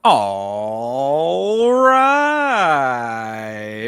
All right.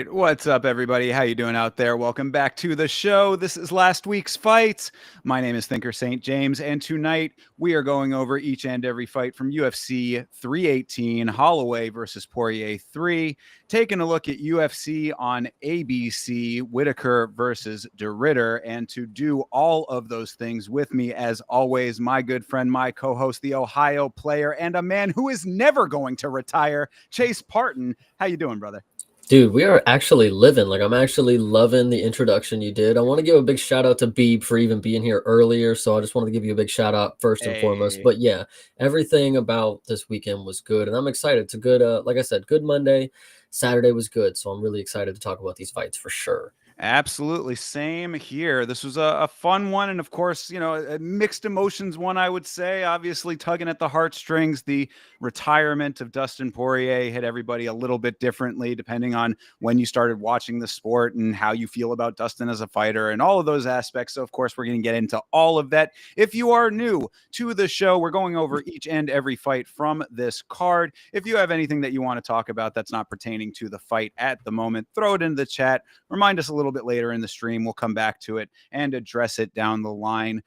What's up, everybody? How you doing out there? Welcome back to the show. This is last week's fights. My name is Thinker St. James, and tonight we are going over each and every fight from UFC 318, Holloway versus Poirier 3, taking a look at UFC on ABC, Whitaker versus DeRitter. And to do all of those things with me, as always, my good friend, my co-host, the Ohio player, and a man who is never going to retire, Chase Parton. How you doing, brother? Dude, we are actually living. I'm actually loving the introduction you did. I want to give a big shout out to Beeb for even being here earlier. So I just wanted to give you a big shout out first and foremost. But yeah, everything about this weekend was good. And I'm excited. It's a good, like I said, good Monday. Saturday was good. So I'm really excited to talk about these fights for sure. Absolutely. Same here. This was a fun one. And of course, you know, a mixed emotions one, I would say. Obviously, tugging at the heartstrings. The retirement of Dustin Poirier hit everybody a little bit differently, depending on when you started watching the sport and how you feel about Dustin as a fighter and all of those aspects. So, of course, we're going to get into all of that. If you are new to the show, we're going over each and every fight from this card. If you have anything that you want to talk about that's not pertaining to the fight at the moment, throw it into the chat. Remind us a little bit later in the stream. We'll come back to it and address it down the line.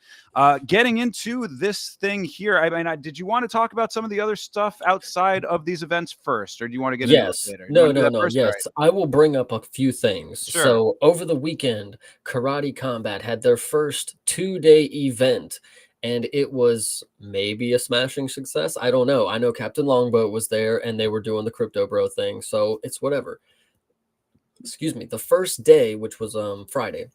Getting into this thing here, I mean, did you want to talk about some of the other stuff outside of these events first, or do you want to get into it later? No. First? Yes, right. I will bring up a few things. Sure. So over the weekend, Karate Combat had their first 2-day event. And it was maybe a smashing success. I don't know. I know Captain Longboat was there and they were doing the Crypto Bro thing. So it's whatever. Excuse me. The first day, which was Friday,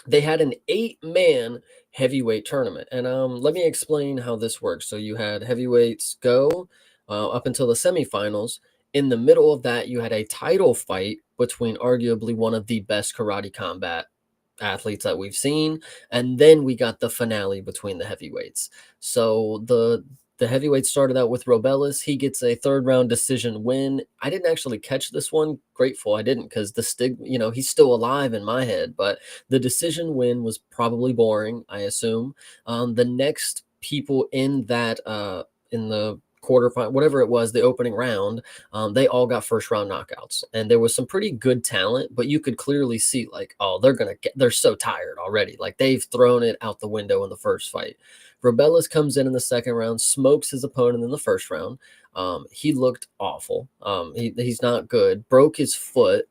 they had an 8-man heavyweight tournament. And let me explain how this works. So you had heavyweights go up until the semifinals. In the middle of that, you had a title fight between arguably one of the best Karate Combat athletes that we've seen, and then we got the finale between the heavyweights. So the heavyweight started out with Robellis. He gets a 3rd round decision win. I didn't actually catch this one. Grateful I didn't, because the stigma, you know, he's still alive in my head, but the decision win was probably boring, I assume. The next people in that in the quarterfinal, whatever it was, the opening round, they all got 1st round knockouts, and there was some pretty good talent, but you could clearly see like, oh, they're so tired already. Like they've thrown it out the window in the first fight. Robellis comes in the 2nd round, smokes his opponent in the 1st round. He looked awful. He's not good. Broke his foot.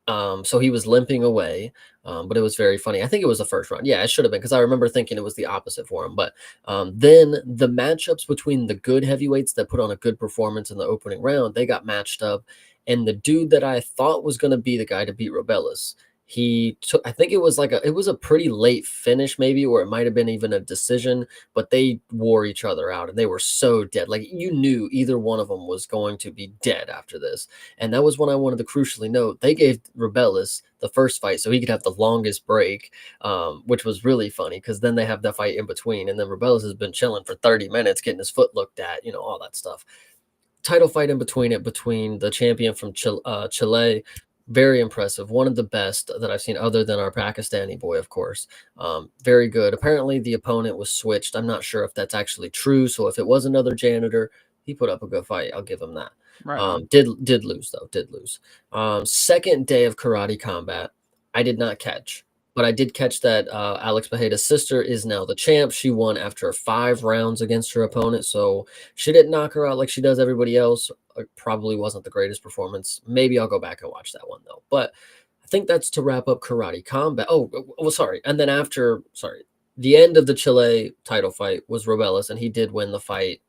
So he was limping away, but it was very funny. I think it was the 1st round. Yeah, it should have been, because I remember thinking it was the opposite for him. But then the matchups between the good heavyweights that put on a good performance in the opening round, they got matched up. And the dude that I thought was going to be the guy to beat Robellis, he took, I think it was a pretty late finish maybe, or it might have been even a decision, but they wore each other out and they were so dead. Like you knew either one of them was going to be dead after this. And that was when I wanted to crucially note, they gave Robellis the first fight so he could have the longest break, which was really funny, because then they have the fight in between. And then Robellis has been chilling for 30 minutes, getting his foot looked at, you know, all that stuff. Title fight in between it, between the champion from Chile. Very impressive. One of the best that I've seen, other than our Pakistani boy, of course. Very good. Apparently, the opponent was switched. I'm not sure if that's actually true. So if it was another janitor, he put up a good fight. I'll give him that. Right. Did lose, though. Did lose. 2nd day of Karate Combat. I did not catch. But I did catch that Alex Pereira's sister is now the champ. She won after 5 rounds against her opponent, so she didn't knock her out like she does everybody else. It probably wasn't the greatest performance. Maybe I'll go back and watch that one though. But I think that's to wrap up Karate Combat. Oh, well, sorry. And then after, sorry, the end of the Chile title fight was Robelis, and he did win the fight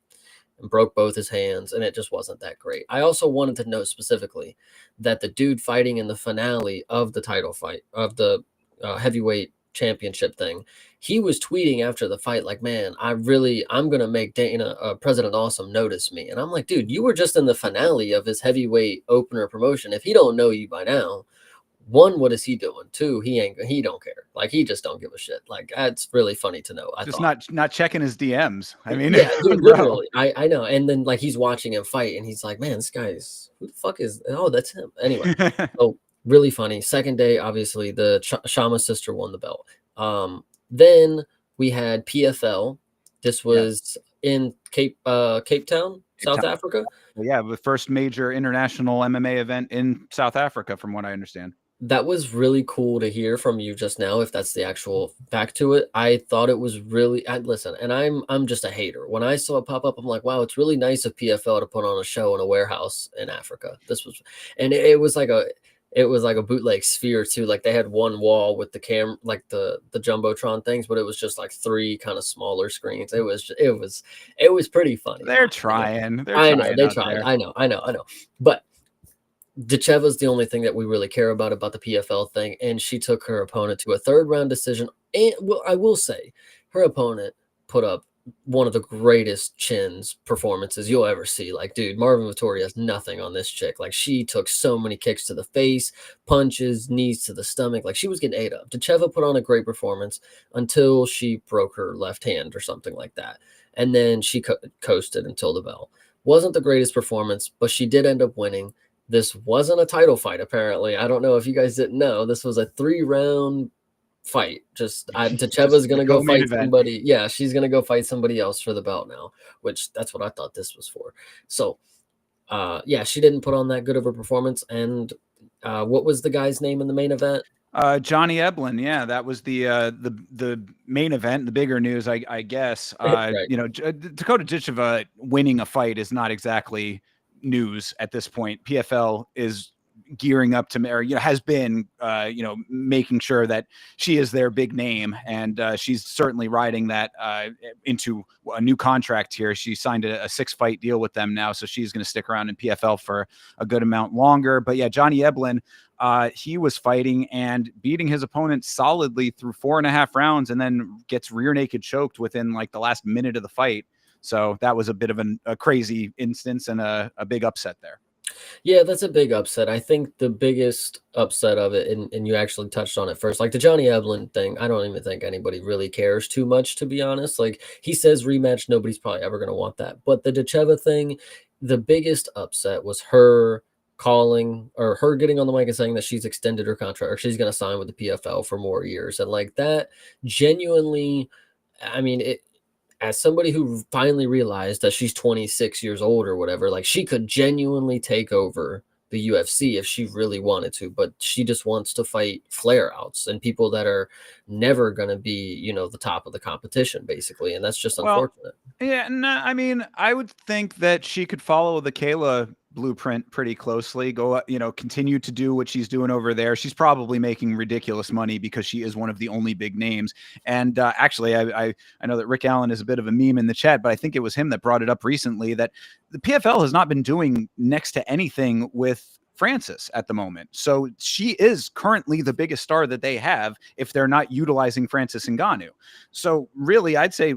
and broke both his hands, and it just wasn't that great. I also wanted to note specifically that the dude fighting in the finale of the title fight of the heavyweight championship thing, he was tweeting after the fight like, "Man, I'm gonna make Dana President Awesome notice me." And I'm like, dude, you were just in the finale of his heavyweight opener promotion. If he don't know you by now, one, what is he doing? Two, he don't care. Like, he just don't give a shit. Like, that's really funny to know. I Just thought. not checking his DMs. I mean, Yeah, dude, bro. literally. I know. And then like he's watching him fight and he's like, man, this guy's who the fuck is oh, that's him. Anyway, so really funny. Second day, obviously, the Shama sister won the belt. Then we had PFL. This Yes. was in Cape Town, Cape South Town. Africa. Yeah, the first major international MMA event in South Africa, from what I understand. That was really cool to hear from you just now, if that's the actual fact to it. I thought it was really listen, and I'm just a hater. When I saw it pop up, I'm like, wow, it's really nice of PFL to put on a show in a warehouse in Africa. This was, and it was like a bootleg sphere too. Like they had one wall with the like the jumbotron things, but it was just like 3 kind of smaller screens. It was pretty funny. They're trying. They're I know trying they out tried. there. I know. But Decheva's the only thing that we really care about the PFL thing, and she took her opponent to a 3rd round decision. And well, I will say, her opponent put up one of the greatest chins performances you'll ever see. Like, dude, Marvin Vittori has nothing on this chick. Like, she took so many kicks to the face, punches, knees to the stomach. Like, she was getting ate up. Decheva put on a great performance until she broke her left hand or something like that, and then she coasted until the bell. Wasn't the greatest performance, but she did end up winning. This wasn't a title fight, apparently. I don't know if you guys didn't know. This was a 3-round fight. Just Tacheva's gonna go co-main fight event. somebody. Yeah, she's gonna go fight somebody else for the belt now, which that's what I thought this was for. So yeah, she didn't put on that good of a performance. And what was the guy's name in the main event? Johnny Eblin, yeah, that was the main event, the bigger news, I guess. Right. You know, Dakota Ditcheva winning a fight is not exactly news at this point. PFL is gearing up to, or has been, making sure that she is their big name, and she's certainly riding that into a new contract here. She signed a 6-fight deal with them now, so she's going to stick around in PFL for a good amount longer. But yeah, Johnny Eblin, he was fighting and beating his opponent solidly through 4.5 rounds, and then gets rear naked choked within like the last minute of the fight. So that was a bit of a crazy instance and a big upset there. Yeah, that's a big upset. I think the biggest upset of it, and you actually touched on it first, like the Johnny Eblin thing, I don't even think anybody really cares too much, to be honest. Like, he says rematch, nobody's probably ever going to want that. But the Decheva thing, the biggest upset was her calling, or her getting on the mic and saying that she's extended her contract, or she's going to sign with the PFL for more years. And like that, genuinely, I mean, as somebody who finally realized that she's 26 years old or whatever, like, she could genuinely take over the UFC if she really wanted to, but she just wants to fight flare outs and people that are never going to be, the top of the competition, basically. And that's just Well, unfortunate. yeah, no, I mean, I would think that she could follow the Kayla blueprint pretty closely. Go, continue to do what she's doing over there. She's probably making ridiculous money because she is one of the only big names. And actually, I know that Rick Allen is a bit of a meme in the chat, but I think it was him that brought it up recently that the PFL has not been doing next to anything with Francis at the moment. So she is currently the biggest star that they have if they're not utilizing Francis Ngannou. So really, I'd say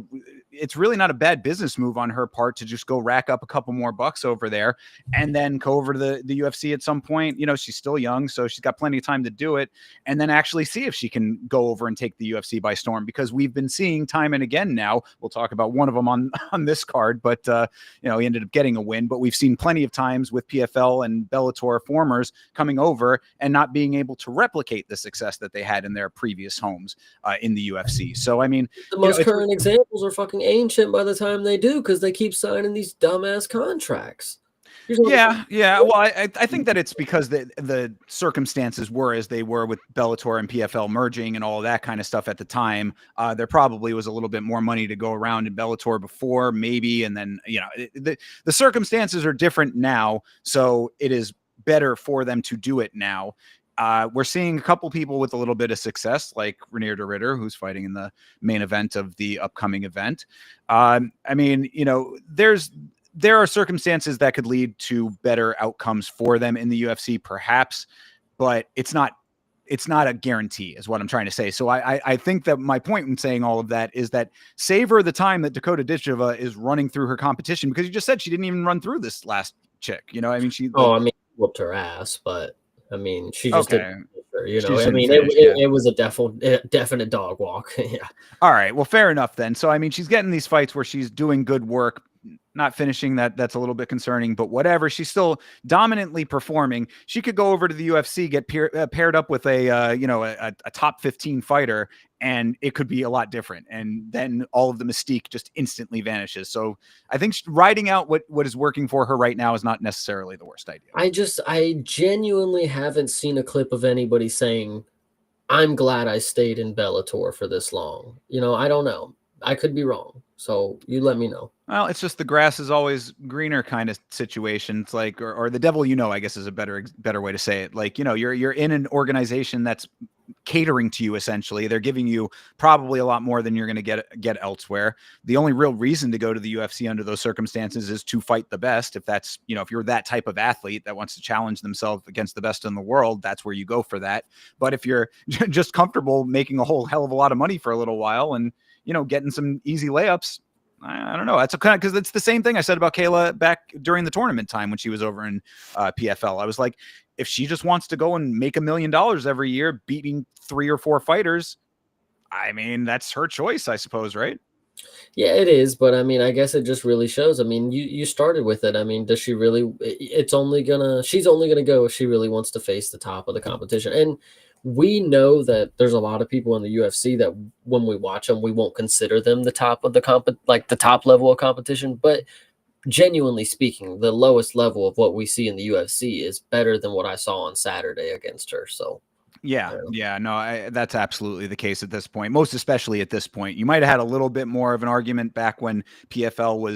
it's really not a bad business move on her part to just go rack up a couple more bucks over there and then go over to the UFC at some point. She's still young, so she's got plenty of time to do it, and then actually see if she can go over and take the UFC by storm, because we've been seeing time and again now. We'll talk about one of them on this card, but he ended up getting a win, but we've seen plenty of times with PFL and Bellator formers coming over and not being able to replicate the success that they had in their previous homes in the UFC. So, I mean, The most current examples are fucking ancient by the time they do, because they keep signing these dumbass contracts. Here's another Yeah, question. yeah. What Well, I think that it's because the circumstances were as they were with Bellator and PFL merging and all of that kind of stuff at the time. There probably was a little bit more money to go around in Bellator before, maybe, and then the circumstances are different now, so it is better for them to do it now. We're seeing a couple people with a little bit of success, like Renier de Ritter, who's fighting in the main event of the upcoming event. I mean, there are circumstances that could lead to better outcomes for them in the UFC, perhaps, but it's not a guarantee, is what I'm trying to say. So I think that my point in saying all of that is that savor the time that Dakota Ditcheva is running through her competition, because you just said she didn't even run through this last chick. I mean, Oh, I mean, whooped her ass, but I mean, she just didn't. okay, You she know, just I didn't mean, finish. Yeah. it was a definite dog walk. Yeah. All right. Well, fair enough then. So I mean, she's getting these fights where she's doing good work, not finishing that's a little bit concerning, but whatever. She's still dominantly performing. She could go over to the UFC, get paired up with a top 15 fighter, and it could be a lot different. And then all of the mystique just instantly vanishes. So I think riding out what is working for her right now is not necessarily the worst idea. I genuinely haven't seen a clip of anybody saying, "I'm glad I stayed in Bellator for this long." You know, I don't know. I could be wrong. So you let me know. Well, it's just the grass is always greener kind of situation. It's like, or the devil, I guess is a better way to say it. Like, you're in an organization that's catering to you essentially. They're giving you probably a lot more than you're going to get elsewhere. The only real reason to go to the UFC under those circumstances is to fight the best. If you're that type of athlete that wants to challenge themselves against the best in the world, that's where you go for that. But if you're just comfortable making a whole hell of a lot of money for a little while and getting some easy layups, I don't know. That's because it's the same thing I said about Kayla back during the tournament time when she was over in PFL. I was like, if she just wants to go and make $1 million every year, beating 3 or 4 fighters, I mean, that's her choice, I suppose, right? Yeah, it is, but I mean, I guess it just really shows. I mean, you started with it. I mean, does she really? She's only gonna go if she really wants to face the top of the competition. And we know that there's a lot of people in the UFC that when we watch them, we won't consider them the top of like the top level of competition. But genuinely speaking, the lowest level of what we see in the UFC is better than what I saw on Saturday against her. So, Yeah, I don't know. yeah, no, that's absolutely the case at this point. Most especially at this point, you might have had a little bit more of an argument back when PFL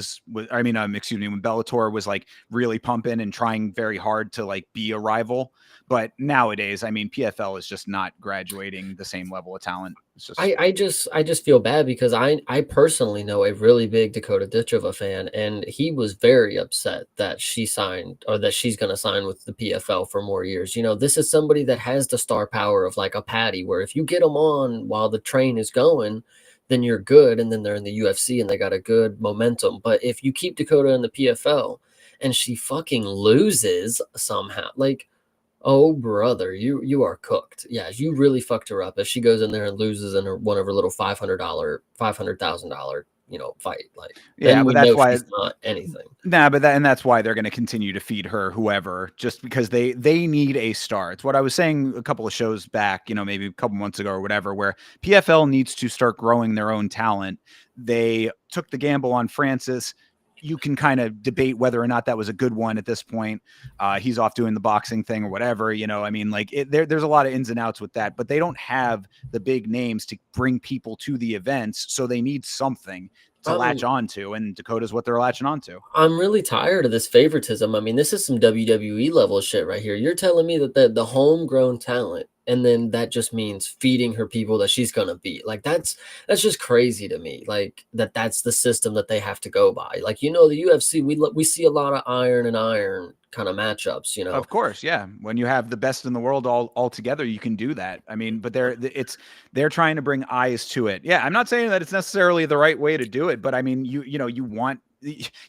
excuse me, when Bellator was like really pumping and trying very hard to like be a rival. But nowadays, I mean, PFL is just not graduating the same level of talent. It's just I just feel bad because I personally know a really big Dakota Ditchova fan, and he was very upset that she signed or that she's going to sign with the PFL for more years. You know, this is somebody that has the star power of like a Patty, where if you get them on while the train is going, then you're good, and then they're in the UFC and they got a good momentum. But if you keep Dakota in the PFL and she fucking loses somehow, like, oh, brother, you are cooked. Yeah, you really fucked her up if she goes in there and loses in one of her little $500,000, fight. Like, yeah, then but we that's know why she's not anything. Nah, and that's why they're going to continue to feed her whoever, just because they need a star. It's what I was saying a couple of shows back, maybe a couple months ago or whatever, where PFL needs to start growing their own talent. They took the gamble on Francis. You can kind of debate whether or not that was a good one at this point. He's off doing the boxing thing or whatever, I mean, like there's a lot of ins and outs with that, but they don't have the big names to bring people to the events, so they need something to latch I'm onto, and Dakota's what they're latching onto. I'm really tired of this favoritism. I mean, this is some WWE level shit right here. You're telling me that the homegrown talent, and then that just means feeding her people that she's gonna beat. Like that's just crazy to me. Like that's the system that they have to go by. Like the UFC, we see a lot of iron and iron kind of matchups. Of course, yeah. When you have the best in the world all together, you can do that. I mean, but they're trying to bring eyes to it. Yeah, I'm not saying that it's necessarily the right way to do it, but I mean, you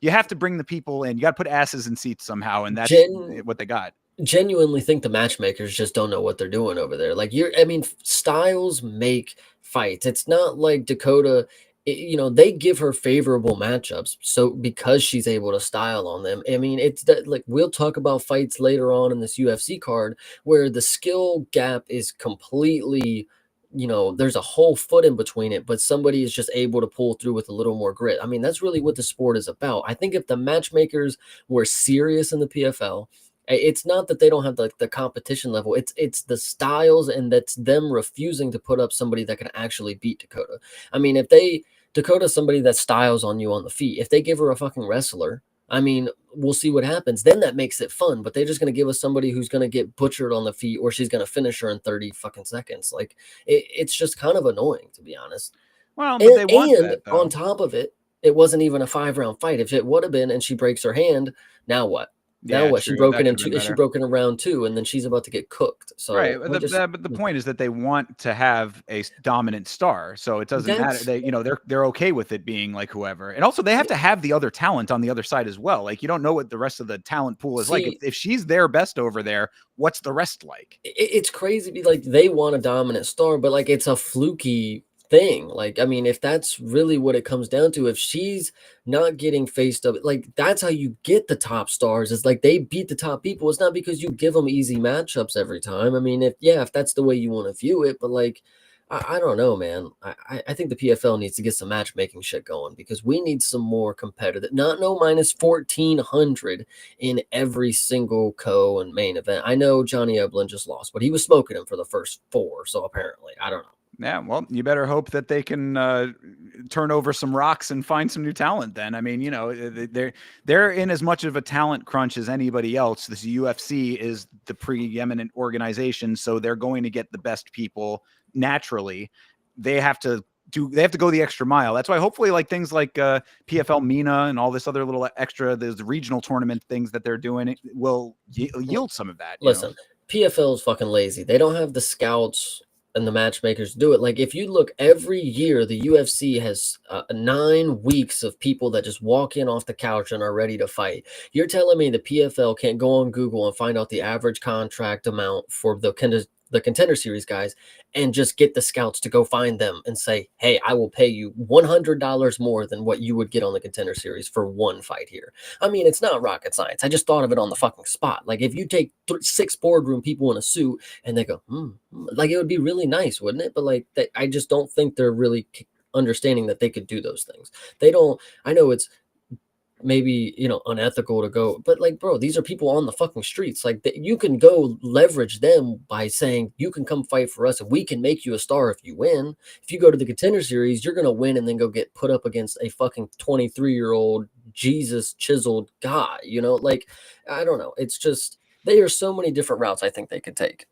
have to bring the people in. You got to put asses in seats somehow, and that's what they got. Genuinely think the matchmakers just don't know what they're doing over there. Like styles make fights. It's not like Dakota, they give her favorable matchups. So because she's able to style on them, I mean, it's that like we'll talk about fights later on in this UFC card where the skill gap is completely there's a whole foot in between it, but somebody is just able to pull through with a little more grit. I mean, that's really what the sport is about. I think if the matchmakers were serious in the PFL, it's not that they don't have the competition level. It's the styles, and that's them refusing to put up somebody that can actually beat Dakota. I mean, if Dakota's somebody that styles on you on the feet, if they give her a fucking wrestler, I mean, we'll see what happens. Then that makes it fun, but they're just going to give us somebody who's going to get butchered on the feet, or she's going to finish her in 30 fucking seconds. Like it's just kind of annoying, to be honest. Well, but And, they want and that on though. top of it, it wasn't even a 5-round fight. If it would have been and she breaks her hand, now what? Now Yeah, what? She true. broke That it could in have two. been She better. broke it in round 2, and then she's about to get cooked. Right. So But we just but the point is that they want to have a dominant star. So it doesn't matter. that's They're okay with it being like whoever. And also they have to have the other talent on the other side as well. Like you don't know what the rest of the talent pool is like. see. If she's their best over there, what's the rest like? It's crazy. Like they want a dominant star, but like it's a fluky thing. Like, I mean, if that's really what it comes down to, if she's not getting faced up, like that's how you get the top stars. It's like they beat the top people. It's not because you give them easy matchups every time. I mean, if that's the way you want to view it, but like I don't know, man. I think the PFL needs to get some matchmaking shit going, because we need some more competitive, not no minus 1400 in every single co and main event. I know Johnny Eblin just lost, but he was smoking him for the first 4. So apparently, I don't know. Yeah, well, you better hope that they can turn over some rocks and find some new talent. Then, I mean, they're in as much of a talent crunch as anybody else. This UFC is the preeminent organization, so they're going to get the best people naturally. They have to go the extra mile. That's why hopefully like things like PFL Mina and all this other little extra, there's regional tournament things that they're doing will yield some of that. Listen, PFL is fucking lazy. They don't have the scouts and the matchmakers to do it. Like if you look every year, the UFC has 9 weeks of people that just walk in off the couch and are ready to fight. You're telling me the PFL can't go on Google and find out the average contract amount for the contender series guys, and just get the scouts to go find them and say, hey, I will pay you $100 more than what you would get on the contender series for one fight here. I mean, it's not rocket science. I just thought of it on the fucking spot. Like if you take 6 boardroom people in a suit and they go, like it would be really nice, wouldn't it? But like, I just don't think they're really understanding that they could do those things. They don't. I know it's maybe unethical to go, but like, bro, these are people on the fucking streets. Like you can go leverage them by saying you can come fight for us and we can make you a star if you win. If you go to the contender series, you're gonna win and then go get put up against a fucking 23-year-old Jesus chiseled guy. Like I don't know. It's just there are so many different routes I think they could take.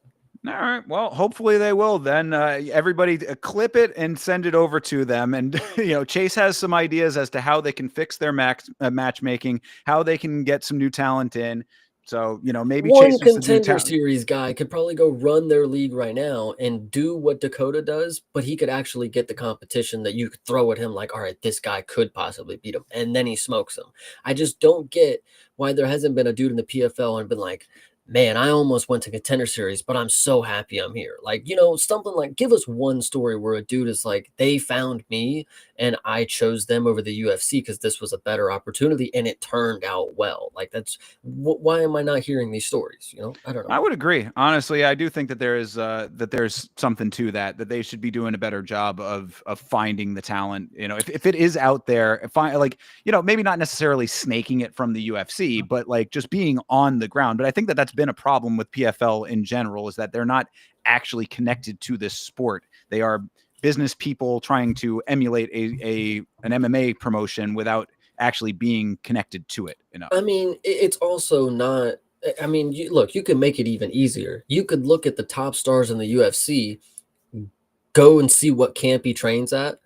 All right. Well, hopefully they will then. Everybody clip it and send it over to them. And, Chase has some ideas as to how they can fix their matchmaking, how they can get some new talent in. So, maybe One Chase is the new contender talent. series guy could probably go run their league right now and do what Dakota does, but he could actually get the competition that you could throw at him like, all right, this guy could possibly beat him. And then he smokes him. I just don't get why there hasn't been a dude in the PFL and been like, man, I almost went to contender series, but I'm so happy I'm here. Like, something like, give us one story where a dude is like, they found me and I chose them over the UFC because this was a better opportunity and it turned out well. Like that's why am I not hearing these stories? I don't know. I would agree. Honestly, I do think that there's something to that they should be doing a better job of finding the talent. If it is out there, maybe not necessarily snaking it from the UFC, but like just being on the ground. But I think that that's been a problem with PFL in general, is that they're not actually connected to this sport. They are business people trying to emulate an MMA promotion without actually being connected to it enough. I mean, it's also not. I mean, you can make it even easier. You could look at the top stars in the UFC, go and see what camp he trains at.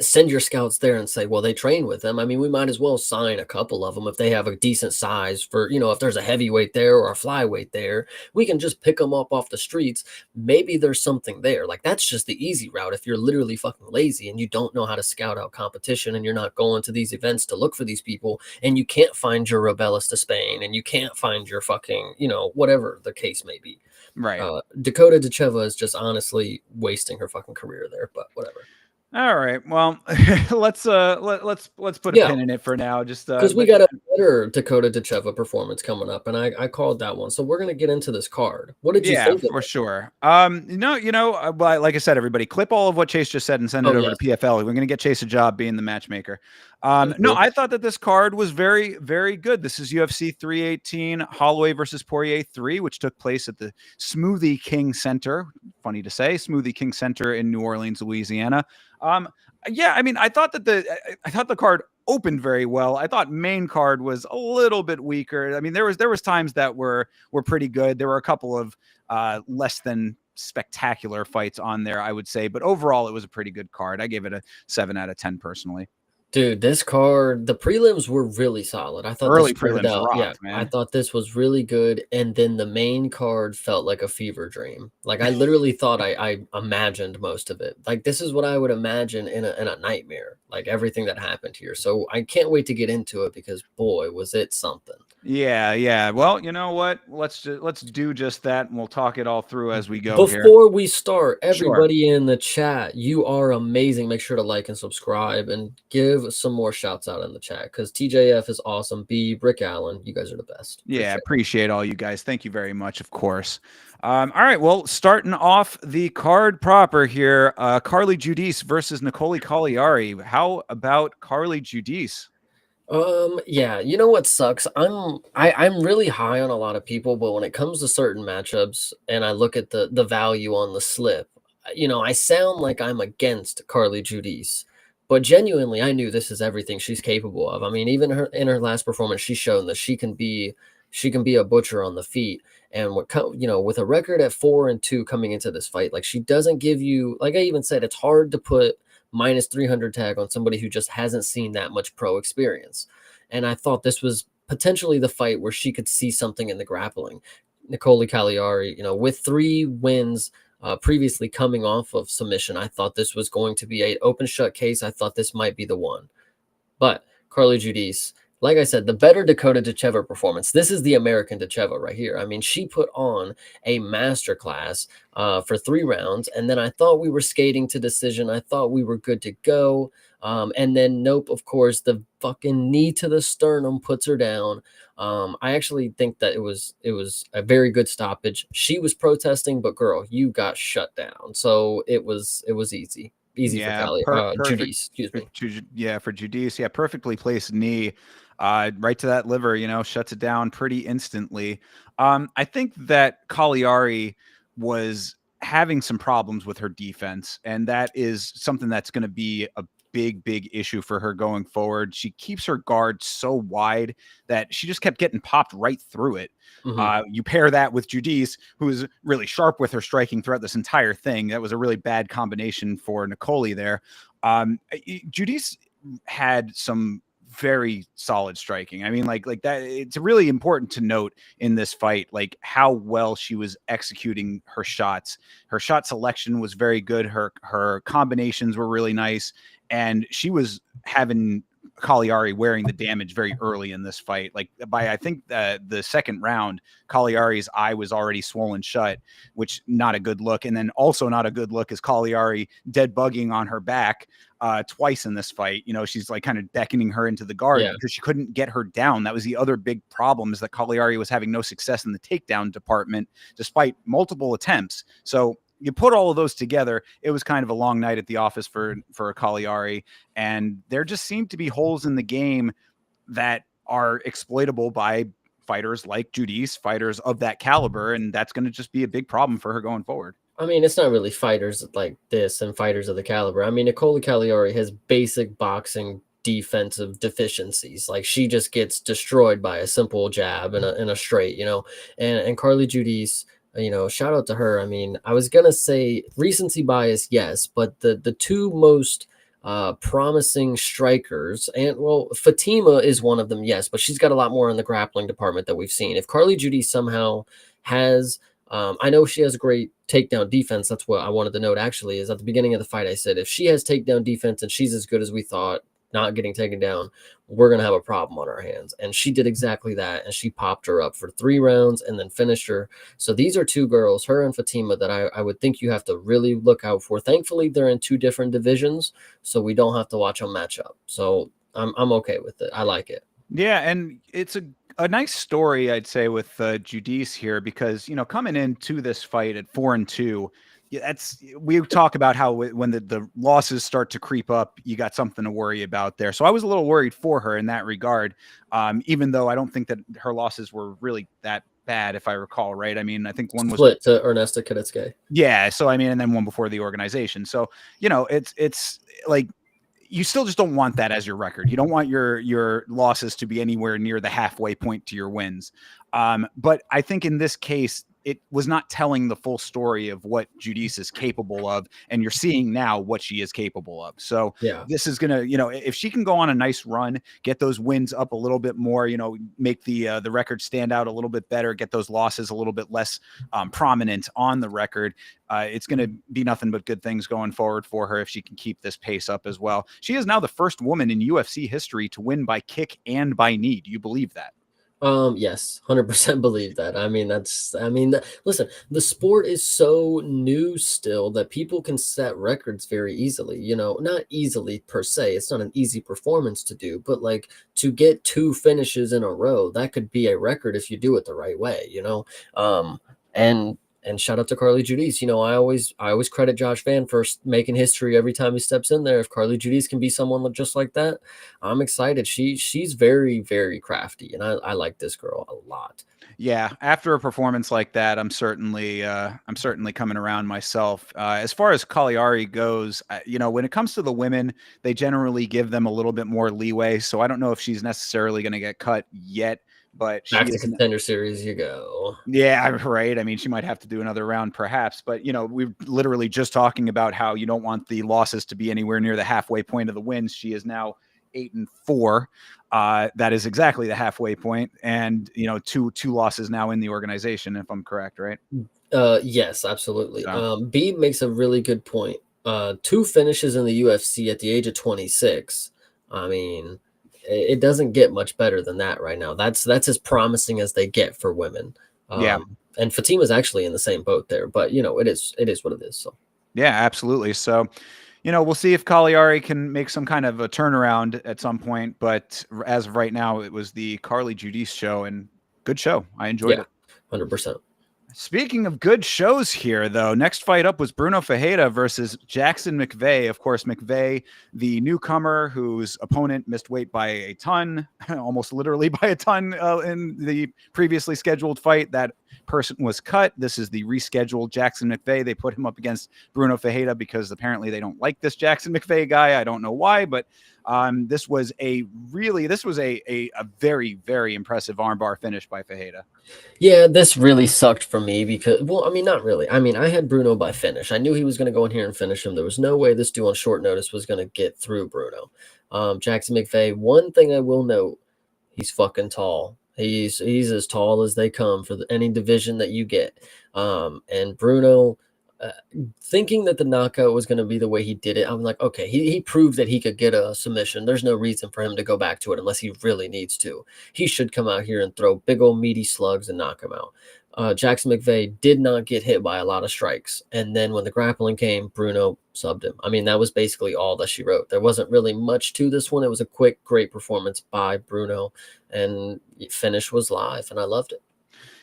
Send your scouts there and say, well, they train with them. I mean, we might as well sign a couple of them if they have a decent size for, if there's a heavyweight there or a flyweight there, we can just pick them up off the streets. Maybe there's something there. Like that's just the easy route. If you're literally fucking lazy and you don't know how to scout out competition and you're not going to these events to look for these people and you can't find your Rebellis to Spain and you can't find your fucking, whatever the case may be. Right. Dakota Dacheva is just honestly wasting her fucking career there, but whatever. All right. Well, let's put a Yeah, pin in it for now. Just because we but got a better Dakota Dacheva performance coming up, and I called that one. So we're gonna get into this card. What did you yeah, think of for it? sure. Well, like I said, everybody, clip all of what Chase just said and send it Oh over to yes, PFL. We're going to get Chase a job being the matchmaker. I No, agree. I thought that this card was very, very good. This is UFC 318, Holloway versus Poirier 3, which took place at the Smoothie King Center. Funny to say, Smoothie King Center in New Orleans, Louisiana. Um, yeah, I mean, I thought the card opened very well. I thought main card was a little bit weaker. I mean, there was times that were pretty good. There were a couple of less than spectacular fights on there, I would say. But overall, it was a pretty good card. I gave it a 7 out of 10 personally. Dude, this card, the prelims were really solid. I thought this Early started prelims out, yeah, rocked, I man. thought this was really good. And then the main card felt like a fever dream. Like I literally thought I imagined most of it. Like this is what I would imagine in a nightmare, like everything that happened here. So I can't wait to get into it because boy, was it something. Yeah, yeah. Well, you know what? Let's do just that, and we'll talk it all through as we go here. Before we start, Sure. everybody in the chat, you are amazing. Make sure to like and subscribe and give some more shouts out in the chat because TJF is awesome. B, Rick Allen, you guys are the best. Yeah, Appreciate it. appreciate all you guys. Thank you very much, of course. All right, well, starting off the card proper here, Carly Judice versus Nicole Cagliari. How about Carly Judice? Yeah, you know what sucks? I'm really high on a lot of people, but when it comes to certain matchups and I look at the value on the slip, I sound like I'm against Carly Judice, but genuinely I knew this is everything she's capable of. I mean, even her in her last performance, she's shown that she can be a butcher on the feet. And with a record at 4-2 coming into this fight, like she doesn't give you, like I even said, it's hard to put minus 300 tag on somebody who just hasn't seen that much pro experience. And I thought this was potentially the fight where she could see something in the grappling. Nicole Cagliari, with 3 wins previously coming off of submission, I thought this was going to be an open shut case. I thought this might be the one. But Carly Judice, like I said, the better Dakota Dacheva performance. This is the American Dacheva right here. I mean, she put on a masterclass for 3 rounds, and then I thought we were skating to decision. I thought we were good to go. And then, nope, of course, the fucking knee to the sternum puts her down. I actually think that it was a very good stoppage. She was protesting, but girl, you got shut down. So it was easy for Yeah, perfect. Judice, excuse me. Yeah, for Judice, yeah, perfectly placed knee, right to that liver. Shuts it down pretty instantly. I think that Cagliari was having some problems with her defense, and that is something that's going to be a big, big issue for her going forward. She keeps her guard so wide that she just kept getting popped right through it. Mhm. You pair that with Judice, who is really sharp with her striking throughout this entire thing. That was a really bad combination for Nicole there. Judice had some very solid striking. I mean, like that. It's really important to note in this fight, like how well she was executing her shots. Her shot selection was very good. Her combinations were really nice, and she was having Cagliari wearing the damage very early in this fight. Like by I think the second round, Cagliari's eye was already swollen shut, which not a good look. And then also not a good look is Cagliari dead bugging on her back twice in this fight. She's like kind of beckoning her into the guard Yeah. because she couldn't get her down. That was the other big problem, is that Cagliari was having no success in the takedown department despite multiple attempts. So you put all of those together, it was kind of a long night at the office for Cagliari, and there just seemed to be holes in the game that are exploitable by fighters like Judice, fighters of that caliber, and that's going to just be a big problem for her going forward. I mean, it's not really fighters like this and fighters of the caliber. I mean, Nicole Cagliari has basic boxing defensive deficiencies. Like she just gets destroyed by a simple jab and a straight, And Carly Judice, shout out to her. I mean, I was gonna say recency bias, yes, but the two most promising strikers, and well, Fatima is one of them, yes, but she's got a lot more in the grappling department that we've seen. If Carly Judice somehow has I know she has a great takedown defense. That's what I wanted to note actually, is at the beginning of the fight, I said, if she has takedown defense and she's as good as we thought, not getting taken down, we're going to have a problem on our hands. And she did exactly that. And she popped her up for 3 rounds and then finished her. So these are two girls, her and Fatima, that I would think you have to really look out for. Thankfully, they're in 2 different divisions, so we don't have to watch them match up. So I'm okay with it. I like it. Yeah, and it's a nice story, I'd say, with Judice here because coming into this fight at 4-2, yeah, we talk about how when the losses start to creep up, you got something to worry about there. So I was a little worried for her in that regard, even though I don't think that her losses were really that bad, if I recall right. I mean, I think one was Split to Ernesta Kadetsuke. yeah. So I mean, and then one before the organization. So it's like you still just don't want that as your record. You don't want your losses to be anywhere near the halfway point to your wins. But I think in this case, it was not telling the full story of what Judice is capable of, and you're seeing now what she is capable of. So Yeah. this is gonna, if she can go on a nice run, get those wins up a little bit more, make the record stand out a little bit better, get those losses a little bit less prominent on the record. It's going to be nothing but good things going forward for her if she can keep this pace up as well. She is now the first woman in UFC history to win by kick and by knee. Do you believe that? Yes, 100% believe that. Listen, the sport is so new still that people can set records very easily, not easily per se. It's not an easy performance to do, but like to get 2 finishes in a row, that could be a record if you do it the right way. And shout out to Carly Judice. I always credit Josh Van for making history every time he steps in there. If Carly Judice can be someone just like that, I'm excited. She's very, very crafty, and I like this girl a lot. Yeah, after a performance like that, I'm certainly coming around myself. As far as Cagliari goes, when it comes to the women, they generally give them a little bit more leeway. So I don't know if she's necessarily going to get cut yet, but she Back to is. Contender Series you go. Yeah, right. I mean, she might have to do another round perhaps, but we're literally just talking about how you don't want the losses to be anywhere near the halfway point of the wins. She is now 8-4. That is exactly the halfway point, and two losses now in the organization, if I'm correct, right? Yes, absolutely. So, B makes a really good point. 2 finishes in the UFC at the age of 26. I mean, it doesn't get much better than that right now. That's as promising as they get for women. yeah. And Fatima's actually in the same boat there, but it is what it is. So Yeah, absolutely. So, we'll see if Cagliari can make some kind of a turnaround at some point. But as of right now, it was the Carly Judice show, and good show. I enjoyed yeah, it. 100%. Speaking of good shows here, though, next fight up was Bruno Ferreira versus Jackson McVeigh. Of course, McVeigh, the newcomer whose opponent missed weight by a ton, almost literally by a ton in the previously scheduled fight. That person was cut. This is the rescheduled Jackson McVeigh. They put him up against Bruno Ferreira because apparently they don't like this Jackson McVeigh guy. I don't know why, but this was a very, very impressive armbar finish by Ferreira. Yeah, this really sucked for me because, well, I mean, not really. I mean, I had Bruno by finish. I knew he was going to go in here and finish him. There was no way this dude on short notice was going to get through Bruno. Jackson McVeigh, one thing I will note, he's fucking tall. He's as tall as they come for any division that you get. And Bruno, thinking that the knockout was going to be the way he did it, I'm like, okay, he proved that he could get a submission. There's no reason for him to go back to it unless he really needs to. He should come out here and throw big old meaty slugs and knock him out. Jackson McVeigh did not get hit by a lot of strikes. And then when the grappling came, Bruno subbed him. I mean, that was basically all that she wrote. There wasn't really much to this one. It was a quick, great performance by Bruno. And finish was live, and I loved it.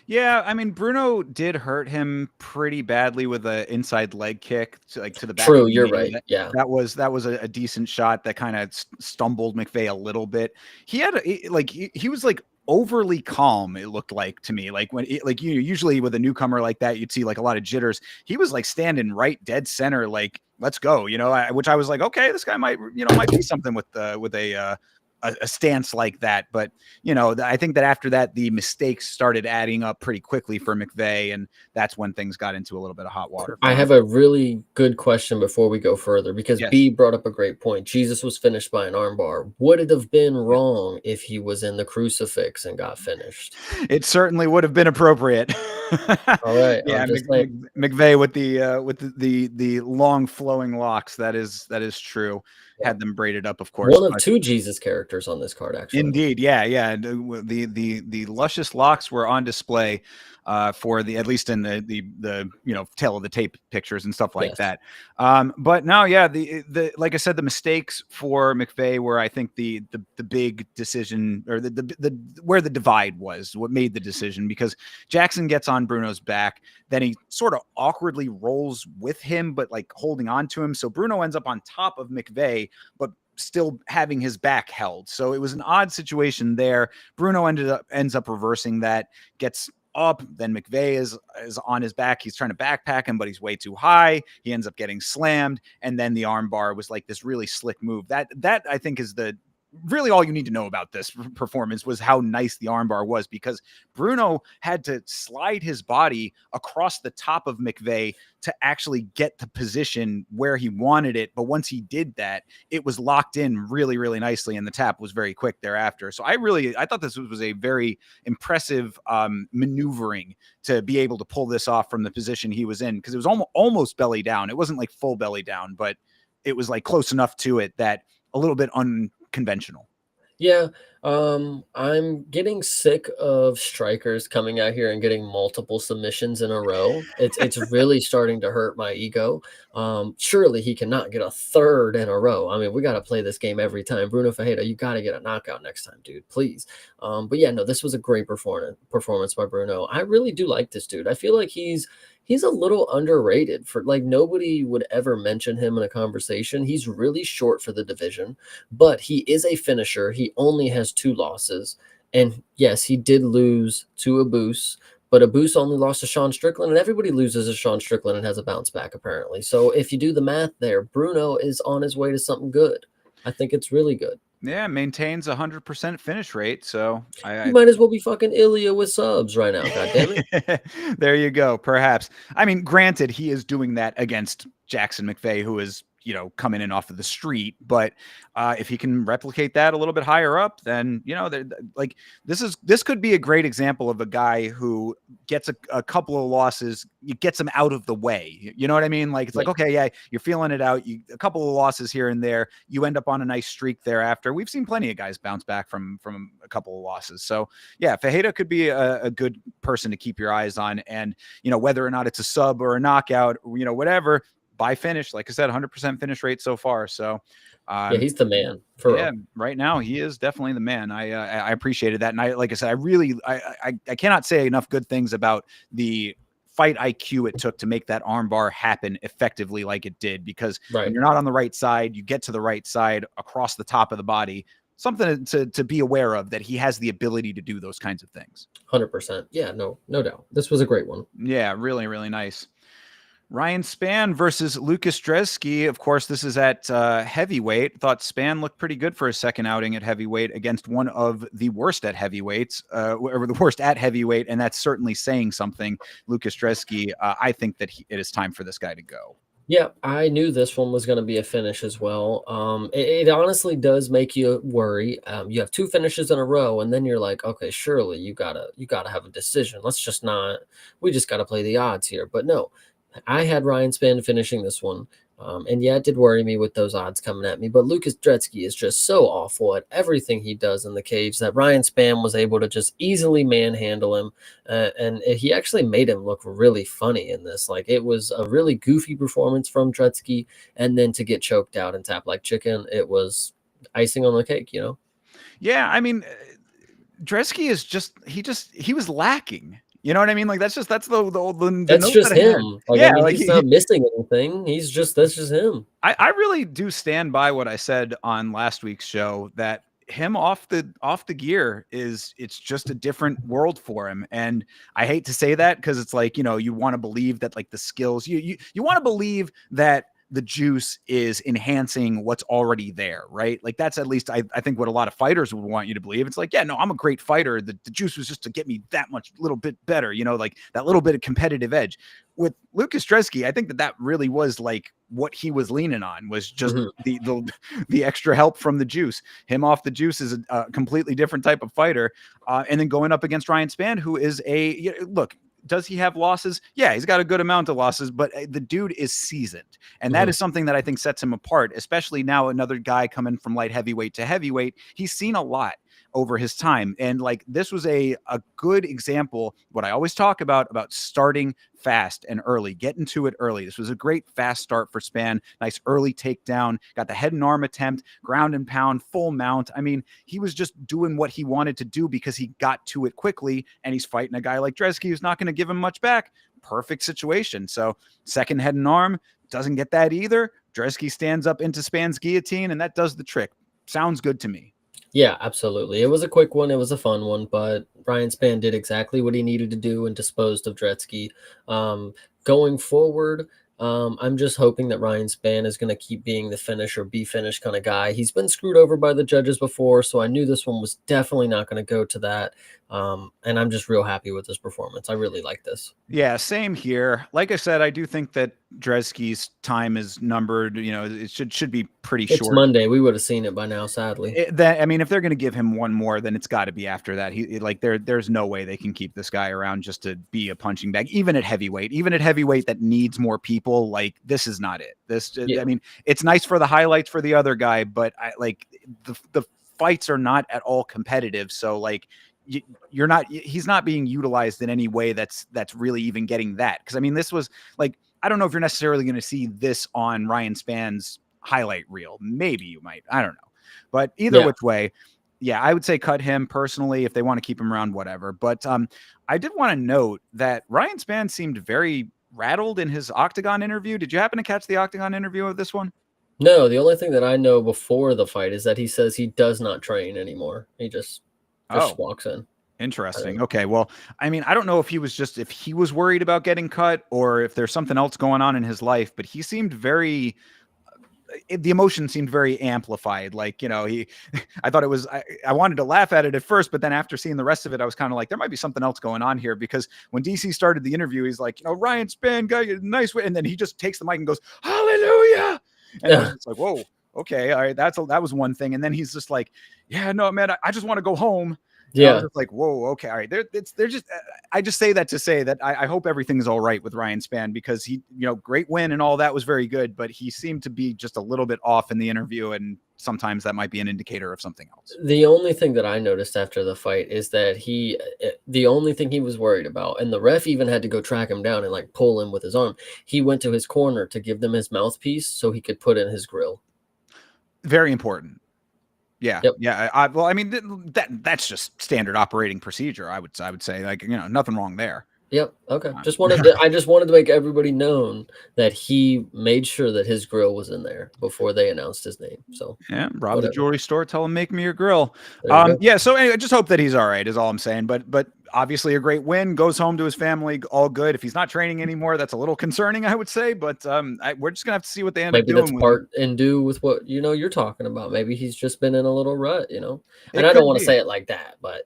Yeah, I mean Bruno did hurt him pretty badly with an inside leg kick to the back of True, the you're knee. right. Yeah. That was a decent shot that kind of stumbled McVeigh a little bit. He had he was like overly calm. It looked like to me like when usually with a newcomer like that you'd see like a lot of jitters. He was like standing right dead center like let's go. Which I was like okay this guy might might be something with a a stance like that. But you know, I think that after that, the mistakes started adding up pretty quickly for McVeigh, and that's when things got into a little bit of hot water I for him. have a really good question before we go further, because Yes. B brought up a great point. Jesus was finished by an armbar. Would it have been Yeah. wrong if he was in the crucifix and got finished? It certainly would have been appropriate. All right, Yeah, I'm just saying. McVeigh with the long flowing locks. That is true. Yeah. Had them braided up, of course. One of But two Jesus characters on this card, actually. indeed, yeah, yeah. The luscious locks were on display for the, at least in the tail of the tape pictures and stuff like Yes. that. But no, yeah, the like I said, the mistakes for McVeigh were, I think, the big decision, or the where the divide was, what made the decision, because Jackson gets on Bruno's back, then he sort of awkwardly rolls with him, but like holding on to him, so Bruno ends up on top of McVeigh, but still having his back held. So it was an odd situation there. Bruno ends up reversing that, gets up, then McVeigh is on his back. He's trying to backpack him, but he's way too high. He ends up getting slammed, and then the armbar was like this really slick move. That I think is the really all you need to know about this performance, was how nice the armbar was, because Bruno had to slide his body across the top of McVeigh to actually get the position where he wanted it. But once he did that, it was locked in really, really nicely, and the tap was very quick thereafter. So I thought this was a very impressive maneuvering to be able to pull this off from the position he was in, because it was almost belly down. It wasn't like full belly down, but it was like close enough to it that a little bit unconventional. Yeah, I'm getting sick of strikers coming out here and getting multiple submissions in a row. It's really starting to hurt my ego. Surely he cannot get a third in a row. I mean, we got to play this game every time. Bruno Fajeda, you got to get a knockout next time, dude, please. But yeah, no, this was a great performance by Bruno. I really do like this dude. I feel like he's a little underrated. For like, nobody would ever mention him in a conversation. He's really short for the division, but he is a finisher. He only has 2 losses. And yes, he did lose to Abus, but Abus only lost to Sean Strickland, and everybody loses to Sean Strickland and has a bounce back, apparently. So if you do the math there, Bruno is on his way to something good. I think it's really good. Yeah, maintains 100% finish rate. So He might as well be fucking Ilya with subs right now. God damn it. there you go. Perhaps. I mean, granted, he is doing that against Jackson McVeigh, who is, coming in off of the street. But if he can replicate that a little bit higher up, then, like this could be a great example of a guy who gets a couple of losses, it gets him out of the way. You know what I mean? Like, it's like, okay, yeah, you're feeling it out. A couple of losses here and there, you end up on a nice streak thereafter. We've seen plenty of guys bounce back from a couple of losses. So yeah, Fajeda could be a good person to keep your eyes on. And, whether or not it's a sub or a knockout, whatever, by finish, like I said, 100% finish rate so far. So Yeah, he's the man. For yeah, real. right now he is definitely the man. I appreciated that, and like I said, I cannot say enough good things about the fight IQ it took to make that armbar happen effectively, like it did. Because when Right. you're not on the right side, you get to the right side across the top of the body. Something to be aware of, that he has the ability to do those kinds of things. 100%. Yeah, no doubt. This was a great one. Yeah, really, really nice. Ryan Spann versus Lucas Dresky. Of course, this is at heavyweight. Thought Spann looked pretty good for his second outing at heavyweight against one of the worst at heavyweights, or the worst at heavyweight, and that's certainly saying something. Lucas Dresky, I think that it is time for this guy to go. Yeah, I knew this one was going to be a finish as well. It honestly does make you worry. You have 2 finishes in a row, and then you're like, okay, surely you gotta have a decision. We just gotta play the odds here. But no, I had Ryan Spann finishing this one. And yeah, it did worry me with those odds coming at me. But Lucas Dretsky is just so awful at everything he does in the cage that Ryan Spann was able to just easily manhandle him. And he actually made him look really funny in this. Like, it was a really goofy performance from Dretsky. And then to get choked out and tapped like chicken, it was icing on the cake, Yeah, I mean, Dresky is he was lacking. You know what I mean? Like, that's the That's note just that I had. him. Like, I Yeah, mean, like he's not missing anything. That's just him. I really do stand by what I said on last week's show, that him off the gear it's just a different world for him. And I hate to say that, because it's like, you want to believe that, like, the skills, you want to believe that the juice is enhancing what's already there, right? Like that's at least I think what a lot of fighters would want you to believe. It's like, yeah, no, I'm a great fighter. The juice was just to get me that much little bit better, like that little bit of competitive edge. With Lucas Dresky, I think that really was like what he was leaning on, was just Mhm. the extra help from the juice. Him off the juice is a completely different type of fighter. And then going up against Ryan Spann, who is look, does he have losses? Yeah, he's got a good amount of losses, but the dude is seasoned. And that Mhm. is something that I think sets him apart, especially now another guy coming from light heavyweight to heavyweight. He's seen a lot over his time. And like this was a good example, what I always talk about starting fast and early, getting to it early. This was a great fast start for Spann. Nice early takedown, got the head and arm attempt, ground and pound, full mount. I mean, he was just doing what he wanted to do because he got to it quickly, and he's fighting a guy like Dresky who's not going to give him much back. Perfect situation. So second head and arm, doesn't get that either. Dresky stands up into Spann's guillotine, and that does the trick. Sounds good to me. Yeah, absolutely. It was a quick one. It was a fun one, but Ryan Spann did exactly what he needed to do and disposed of Dretsky. Going forward, I'm just hoping that Ryan Spann is going to keep being the finish or be finished kind of guy. He's been screwed over by the judges before, so I knew this one was definitely not going to go to that. And I'm just real happy with this performance. I really like this. Yeah, same here. Like I said, I do think that Dresky's time is numbered. It should be pretty It's short. Monday. We would have seen it by now, sadly. I mean, if they're going to give him one more, then it's got to be after that. There's no way they can keep this guy around just to be a punching bag. Even at heavyweight, that needs more people. Like this is not it. Yeah. I mean, it's nice for the highlights for the other guy, but the fights are not at all competitive. So like, he's not being utilized in any way that's really even getting that. Because I mean, this was like, I don't know if you're necessarily going to see this on Ryan Spann's highlight reel. Maybe you might. I don't know. But either Yeah. which way, yeah, I would say cut him personally. If they want to keep him around, whatever. But I did want to note that Ryan Spann seemed very rattled in his Octagon interview. Did you happen to catch the Octagon interview of this one? No, the only thing that I know before the fight is that he says he does not train anymore. He just Oh, walks in. interesting. Okay. Well, I mean, I don't know if he was worried about getting cut or if there's something else going on in his life, but he seemed very the emotion seemed very amplified. Like, I thought it was, I wanted to laugh at it at first, but then after seeing the rest of it, I was kind of like, there might be something else going on here, because when DC started the interview, he's like, Ryan Spann, guy, nice way. And then he just takes the mic and goes, hallelujah. And I was just like, whoa, okay. All right. That was one thing. And then he's just like, yeah, no, man, I just want to go home. And I was just like, whoa, okay, all right. They're just. I just say that to say that I hope everything's all right with Ryan Spann, because he, great win and all that was very good, but he seemed to be just a little bit off in the interview, and sometimes that might be an indicator of something else. The only thing that I noticed after the fight is that the only thing he was worried about, and the ref even had to go track him down and like pull him with his arm. He went to his corner to give them his mouthpiece so he could put in his grill. Very important. Yeah. Yep. Yeah. Well, I mean, that's just standard operating procedure. I would say, like, nothing wrong there. Yep. Okay. I just wanted to make everybody known that he made sure that his grill was in there before they announced his name. So yeah, rob the jewelry store, tell him make me your grill. There you go. Yeah. So anyway, just hope that he's all right is all I'm saying. But obviously a great win, goes home to his family, all good. If he's not training anymore, that's a little concerning, I would say. But we're just gonna have to see what they end up doing. Maybe that's part and do with what you're talking about. Maybe he's just been in a little rut, and I It don't want could to be. say it like that, but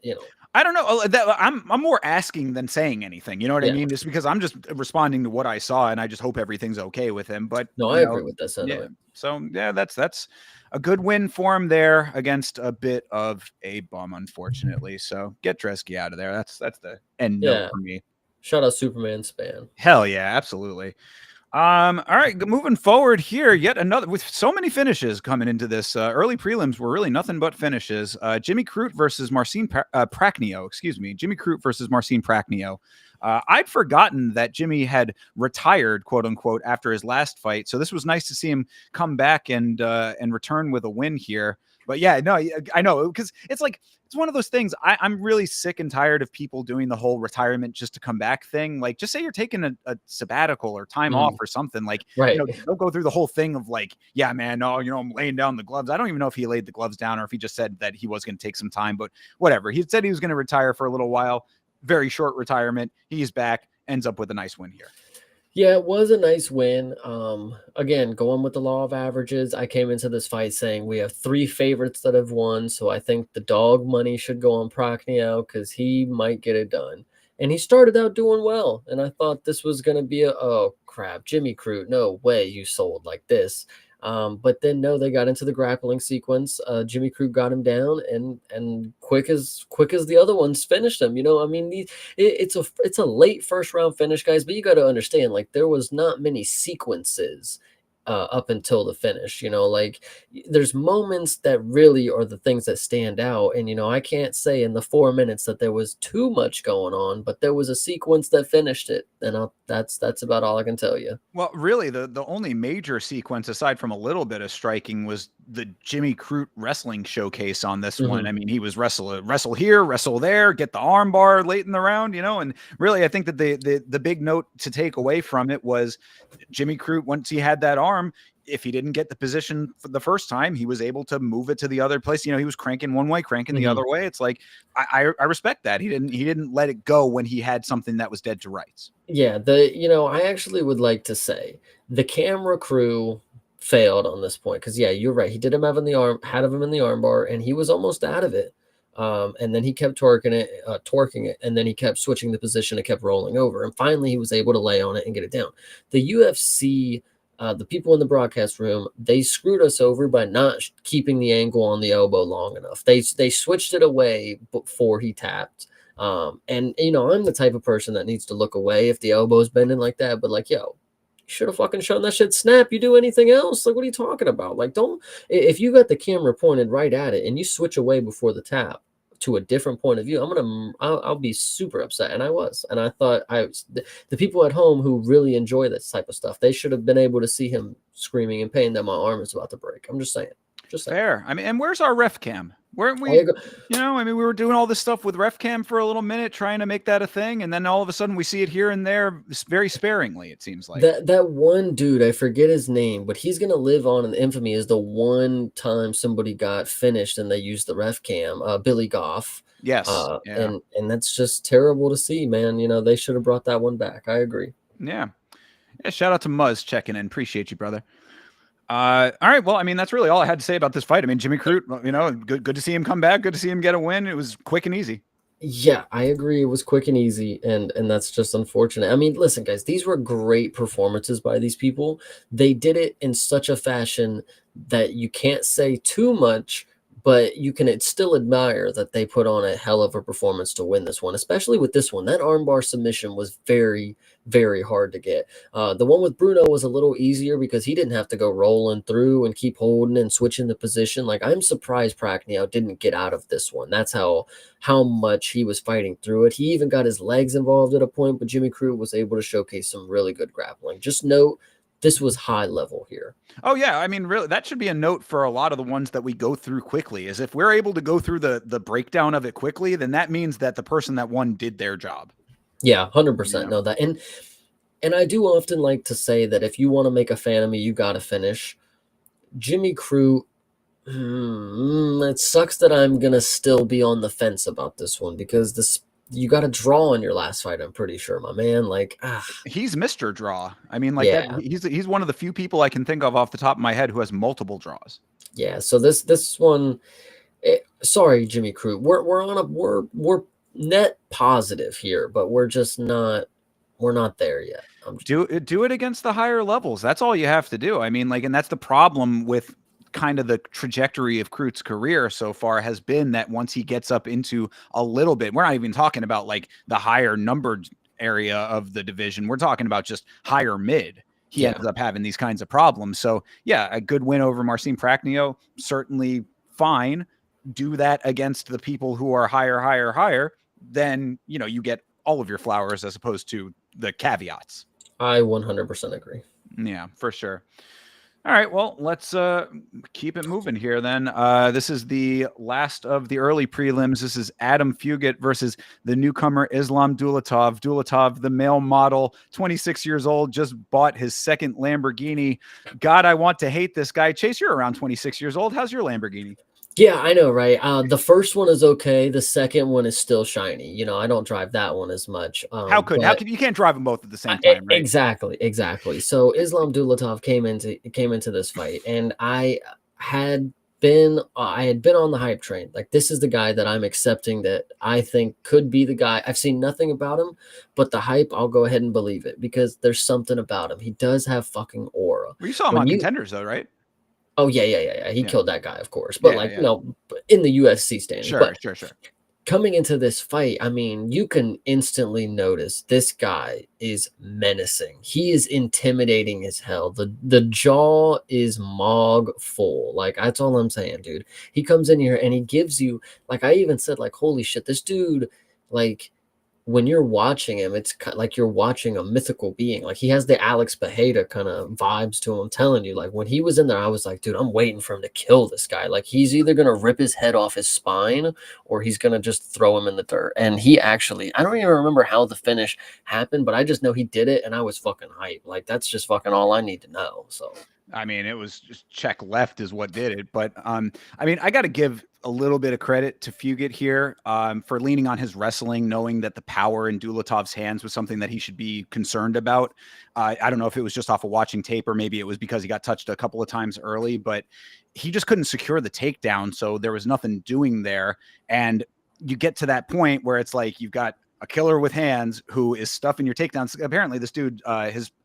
I don't know. I'm more asking than saying anything. You know what I mean? Just because I'm just responding to what I saw, and I just hope everything's okay with him. But no, I agree with that yeah. sentiment. So yeah, that's a good win for him there against a bit of a bum, unfortunately. So get Dresky out of there. That's the end note for me. Shout out Superman Spann. Hell yeah, absolutely. All right, moving forward here, yet another with so many finishes coming into this early prelims were really nothing but finishes. Jimmy Crute versus Marcin Prachnio. Excuse me, Jimmy Crute versus Marcin Prachnio. I'd forgotten that Jimmy had retired, quote unquote, after his last fight. So this was nice to see him come back and return with a win here. But yeah, no, I know, because it's one of those things. I'm really sick and tired of people doing the whole retirement just to come back thing. Like, just say you're taking a sabbatical or time off or something. Like, right. Don't go through the whole thing of like, yeah, man, no, I'm laying down the gloves. I don't even know if he laid the gloves down or if he just said that he was going to take some time, but whatever. He said he was going to retire for a little while. Very short retirement. He's back, ends up with a nice win here. Yeah, it was a nice win. Again, going with the law of averages, I came into this fight saying we have three favorites that have won, so I think the dog money should go on Pacquiao because he might get it done. And he started out doing well, and I thought this was going to be a oh crap, Jimmy Crute, no way you sold like this. But then no, they got into the grappling sequence. Jimmy Crute got him down, and quick as the other ones finished him. I mean, it's a late first round finish, guys, but you got to understand, like there was not many sequences up until the finish. Like there's moments that really are the things that stand out, and I can't say in the 4 minutes that there was too much going on, but there was a sequence that finished it, and that's about all I can tell you. Well, really, the only major sequence aside from a little bit of striking was the Jimmy Crute wrestling showcase on this one. Hmm. I mean, he was wrestle here, wrestle there, get the arm bar late in the round, and really, I think that the big note to take away from it was Jimmy Crute, once he had that arm, if he didn't get the position for the first time, he was able to move it to the other place. He was cranking one way, cranking the Hmm. other way. It's like I respect that. He didn't let it go when he had something that was dead to rights. Yeah, I actually would like to say the camera crew failed on this point because yeah, you're right. He did him having the arm, had him in the armbar, and he was almost out of it. And then he kept twerking it, and then he kept switching the position. It kept rolling over, and finally he was able to lay on it and get it down. The UFC, the people in the broadcast room, they screwed us over by not keeping the angle on the elbow long enough. They switched it away before he tapped. And I'm the type of person that needs to look away if the elbow's bending like that. But like, yo, you should have fucking shown that shit snap. You do anything else? Like, what are you talking about? Like, don't if you got the camera pointed right at it and you switch away before the tap to a different point of view, I'll be super upset. And I was, and I thought the people at home who really enjoy this type of stuff, they should have been able to see him screaming in pain that my arm is about to break. I'm just saying, just saying. Fair. I mean, and where's our ref cam? Weren't I we, agree. I mean, we were doing all this stuff with ref cam for a little minute, trying to make that a thing. And then all of a sudden we see it here and there very sparingly, it seems like. That one dude, I forget his name, but he's gonna live on in infamy as the one time somebody got finished and they used the ref cam, Billy Goff. Yes. Yeah. And that's just terrible to see, man. They should have brought that one back. I agree. Yeah. Yeah. Shout out to Muzz checking in. Appreciate you, brother. All right. Well, I mean, that's really all I had to say about this fight. I mean, Jimmy Crute, good to see him come back. Good to see him get a win. It was quick and easy. Yeah, I agree. It was quick and easy, and that's just unfortunate. I mean, listen, guys, these were great performances by these people. They did it in such a fashion that you can't say too much, but you can still admire that they put on a hell of a performance to win this one, especially with this one. That armbar submission was very, very hard to get. The one with Bruno was a little easier because he didn't have to go rolling through and keep holding and switching the position. Like I'm surprised Pacquiao didn't get out of this one. That's how much he was fighting through it. He even got his legs involved at a point, but Jimmy Crute was able to showcase some really good grappling. Just note this was high level here. Oh yeah, I mean, really, that should be a note for a lot of the ones that we go through quickly. Is if we're able to go through the breakdown of it quickly, then that means that the person that won did their job. Yeah, You 100% know, know that. And I do often like to say that if you want to make a fan of me, you got to finish. Jimmy Crute, it sucks that I'm going to still be on the fence about this one because you got to draw in your last fight, I'm pretty sure, my man. Like, he's Mr. Draw. I mean, like that. yeah. He's one of the few people I can think of off the top of my head who has multiple draws. Yeah, so this one, sorry, Jimmy Crute. We're net positive here, but we're not there yet. Do it against the higher levels. That's all you have to do. I mean, like, and that's the problem with kind of the trajectory of Crute's career so far has been that once he gets up into a little bit, we're not even talking about like the higher numbered area of the division. We're talking about just higher mid. He Yeah, ends up having these kinds of problems. So yeah, a good win over Marcin Prachnio, certainly fine. Do that against the people who are higher, higher, higher. Then, you get all of your flowers as opposed to the caveats. I 100% agree. Yeah, for sure. All right, well, let's keep it moving here then. This is the last of the early prelims. This is Adam Fugit versus the newcomer Islam Dulatov. Dulatov, the male model, 26 years old, just bought his second Lamborghini. God, I want to hate this guy. Chase, you're around 26 years old. How's your Lamborghini? Yeah, I know, right? The first one is okay. The second one is still shiny. I don't drive that one as much. How But could you can't drive them both at the same time, right? exactly, exactly. So Islam Dulatov came into this fight, and I had been on the hype train. Like, this is the guy that I'm accepting that I think could be the guy. I've seen nothing about him, but the hype, I'll go ahead and believe it because there's something about him. He does have fucking aura. Well, you saw him When on you Contenders, though, right? Oh yeah, yeah, yeah, yeah. He Yeah, killed that guy, of course. But yeah, like, yeah. in the UFC standings. Sure, But sure, sure. coming into this fight, I mean, you can instantly notice this guy is menacing. He is intimidating as hell. The jaw is mog full. Like, that's all I'm saying, dude. He comes in here and he gives you, like, I even said, like, holy shit, this dude, like, when you're watching him, it's like you're watching a mythical being. Like, he has the Alex Bejeda kind of vibes to him. I'm telling you, like, when he was in there, I was like, dude, I'm waiting for him to kill this guy. Like, he's either gonna rip his head off his spine or he's gonna just throw him in the dirt. And he actually, I don't even remember how the finish happened, but I just know he did it, and I was fucking hyped. Like, that's just fucking all I need to know. So I mean, it was just check left is what did it. But I mean, I got to give a little bit of credit to Fugit here for leaning on his wrestling, knowing that the power in Dulatov's hands was something that he should be concerned about. I don't know if it was just off of watching tape or maybe it was because he got touched a couple of times early, but he just couldn't secure the takedown. So there was nothing doing there. And you get to that point where it's like you've got a killer with hands who is stuffing your takedowns. Apparently, this dude,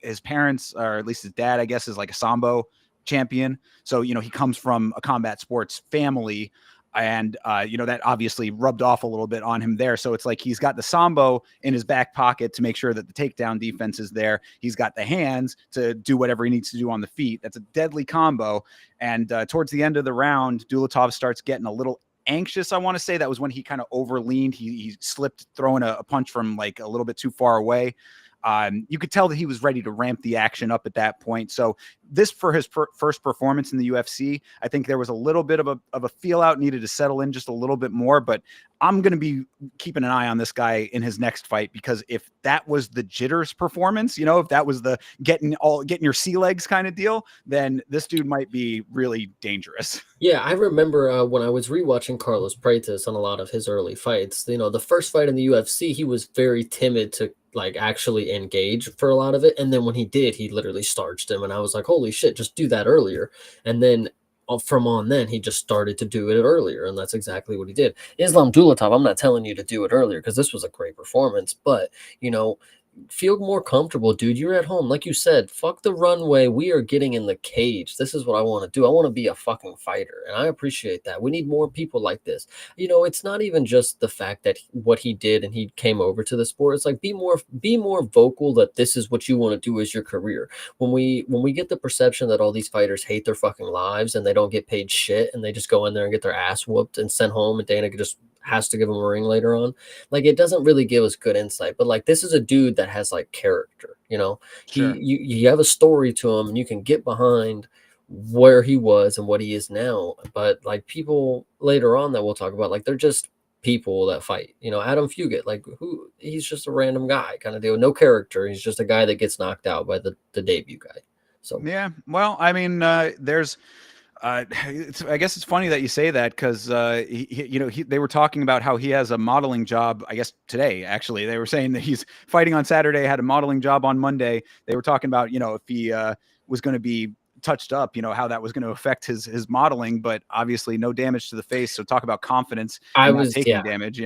his parents, or at least his dad, I guess, is like a sambo champion. So he comes from a combat sports family, and that obviously rubbed off a little bit on him there. So it's like he's got the sambo in his back pocket to make sure that the takedown defense is there. He's got the hands to do whatever he needs to do on the feet. That's a deadly combo. And towards the end of the round, Dulatov starts getting a little anxious. I want to say that was when he kind of overleaned. He slipped throwing a punch from like a little bit too far away. You could tell that he was ready to ramp the action up at that point. So this, for his first performance in the UFC, I think there was a little bit of a feel out, needed to settle in just a little bit more. But I'm going to be keeping an eye on this guy in his next fight, because if that was the jitters performance, if that was the getting your sea legs kind of deal, then this dude might be really dangerous. yeah, I remember when I was rewatching Carlos Praetus on a lot of his early fights. The first fight in the UFC, he was very timid to like actually engage for a lot of it, and then when he did, he literally starched him, and I was like, holy shit, just do that earlier. And then from on then, he just started to do it earlier, and that's exactly what he did. Islam Dulatov, I'm not telling you to do it earlier because this was a great performance, but feel more comfortable, dude. You're at home. Like you said, fuck the runway. We are getting in the cage. This is what I want to do. I want to be a fucking fighter. And I appreciate that. We need more people like this. It's not even just the fact that what he did and he came over to the sport. It's like, be more vocal that this is what you want to do as your career. When we get the perception that all these fighters hate their fucking lives and they don't get paid shit and they just go in there and get their ass whooped and sent home, and Dana just has to give them a ring later on, like, it doesn't really give us good insight. But like, this is a dude that has like character. Sure. You have a story to him, and you can get behind where he was and what he is now. But like, people later on that we'll talk about, like, they're just people that fight. Adam Fugit, like, he's just a random guy kind of deal, no character. He's just a guy that gets knocked out by the debut guy. So Yeah. Well, I mean, there's I guess it's funny that you say that, because they were talking about how he has a modeling job. I guess today, actually, they were saying that he's fighting on Saturday, had a modeling job on Monday. They were talking about if he was going to be touched up, how that was going to affect his modeling. But obviously, no damage to the face. So talk about confidence I and not was taking yeah damage.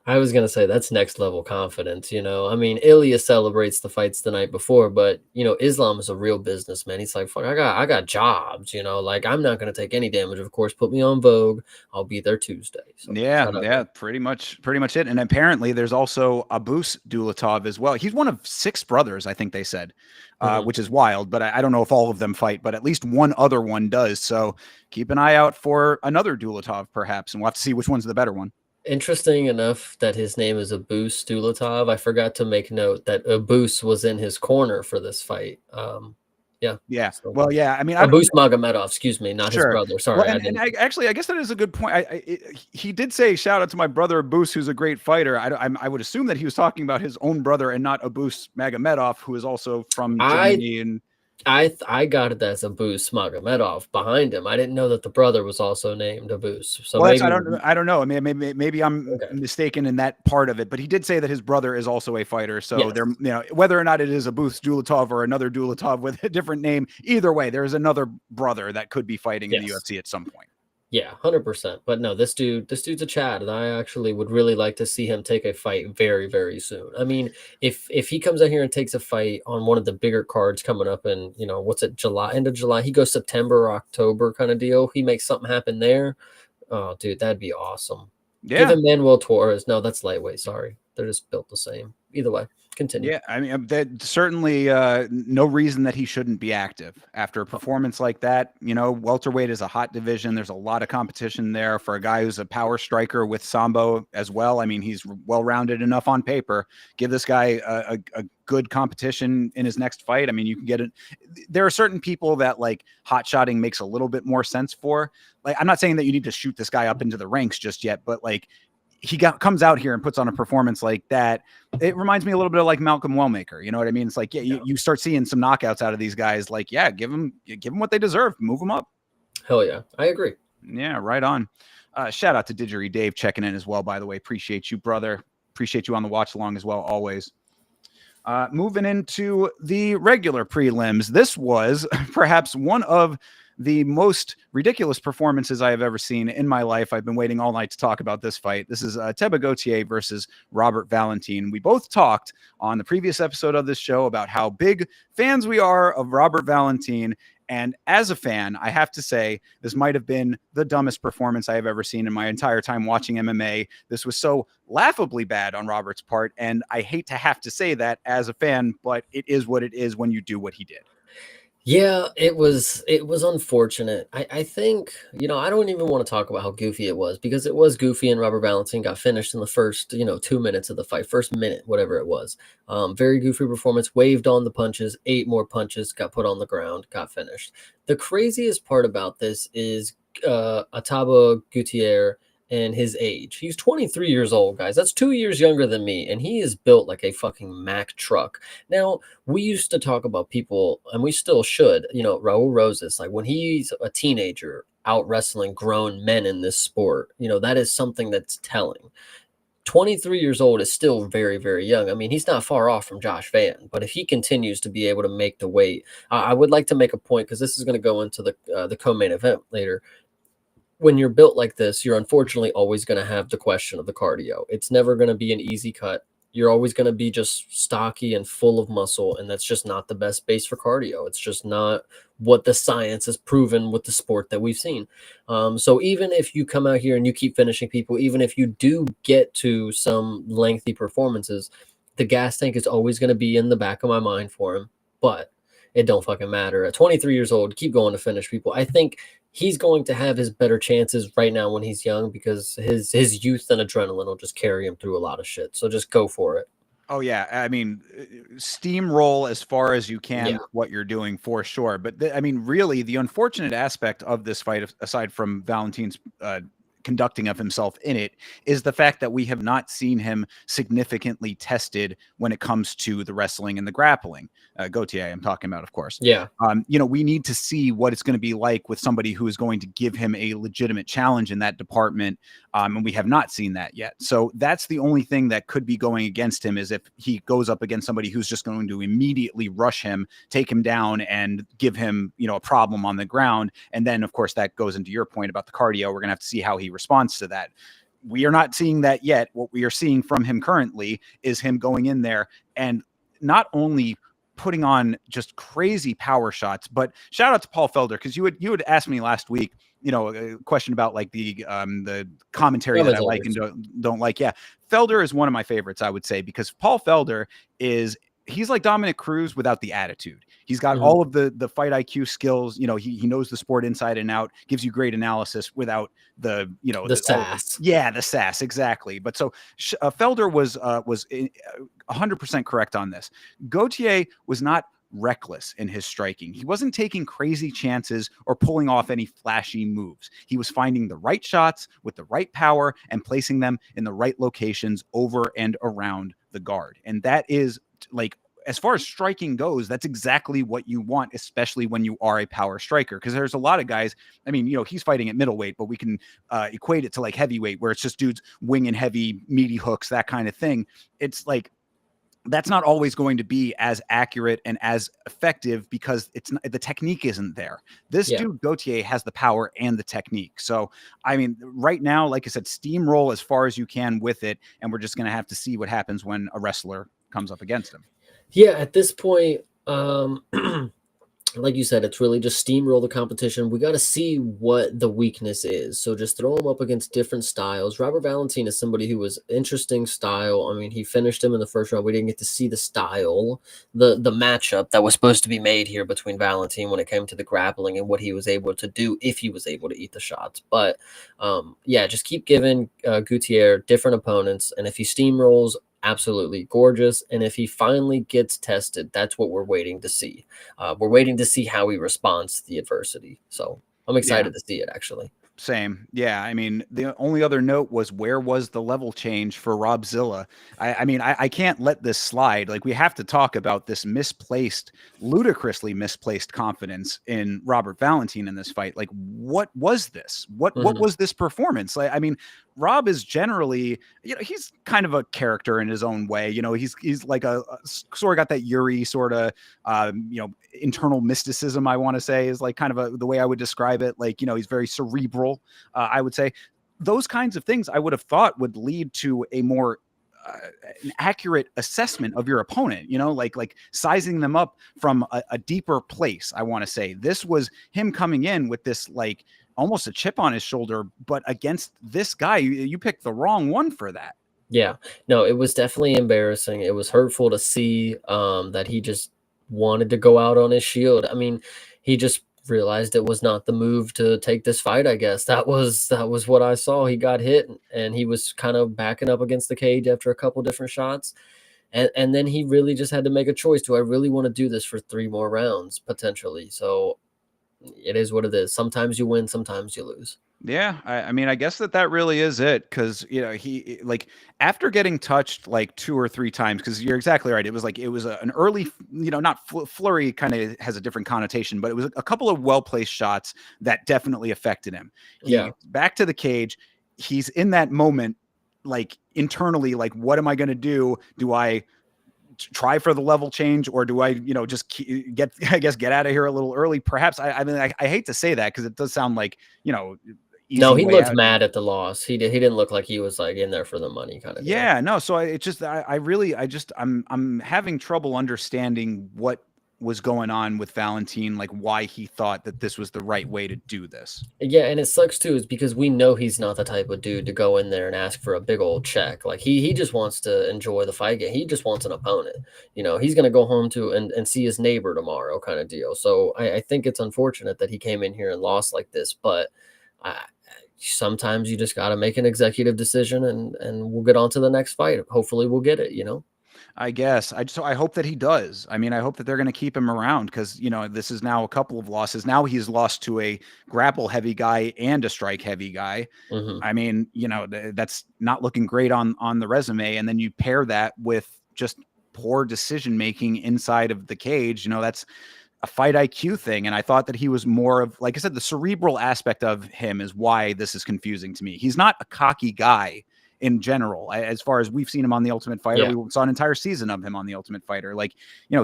I was gonna say that's next level confidence. I mean, Ilya celebrates the fights the night before, but Islam is a real businessman. He's like, fuck, I got jobs. Like, I'm not gonna take any damage. Of course, put me on Vogue. I'll be there Tuesday. So Yeah, shout out to yeah, him. pretty much it. And apparently there's also Abus Dulatov as well. He's one of 6 brothers, I think they said, Mhm. which is wild, but I don't know if all of them fight, but at least one other one does. So keep an eye out for another Dulatov, perhaps, and we'll have to see which one's the better one. Interesting enough that his name is Abus Dulatov. I forgot to make note that Abus was in his corner for this fight. Yeah. Yeah. So Well, yeah. I mean, Abus Magomedov, excuse me, not his sure. brother. Well, Sorry, I and didn't. actually, I guess that is a good point. He did say, "Shout out to my brother Abus, who's a great fighter." I would assume that he was talking about his own brother and not Abus Magomedov, who is also from I Germany. And I got it as Abus Smagomedov behind him. I didn't know that the brother was also named Abus. So Well, that's maybe I don't know. I mean, maybe I'm okay. mistaken in that part of it, but he did say that his brother is also a fighter. So Yes. there, whether or not it is a Booth Dulatov or another Dulatov with a different name, either way, there is another brother that could be fighting in the Yes. UFC at some point. Yeah, 100%. But no, this dude's a Chad, and I actually would really like to see him take a fight very, very soon. I mean, if he comes out here and takes a fight on one of the bigger cards coming up in, what's it, July, end of July, he goes September or October kind of deal. He makes something happen there. Oh, dude, that'd be awesome. Give Yeah. him Manuel Torres. No, that's lightweight. Sorry, they're just built the same. Either way, continue. Yeah, I mean, that certainly no reason that he shouldn't be active after a performance like that. Welterweight is a hot division. There's a lot of competition there for a guy who's a power striker with sambo as well. I mean, he's well-rounded enough on paper. Give this guy a good competition in his next fight. I mean, you can get it. There are certain people that like hot shotting makes a little bit more sense for. Like, I'm not saying that you need to shoot this guy up into the ranks just yet, but like comes out here and puts on a performance like that. It reminds me a little bit of like Malcolm Wellmaker. You know what I mean? It's like, yeah, you start seeing some knockouts out of these guys. Like, yeah, give them what they deserve. Move them up. Hell yeah, I agree. Yeah, right on. Shout out to Didgery Dave checking in as well, by the way. Appreciate you, brother. Appreciate you on the watch along as well, always. Moving into the regular prelims, this was perhaps one of the most ridiculous performances I have ever seen in my life. I've been waiting all night to talk about this fight. This is Teba Gautier versus Robert Valentin. We both talked on the previous episode of this show about how big fans we are of Robert Valentin. And as a fan, I have to say, this might have been the dumbest performance I have ever seen in my entire time watching MMA. This was so laughably bad on Robert's part. And I hate to have to say that as a fan, but it is what it is when you do what he did. Yeah, it was unfortunate. I think, I don't even want to talk about how goofy it was because it was goofy and Robert Valentin got finished in the first, 2 minutes of the fight, first minute, whatever it was. Very goofy performance, waved on the punches, 8 more punches, got put on the ground, got finished. The craziest part about this is Ataba Gutierrez and his age. He's 23 years old, guys. That's 2 years younger than me, and he is built like a fucking Mack truck. Now, we used to talk about people, and we still should, Raul Rosas, like when he's a teenager out wrestling grown men in this sport, that is something that's telling. 23 years old is still very, very young. I mean, he's not far off from Josh Van, but if he continues to be able to make the weight, I would like to make a point because this is going to go into the co-main event later. When you're built like this, you're unfortunately always going to have the question of the cardio. It's never going to be an easy cut. You're always going to be just stocky and full of muscle, and that's just not the best base for cardio. It's just not what the science has proven with the sport that we've seen. So even if you come out here and you keep finishing people, even if you do get to some lengthy performances, the gas tank is always going to be in the back of my mind for him. But it don't fucking matter. At 23 years old, keep going to finish people. I think he's going to have his better chances right now when he's young because his youth and adrenaline will just carry him through a lot of shit. So just go for it. Oh yeah, I mean, steamroll as far as you can Yeah. with what you're doing for sure. But I mean, really, the unfortunate aspect of this fight, aside from Valentin's conducting of himself in it, is the fact that we have not seen him significantly tested when it comes to the wrestling and the grappling. Gautier, I'm talking about, of course. Yeah. We need to see what it's going to be like with somebody who is going to give him a legitimate challenge in that department. And we have not seen that yet. So that's the only thing that could be going against him, is if he goes up against somebody who's just going to immediately rush him, take him down, and give him, a problem on the ground. And then, of course, that goes into your point about the cardio. We're going to have to see how he responds to that. We are not seeing that yet. What we are seeing from him currently is him going in there and not only putting on just crazy power shots, but shout out to Paul Felder, because you had asked me last week, a question about like the commentary that I like and don't like. Yeah, Felder is one of my favorites, I would say, because Paul Felder he's like Dominic Cruz without the attitude. He's got all of the fight IQ skills. He knows the sport inside and out, gives you great analysis without the sass. The sass, exactly. But so Felder was 100% correct on this. Gautier was not reckless in his striking. He wasn't taking crazy chances or pulling off any flashy moves. He was finding the right shots with the right power and placing them in the right locations over and around the guard. And that is like as far as striking goes, that's exactly what you want, especially when you are a power striker. Because there's a lot of guys. I mean, he's fighting at middleweight, but we can equate it to like heavyweight, where it's just dudes winging heavy, meaty hooks, that kind of thing. It's like that's not always going to be as accurate and as effective because it's not, the technique isn't there. This dude Gauthier has the power and the technique. So, I mean, right now, like I said, steamroll as far as you can with it. And we're just going to have to see what happens when a wrestler comes up against him. Yeah, at this point, like you said, it's really just steamroll the competition. We got to see what the weakness is. So just throw him up against different styles. Robert Valentin is somebody who was interesting style. I mean, he finished him in the first round. We didn't get to see the style, the matchup that was supposed to be made here between Valentin when it came to the grappling and what he was able to do if he was able to eat the shots. But yeah, just keep giving Gauthier different opponents. And if he steamrolls, absolutely gorgeous. And if he finally gets tested, that's what we're waiting to see. We're waiting to see how he responds to the adversity. So I'm excited to see it, actually. Same. Yeah. I mean, the only other note was, where was the level change for Rob Zilla? I mean, I can't let this slide. Like, we have to talk about this ludicrously misplaced confidence in Robert Valentin in this fight. Like, what was this? What was this performance? Like, I mean, Rob is generally, he's kind of a character in his own way. He's like a sort of got that Yuri sort of, internal mysticism, I want to say, is like kind of the way I would describe it. Like, he's very cerebral. I would say those kinds of things I would have thought would lead to a more an accurate assessment of your opponent, like sizing them up from a deeper place. I want to say this was him coming in with this, like, almost a chip on his shoulder, but against this guy, you picked the wrong one for that. Yeah, no, it was definitely embarrassing. It was hurtful to see that he just wanted to go out on his shield. I mean, he just realized it was not the move to take this fight. I guess that was what I saw. He got hit and he was kind of backing up against the cage after a couple different shots. And then he really just had to make a choice. Do I really want to do this for 3 more rounds potentially? So it is what it is. Sometimes you win, sometimes you lose. Yeah, I mean, I guess that really is it, because he, like, after getting touched like 2 or 3 times, because you're exactly right. It was an early, not flurry, kind of has a different connotation, but it was a couple of well placed shots that definitely affected him. Back to the cage. He's in that moment, like, internally, like, what am I going to do? Do I try for the level change, or do I, just get out of here a little early? Perhaps. I mean, I hate to say that because it does sound like, no, he looked mad at the loss. He didn't look like he was like in there for the money kind of. Yeah, deal. No. So I'm having trouble understanding what was going on with Valentin, like why he thought that this was the right way to do this. Yeah, and it sucks too, is because we know he's not the type of dude to go in there and ask for a big old check. Like he just wants to enjoy the fight game. He just wants an opponent. He's gonna go home to and see his neighbor tomorrow kind of deal. So I think it's unfortunate that he came in here and lost like this, but sometimes you just got to make an executive decision and we'll get on to the next fight. Hopefully we'll get it, I guess. I hope that he does. I mean, I hope that they're going to keep him around because, this is now a couple of losses. Now he's lost to a grapple heavy guy and a strike heavy guy. I mean, that's not looking great on the resume. And then you pair that with just poor decision making inside of the cage. That's a fight IQ thing. And I thought that he was more of, like I said, the cerebral aspect of him is why this is confusing to me. He's not a cocky guy in general, as far as we've seen him on The Ultimate Fighter. Yeah. We saw an entire season of him on The Ultimate Fighter. Like,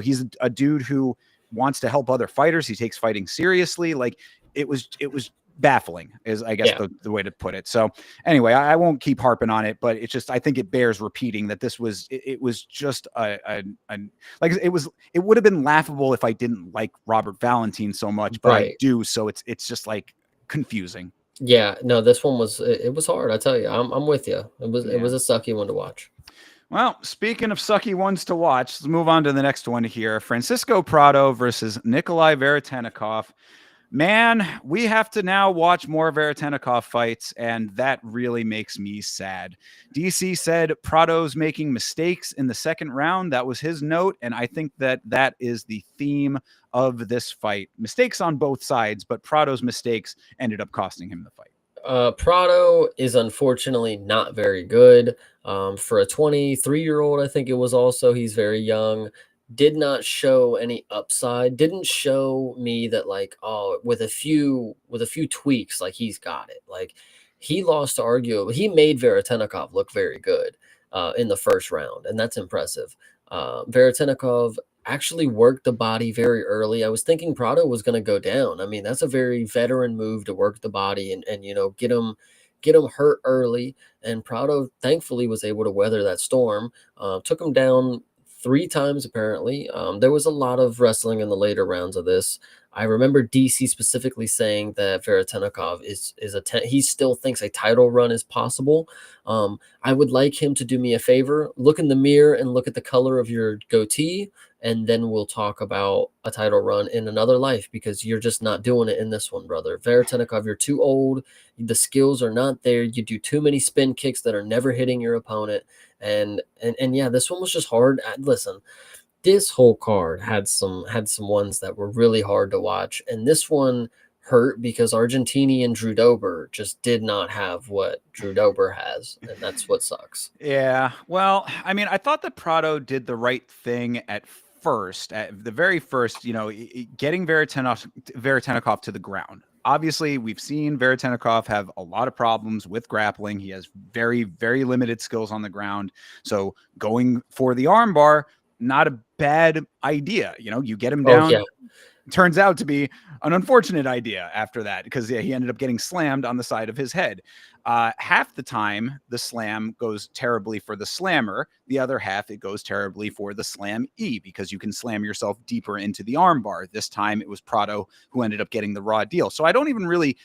he's a dude who wants to help other fighters. He takes fighting seriously. Like, it was baffling is, I guess, the way to put it. So anyway, I won't keep harping on it, but it's just, I think it bears repeating that this was, it was just it would have been laughable if I didn't like Robert Valentin so much, but I do. So it's just like confusing. Yeah, no, this one was, it was hard. I tell you, I'm with you. It was a sucky one to watch. Well, speaking of sucky ones to watch, let's move on to the next one here. Francisco Prado versus Nikolai Veretennikov. Man, we have to now watch more Veretennikov fights, and that really makes me sad. DC said Prado's making mistakes in the second round. That was his note, and I think that is the theme of this fight. Mistakes on both sides, but Prado's mistakes ended up costing him the fight. Prado is unfortunately not very good. For a 23-year-old, I think it was also, he's very young. did not show any upside, didn't show me that like, oh, with a few tweaks, like he's got it. Like he lost to arguably, he made Veretennikov look very good in the first round, and that's impressive. Veretennikov actually worked the body very early. I was thinking Prado was going to go down. I mean, that's a very veteran move to work the body and get him hurt early. And Prado thankfully was able to weather that storm. Took him down 3 times apparently. There was a lot of wrestling in the later rounds of this. I remember DC specifically saying that Veretennikov he still thinks a title run is possible. I would like him to do me a favor, look in the mirror and look at the color of your goatee, and then we'll talk about a title run in another life, because you're just not doing it in this one, brother. Veretennikov, you're too old. The skills are not there. You do too many spin kicks that are never hitting your opponent. And yeah, this one was just hard. Listen, this whole card had some ones that were really hard to watch, and this one hurt because Argentini and Drew Dober just did not have what Drew Dober has, and that's what sucks. Yeah. Well, I mean, I thought that Prado did the right thing at first, at the very first, getting Veretennikov to the ground. Obviously, we've seen Veretennikov have a lot of problems with grappling. He has very, very limited skills on the ground. So going for the armbar, not a bad idea. You get him Oh down. yeah, Turns out to be an unfortunate idea after that, because he ended up getting slammed on the side of his head. Half the time, the slam goes terribly for the slammer. The other half, it goes terribly for the slam E, because you can slam yourself deeper into the armbar. This time, it was Prado who ended up getting the raw deal. So I don't even really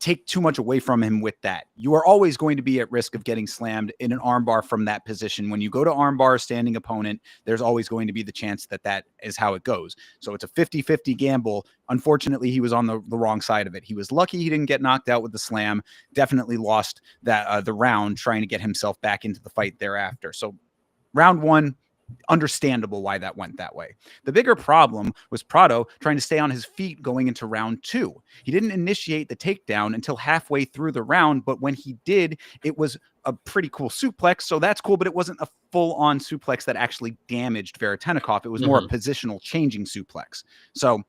take too much away from him with that. You are always going to be at risk of getting slammed in an armbar from that position. When you go to armbar a standing opponent, there's always going to be the chance that is how it goes. So it's a 50-50 gamble. Unfortunately, he was on the wrong side of it. He was lucky he didn't get knocked out with the slam. Definitely lost the round trying to get himself back into the fight thereafter. So round one, understandable why that went that way. The bigger problem was Prado trying to stay on his feet going into round two. He didn't initiate the takedown until halfway through the round, but when he did, it was a pretty cool suplex. So that's cool, but it wasn't a full-on suplex that actually damaged Veretennikov. It was more a positional changing suplex. So,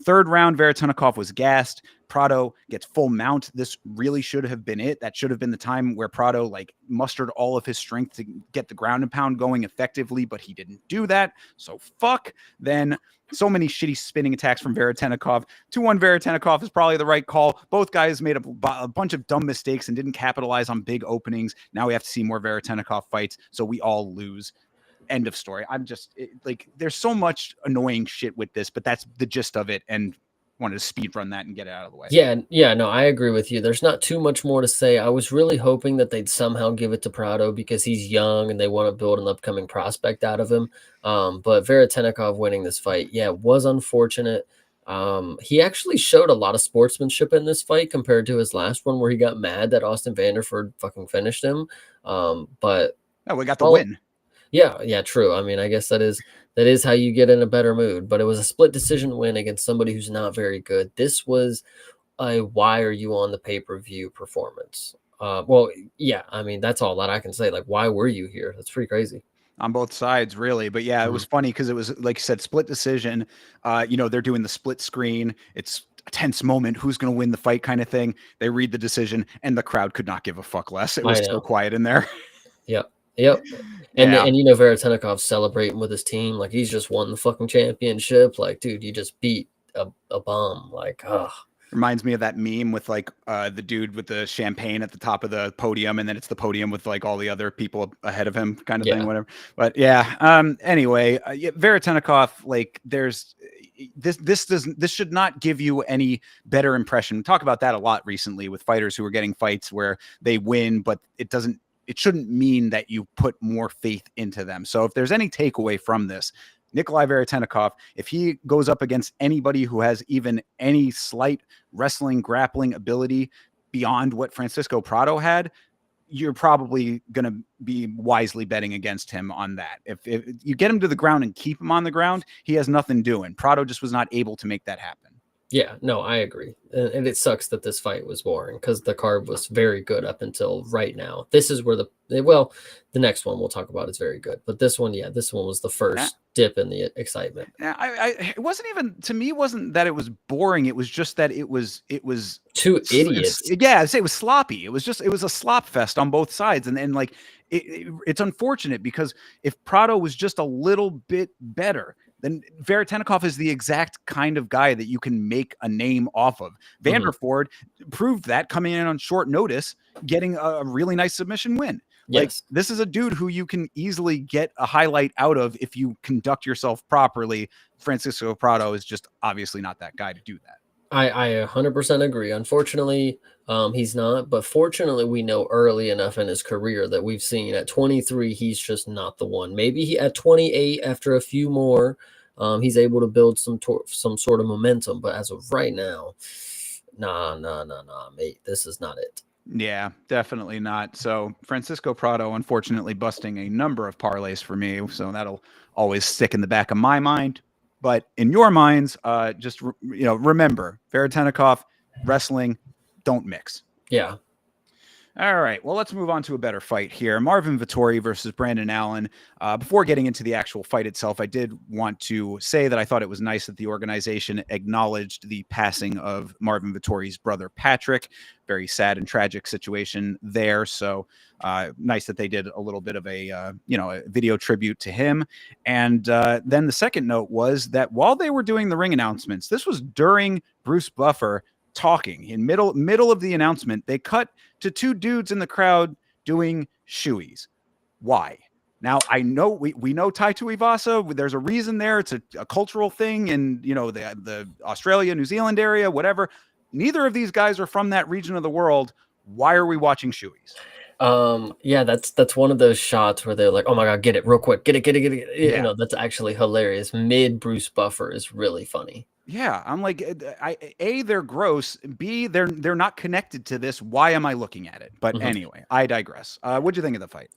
Third round, Veretennikov was gassed. Prado gets full mount. This really should have been it. That should have been the time where Prado mustered all of his strength to get the ground and pound going effectively, but he didn't do that. So fuck. Then so many shitty spinning attacks from Veretennikov. 2-1 Veretennikov is probably the right call. Both guys made a bunch of dumb mistakes and didn't capitalize on big openings. Now we have to see more Veretennikov fights, so we all lose. End of story. I'm just there's so much annoying shit with this, but that's the gist of it, and wanted to speed run that and get it out of the way. Yeah, no, I agree with you. There's not too much more to say. I was really hoping that they'd somehow give it to Prado because he's young and they want to build an upcoming prospect out of him. But Veretennikov winning this fight, was unfortunate. He actually showed a lot of sportsmanship in this fight compared to his last one, where he got mad that Austin Vanderford fucking finished him. But we got the win. Yeah, true. I mean, I guess that is how you get in a better mood. But it was a split decision win against somebody who's not very good. This was a why are you on the pay-per-view performance. Well, yeah, I mean, that's all that I can say. Like, why were you here? That's pretty crazy. On both sides, really. But yeah, it was funny because it was, like you said, split decision. They're doing the split screen. It's a tense moment. Who's going to win the fight kind of thing. They read the decision and the crowd could not give a fuck less. It was so quiet in there. Yep. And Veretennikov celebrating with his team like he's just won the fucking championship. Like, dude, you just beat a bum. Like, reminds me of that meme with the dude with the champagne at the top of the podium, and then it's the podium with all the other people ahead of him, kind of thing, whatever. But anyway, Veretennikov, there's this should not give you any better impression. We talk about that a lot recently with fighters who are getting fights where they win, but it shouldn't mean that you put more faith into them. So if there's any takeaway from this, Nikolai Veretennikov, if he goes up against anybody who has even any slight wrestling, grappling ability beyond what Francisco Prado had, you're probably going to be wisely betting against him on that. If you get him to the ground and keep him on the ground, he has nothing doing. Prado just was not able to make that happen. Yeah, no, I agree. And it sucks that this fight was boring because the card was very good up until right now. This is where the next one we'll talk about is very good. But this one, yeah, this one was the first dip in the excitement. It wasn't even, to me, wasn't that it was boring. It was just that it was Two idiots. yeah, I'd say it was sloppy. It was a slop fest on both sides. And like, it's unfortunate because if Prado was just a little bit better, then Veretennikov is the exact kind of guy that you can make a name off of. Vanderford proved that coming in on short notice, getting a really nice submission win. Like, Yes. this is a dude who you can easily get a highlight out of if you conduct yourself properly. Francisco Prado is just obviously not that guy to do that. I 100% agree. Unfortunately, he's not. But fortunately, we know early enough in his career that we've seen at 23, he's just not the one. Maybe at 28, after a few more, he's able to build some sort of momentum. But as of right now, nah, mate, this is not it. Yeah, definitely not. So Francisco Prado, unfortunately, busting a number of parlays for me. So that'll always stick in the back of my mind. But in your minds, just remember, Veretennikov, wrestling, don't mix. Yeah. All right, well, let's move on to a better fight here. Marvin Vettori versus Brandon Allen. Before getting into the actual fight itself, I did want to say that I thought it was nice that the organization acknowledged the passing of Marvin Vettori's brother, Patrick. Very sad and tragic situation there. So nice that they did a little bit of a video tribute to him. And then the second note was that while they were doing the ring announcements, this was during Bruce Buffer talking. In middle of the announcement, they cut to two dudes in the crowd doing shoeies. Why? Now, I know we know Tai Tuivasa. There's a reason there. It's a cultural thing in the Australia, New Zealand area, whatever. Neither of these guys are from that region of the world. Why are we watching shoeies? Yeah, that's one of those shots where they're like, "Oh my god, get it real quick, get it." Yeah. That's actually hilarious. Mid Bruce Buffer is really funny. Yeah, I'm like, they're gross. B, they're not connected to this. Why am I looking at it? But anyway, I digress. What'd you think of the fight?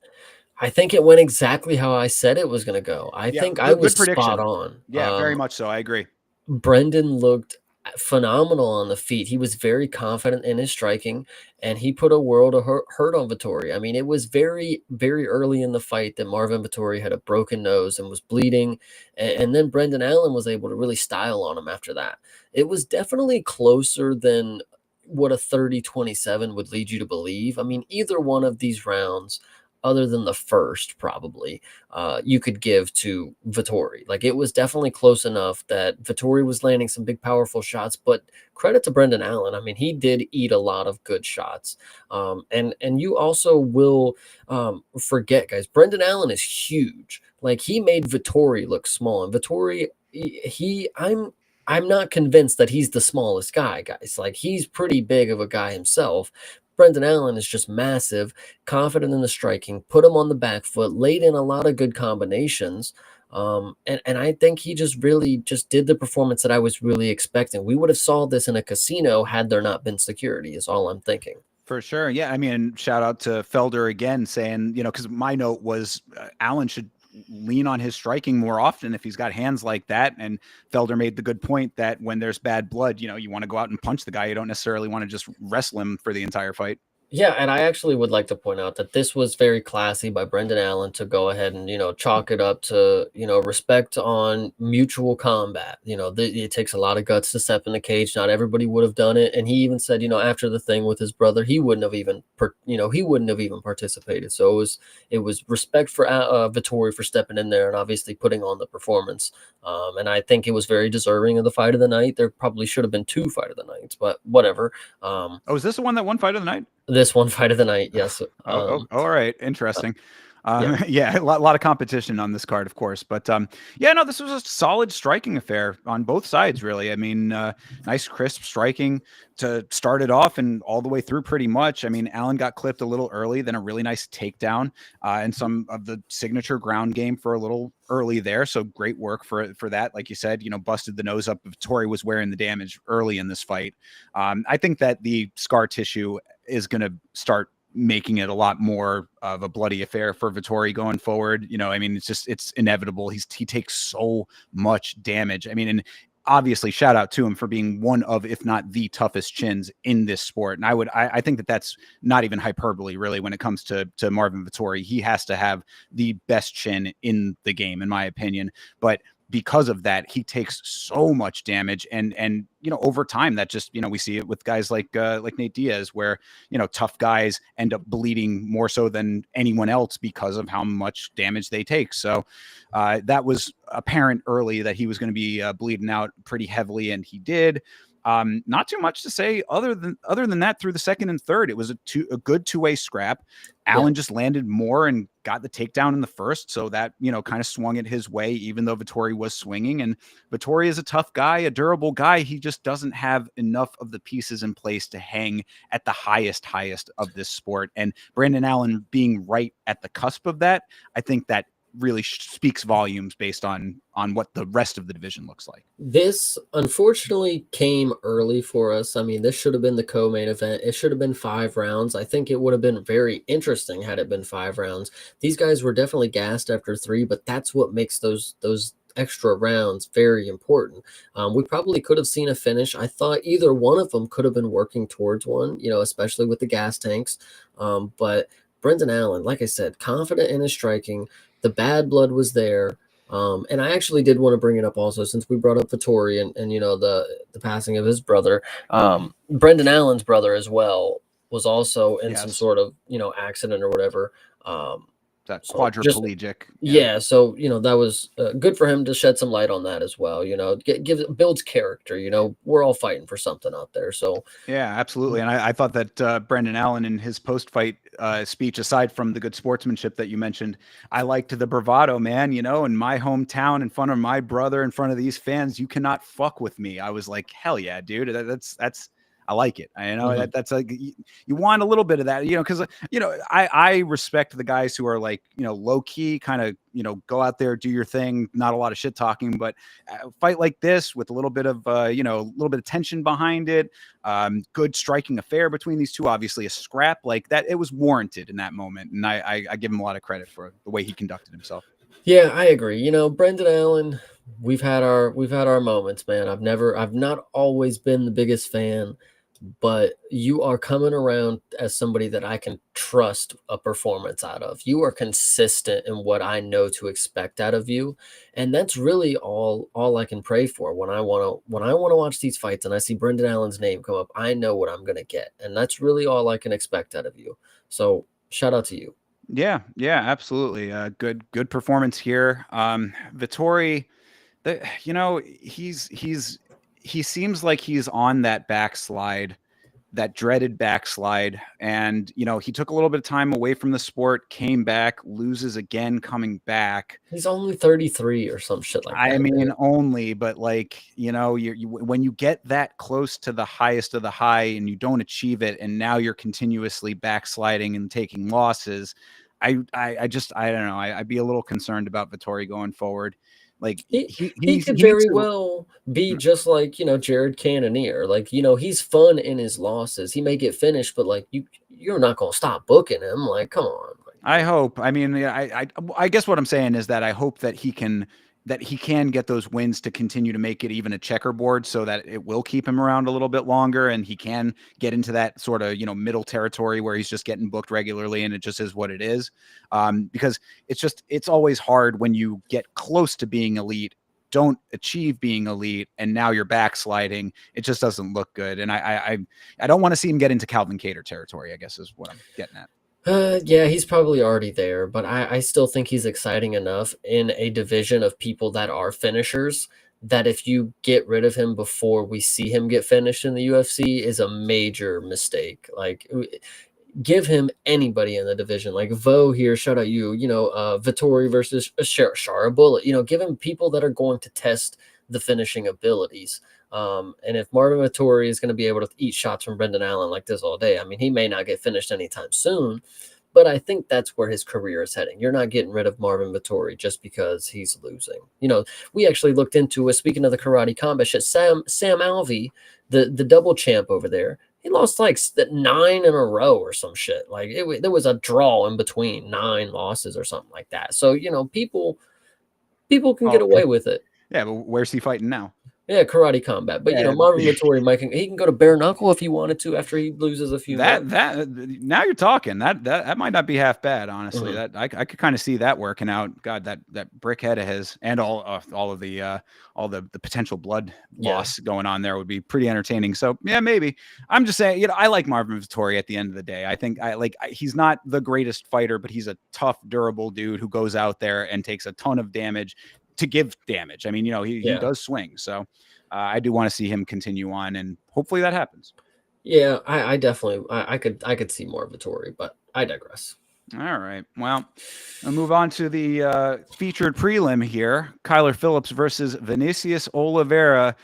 I think it went exactly how I said it was going to go. I think I was spot on. Yeah, very much so. I agree. Brendan looked phenomenal on the feet. He was very confident in his striking, and he put a world of hurt on Vettori. I mean, it was very, very early in the fight that Marvin Vettori had a broken nose and was bleeding, and then Brendan Allen was able to really style on him after that. It was definitely closer than what a 30-27 would lead you to believe. I mean, either one of these rounds, other than the first, probably, you could give to Vettori. Like, it was definitely close enough that Vettori was landing some big, powerful shots, but credit to Brendan Allen. I mean, he did eat a lot of good shots. And you also will forget, guys, Brendan Allen is huge. Like, he made Vettori look small. And Vettori, I'm not convinced that he's the smallest guy, guys. Like, he's pretty big of a guy himself. Brendan Allen is just massive, confident in the striking, put him on the back foot, laid in a lot of good combinations. And I think he just really just did the performance that I was really expecting. We would have saw this in a casino had there not been security, is all I'm thinking. For sure. Yeah. I mean, shout out to Felder again saying, because my note was Allen should lean on his striking more often if he's got hands like that. And Felder made the good point that when there's bad blood, you want to go out and punch the guy. You don't necessarily want to just wrestle him for the entire fight. Yeah, and I actually would like to point out that this was very classy by Brendan Allen to go ahead and, chalk it up to, respect on mutual combat. It takes a lot of guts to step in the cage. Not everybody would have done it. And he even said, after the thing with his brother, he wouldn't have even, participated. So it was respect for Vettori for stepping in there and obviously putting on the performance. And I think it was very deserving of the fight of the night. There probably should have been 2 fight of the nights, but whatever. Is this the one that won fight of the night? This one fight of the night, yes. All right, interesting. Yeah, a lot of competition on this card, of course. But this was a solid striking affair on both sides, really. I mean, nice crisp striking to start it off and all the way through pretty much. I mean, Allen got clipped a little early, then a really nice takedown and some of the signature ground game for a little early there. So great work for that. Like you said, busted the nose up. Vettori was wearing the damage early in this fight. I think that the scar tissue is going to start making it a lot more of a bloody affair for Vettori going forward. I mean, it's inevitable. He takes so much damage. I mean, and obviously shout out to him for being one of, if not the toughest chins in this sport. And I think that that's not even hyperbole really when it comes to Marvin Vettori. He has to have the best chin in the game, in my opinion. But because of that, he takes so much damage, and over time that just, we see it with guys like Nate Diaz, where tough guys end up bleeding more so than anyone else because of how much damage they take. So that was apparent early that he was going to be bleeding out pretty heavily, and he did. Not too much to say other than that. Through the second and third, it was a good two-way scrap. Allen just landed more and got the takedown in the first, so that kind of swung it his way, even though Vettori was swinging. And Vettori is a tough guy, a durable guy. He just doesn't have enough of the pieces in place to hang at the highest of this sport. And Brandon Allen being right at the cusp of that, I think that really speaks volumes based on what the rest of the division looks like. This unfortunately came early for us. I mean, this should have been the co-main event. It should have been 5 rounds. I think it would have been very interesting had it been 5 rounds. These guys were definitely gassed after 3, but that's what makes those extra rounds very important. We probably could have seen a finish. I thought either one of them could have been working towards one, especially with the gas tanks. But Brendan Allen, like I said, confident in his striking. The bad blood was there. And I actually did want to bring it up also, since we brought up Vettori and the passing of his brother. Brendan Allen's brother as well was also in some sort of accident or whatever. That quadriplegic. So that was good for him to shed some light on that as well. Builds character. We're all fighting for something out there. So yeah, absolutely. And I thought that Brendan Allen in his post-fight speech, aside from the good sportsmanship that you mentioned, I liked the bravado, man. In my hometown, in front of my brother, in front of these fans, you cannot fuck with me. I was like, hell yeah, dude. That's I like it. I know that's like, you want a little bit of that, because I respect the guys who are like, low key, kind of, go out there, do your thing, not a lot of shit talking, but fight like this with a little bit of a little bit of tension behind it. Good striking affair between these two, obviously a scrap like that. It was warranted in that moment, and I give him a lot of credit for the way he conducted himself. Yeah, I agree. Brendan Allen, we've had our moments, man. I've not always been the biggest fan, but you are coming around as somebody that I can trust a performance out of. You are consistent in what I know to expect out of you, and that's really all I can pray for when I want to watch these fights and I see Brendan Allen's name come up. I know what I'm going to get, and that's really all I can expect out of you. So shout out to you. Yeah, absolutely. Good performance here. Vettori, he seems like he's on that backslide, that dreaded backslide. And, he took a little bit of time away from the sport, came back, loses again, coming back. He's only 33 or some shit like that. I mean, only, but like, when you get that close to the highest of the high and you don't achieve it, and now you're continuously backsliding and taking losses, I don't know. I'd be a little concerned about Vettori going forward. Like he could very well be just like, Jared Cannonier. Like, he's fun in his losses. He may get finished, but like you're not going to stop booking him. Like, come on. I hope. I mean, I guess what I'm saying is that I hope that he can get those wins to continue to make it even a checkerboard, so that it will keep him around a little bit longer, and he can get into that sort of, middle territory where he's just getting booked regularly and it just is what it is. Because it's always hard when you get close to being elite, don't achieve being elite, and now you're backsliding. It just doesn't look good. And I don't want to see him get into Calvin Kattar territory, I guess is what I'm getting at. Yeah, he's probably already there, but I still think he's exciting enough in a division of people that are finishers that if you get rid of him before we see him get finished in the UFC is a major mistake. Like, give him anybody in the division, like Vo here, shout out you, Vettori versus Shara Bullet, give him people that are going to test the finishing abilities. And if Marvin Vettori is going to be able to eat shots from Brendan Allen like this all day, I mean, he may not get finished anytime soon, but I think that's where his career is heading. You're not getting rid of Marvin Vettori just because he's losing. We actually looked into it. Speaking of the karate combat shit, Sam Alvey, the double champ over there, he lost like 9 in a row or some shit. Like there was a draw in between 9 losses or something like that. So, people can get away with it. Yeah, but where's he fighting now? Yeah, karate combat. But, Yeah. Marvin Vettori, he can go to bare knuckle if he wanted to after he loses a few That months. that now you're talking. That might not be half bad, honestly. Mhm. That I could kind of see that working out. God, that brick head of his and all of the potential blood Yeah. loss going on there would be pretty entertaining. So yeah, maybe. I'm just saying, I like Marvin Vettori at the end of the day. I think he's not the greatest fighter, but he's a tough, durable dude who goes out there and takes a ton of damage to give damage. I mean, he Yeah. does swing. So I do want to see him continue on, and hopefully that happens. Yeah, I definitely I could see more of Vettori, but I digress. All right. Well, I'll move on to the featured prelim here. Kyler Phillips versus Vinicius Oliveira.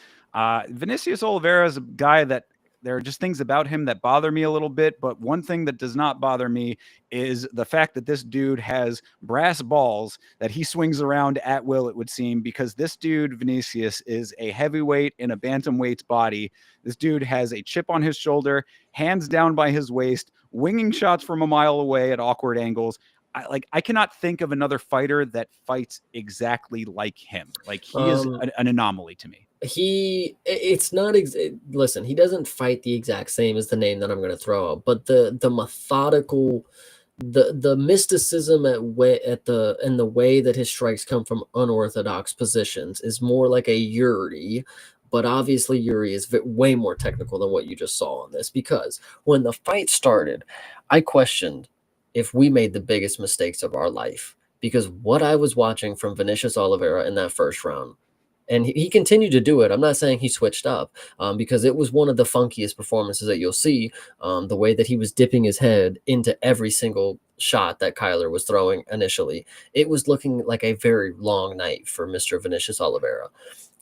Vinicius Oliveira is a guy that there are just things about him that bother me a little bit, but one thing that does not bother me is the fact that this dude has brass balls that he swings around at will, it would seem, because this dude, Vinicius, is a heavyweight in a bantamweight's body. This dude has a chip on his shoulder, hands down by his waist, winging shots from a mile away at awkward angles. I cannot think of another fighter that fights exactly like him. Like he is Um, an anomaly to me. it's not listen, he doesn't fight the exact same as the name that I'm going to throw out, but the methodical, the mysticism in the way that his strikes come from unorthodox positions is more like a Yuri. But obviously Yuri is way more technical than what you just saw on this, because when the fight started, I questioned if we made the biggest mistakes of our life, because what I was watching from Vinicius Oliveira in that first round, and he continued to do it. I'm not saying he switched up, because it was one of the funkiest performances that you'll see. The way that he was dipping his head into every single shot that Kyler was throwing initially, it was looking like a very long night for Mr. Vinicius Oliveira.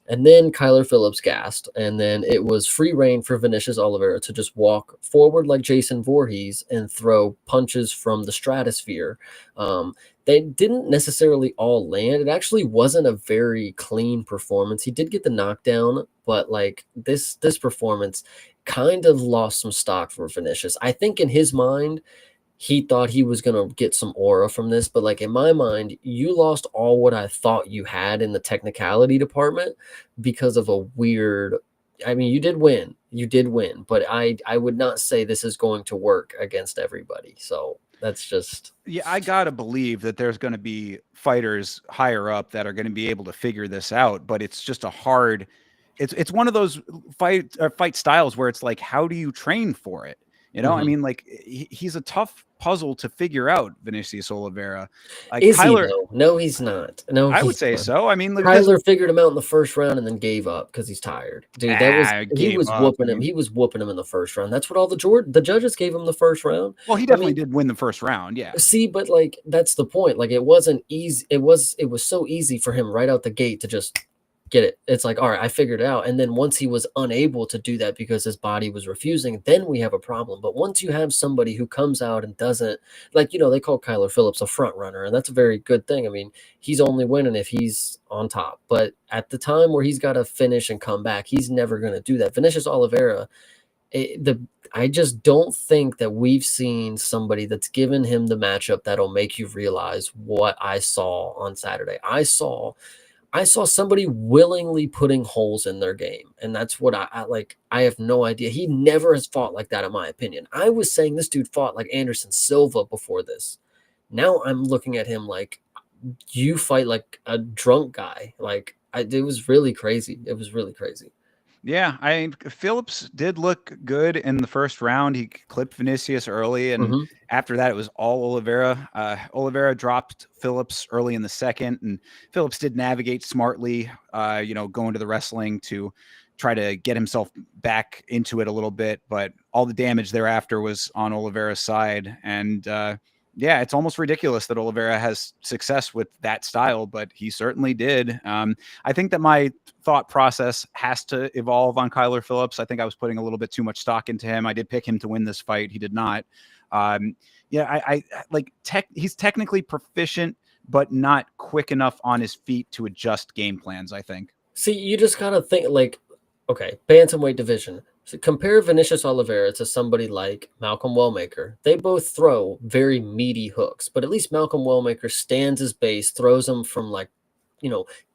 And then Kyler Phillips gassed, and then it was free reign for Vinicius Oliveira to just walk forward like Jason Voorhees and throw punches from the stratosphere. They didn't necessarily all land. It actually wasn't a very clean performance. He did get the knockdown, but like this performance kind of lost some stock for Vinicius. I think in his mind, he thought he was going to get some aura from this, but like in my mind, you lost all what I thought you had in the technicality department because of a weird. I mean, you did win, but I would not say this is going to work against everybody. So that's just. Yeah, I gotta believe that there's going to be fighters higher up that are going to be able to figure this out, but it's just a hard. It's one of those fight styles where it's like, how do you train for it? I Mhm. mean, like he's a tough puzzle to figure out, Vinicius Oliveira. Like Is he Kyler, though? No, he's not. No, I would he's say not. so. I mean, because Kyler figured him out in the first round and then gave up because he's tired. Dude, I he gave was up. I whooping him. mean, He was whooping him in the first round. That's what all the judges gave him the first round. well, he I definitely mean, did win the first round. Yeah. see, but like that's the point. Like it wasn't easy. It was so easy for him right out the gate to just get it. It's like, all right, I figured it out. And then once he was unable to do that because his body was refusing, then we have a problem. But once you have somebody who comes out and doesn't, like, they call Kyler Phillips a front runner, and that's a very good thing. I mean, he's only winning if he's on top. But at the time where he's got to finish and come back, he's never going to do that. Vinicius Oliveira, I just don't think that we've seen somebody that's given him the matchup that'll make you realize what I saw on Saturday. I saw somebody willingly putting holes in their game, and that's what I like. I have no idea. He never has fought like that, in my opinion. I was saying this dude fought like Anderson Silva before this. Now I'm looking at him like you fight like a drunk guy. Like it was really crazy. It was really crazy. Yeah, Phillips did look good in the first round. He clipped Vinicius early, and Hmm. after that, it was all Oliveira. Oliveira dropped Phillips early in the second, and Phillips did navigate smartly. Going to the wrestling to try to get himself back into it a little bit, but all the damage thereafter was on Oliveira's side, and yeah, it's almost ridiculous that Oliveira has success with that style, but he certainly did. I think that my thought process has to evolve on Kyler Phillips. I think I was putting a little bit too much stock into him. I did pick him to win this fight. He did not. Yeah, I like he's technically proficient, but not quick enough on his feet to adjust game plans, I think. See, you just gotta think like, okay, bantamweight division. So compare Vinicius Oliveira to somebody like Malcolm Wellmaker. They both throw very meaty hooks, but at least Malcolm Wellmaker stands his base, throws them from like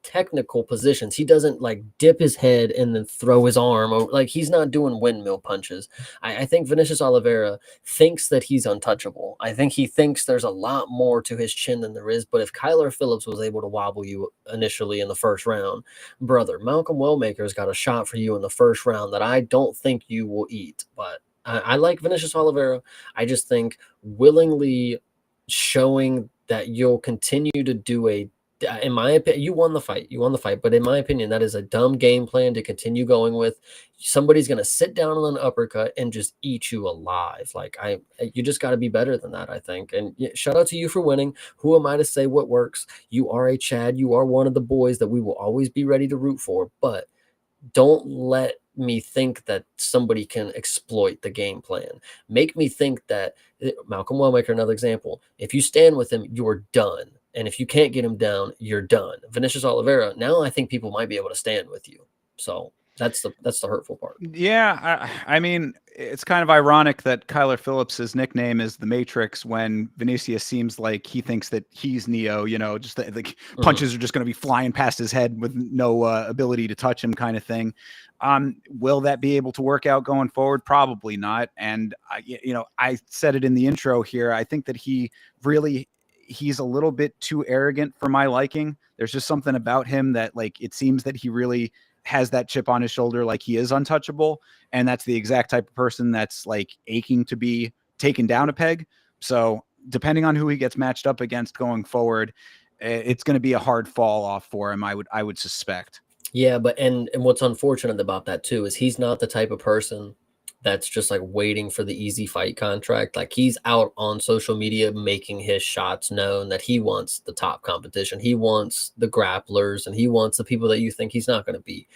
technical positions. He doesn't like dip his head and then throw his arm over. Like he's not doing windmill punches. I think Vinicius Oliveira thinks that he's untouchable. I think he thinks there's a lot more to his chin than there is. But if Kyler Phillips was able to wobble you initially in the first round, brother, Malcolm Wellmaker's got a shot for you in the first round that I don't think you will eat. But I like Vinicius Oliveira. I just think willingly showing that you'll continue to do in my opinion, you won the fight, but in my opinion, that is a dumb game plan to continue going with. Somebody's going to sit down on an uppercut and just eat you alive. Like you just got to be better than that, I think. And shout out to you for winning. Who am I to say what works? You are a Chad. You are one of the boys that we will always be ready to root for, but don't let me think that somebody can exploit the game plan. Make me think that Malcolm Wellmaker, another example, if you stand with him, you're done. And if you can't get him down, you're done. Vinicius Oliveira, now I think people might be able to stand with you. So that's the hurtful part. Yeah, I mean, it's kind of ironic that Kyler Phillips's nickname is the Matrix when Vinicius seems like he thinks that he's Neo. Just the punches are just going to be flying past his head with no ability to touch him, kind of thing. Will that be able to work out going forward? Probably not. And I said it in the intro here. I think that he's a little bit too arrogant for my liking. There's just something about him that it seems that he really has that chip on his shoulder, like he is untouchable. And that's the exact type of person that's aching to be taken down a peg. So depending on who he gets matched up against going forward, it's going to be a hard fall off for him. I would suspect. Yeah. But, and what's unfortunate about that too, is he's not the type of person that's just waiting for the easy fight contract. He's out on social media making his shots known that he wants the top competition. He wants the grapplers and he wants the people that you think he's not going to beat.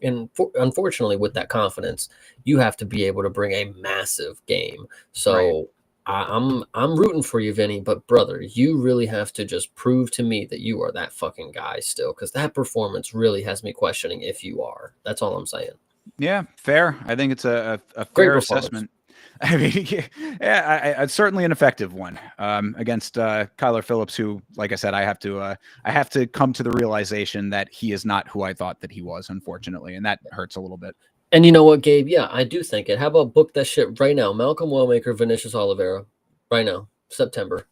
And unfortunately, with that confidence, you have to be able to bring a massive game. So right. I'm rooting for you, Vinny, but brother, you really have to just prove to me that you are that fucking guy still, because that performance really has me questioning if you are. That's all I'm saying. Yeah, fair. I think it's a fair assessment. I mean, it's certainly an effective one against Kyler Phillips, who, like I said, I have to come to the realization that he is not who I thought that he was, unfortunately, and that hurts a little bit. And you know what, Gabe? Yeah, I do think it. How about book that shit right now? Malcolm Wellmaker, Vinicius Oliveira, right now, September.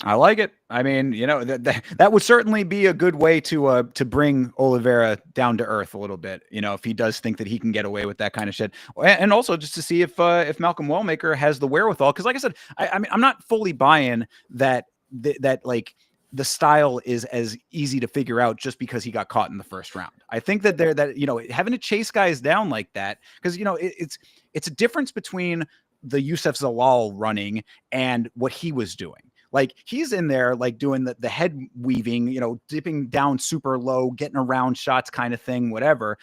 I like it. I mean, that would certainly be a good way to bring Oliveira down to earth a little bit. If he does think that he can get away with that kind of shit, and also just to see if Malcolm Wellmaker has the wherewithal. Because, like I said, I mean, I'm not fully buying that the style is as easy to figure out just because he got caught in the first round. I think that having to chase guys down like that, because it's a difference between the Youssef Zalal running and what he was doing. He's in there, doing the head weaving, dipping down super low, getting around shots kind of thing, whatever.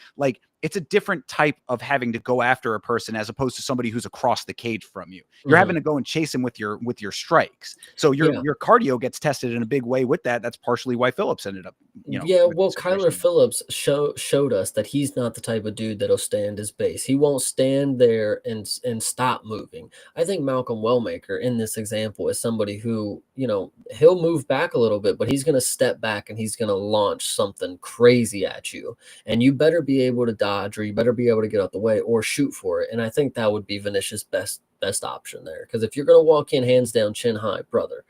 It's a different type of having to go after a person as opposed to somebody who's across the cage from you. You're having to go and chase him with your strikes. So your cardio gets tested in a big way with that. That's partially why Phillips ended up, well, Kyler Phillips showed us that he's not the type of dude that'll stand his base. He won't stand there and stop moving. I think Malcolm Wellmaker in this example is somebody who, he'll move back a little bit, but he's going to step back and he's going to launch something crazy at you. And you better be able to dodge, or you better be able to get out the way or shoot for it. And I think that would be Vinicius' best option there. Because if you're going to walk in hands down, chin high, brother,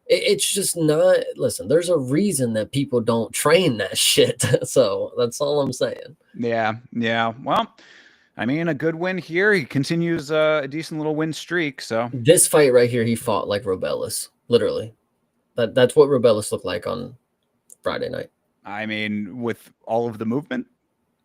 it's just not. Listen, there's a reason that people don't train that shit. So that's all I'm saying. Yeah. Well, I mean, a good win here. He continues a decent little win streak. So this fight right here, he fought like Robellis, literally. That's what Robellis looked like on Friday night. I mean, with all of the movement.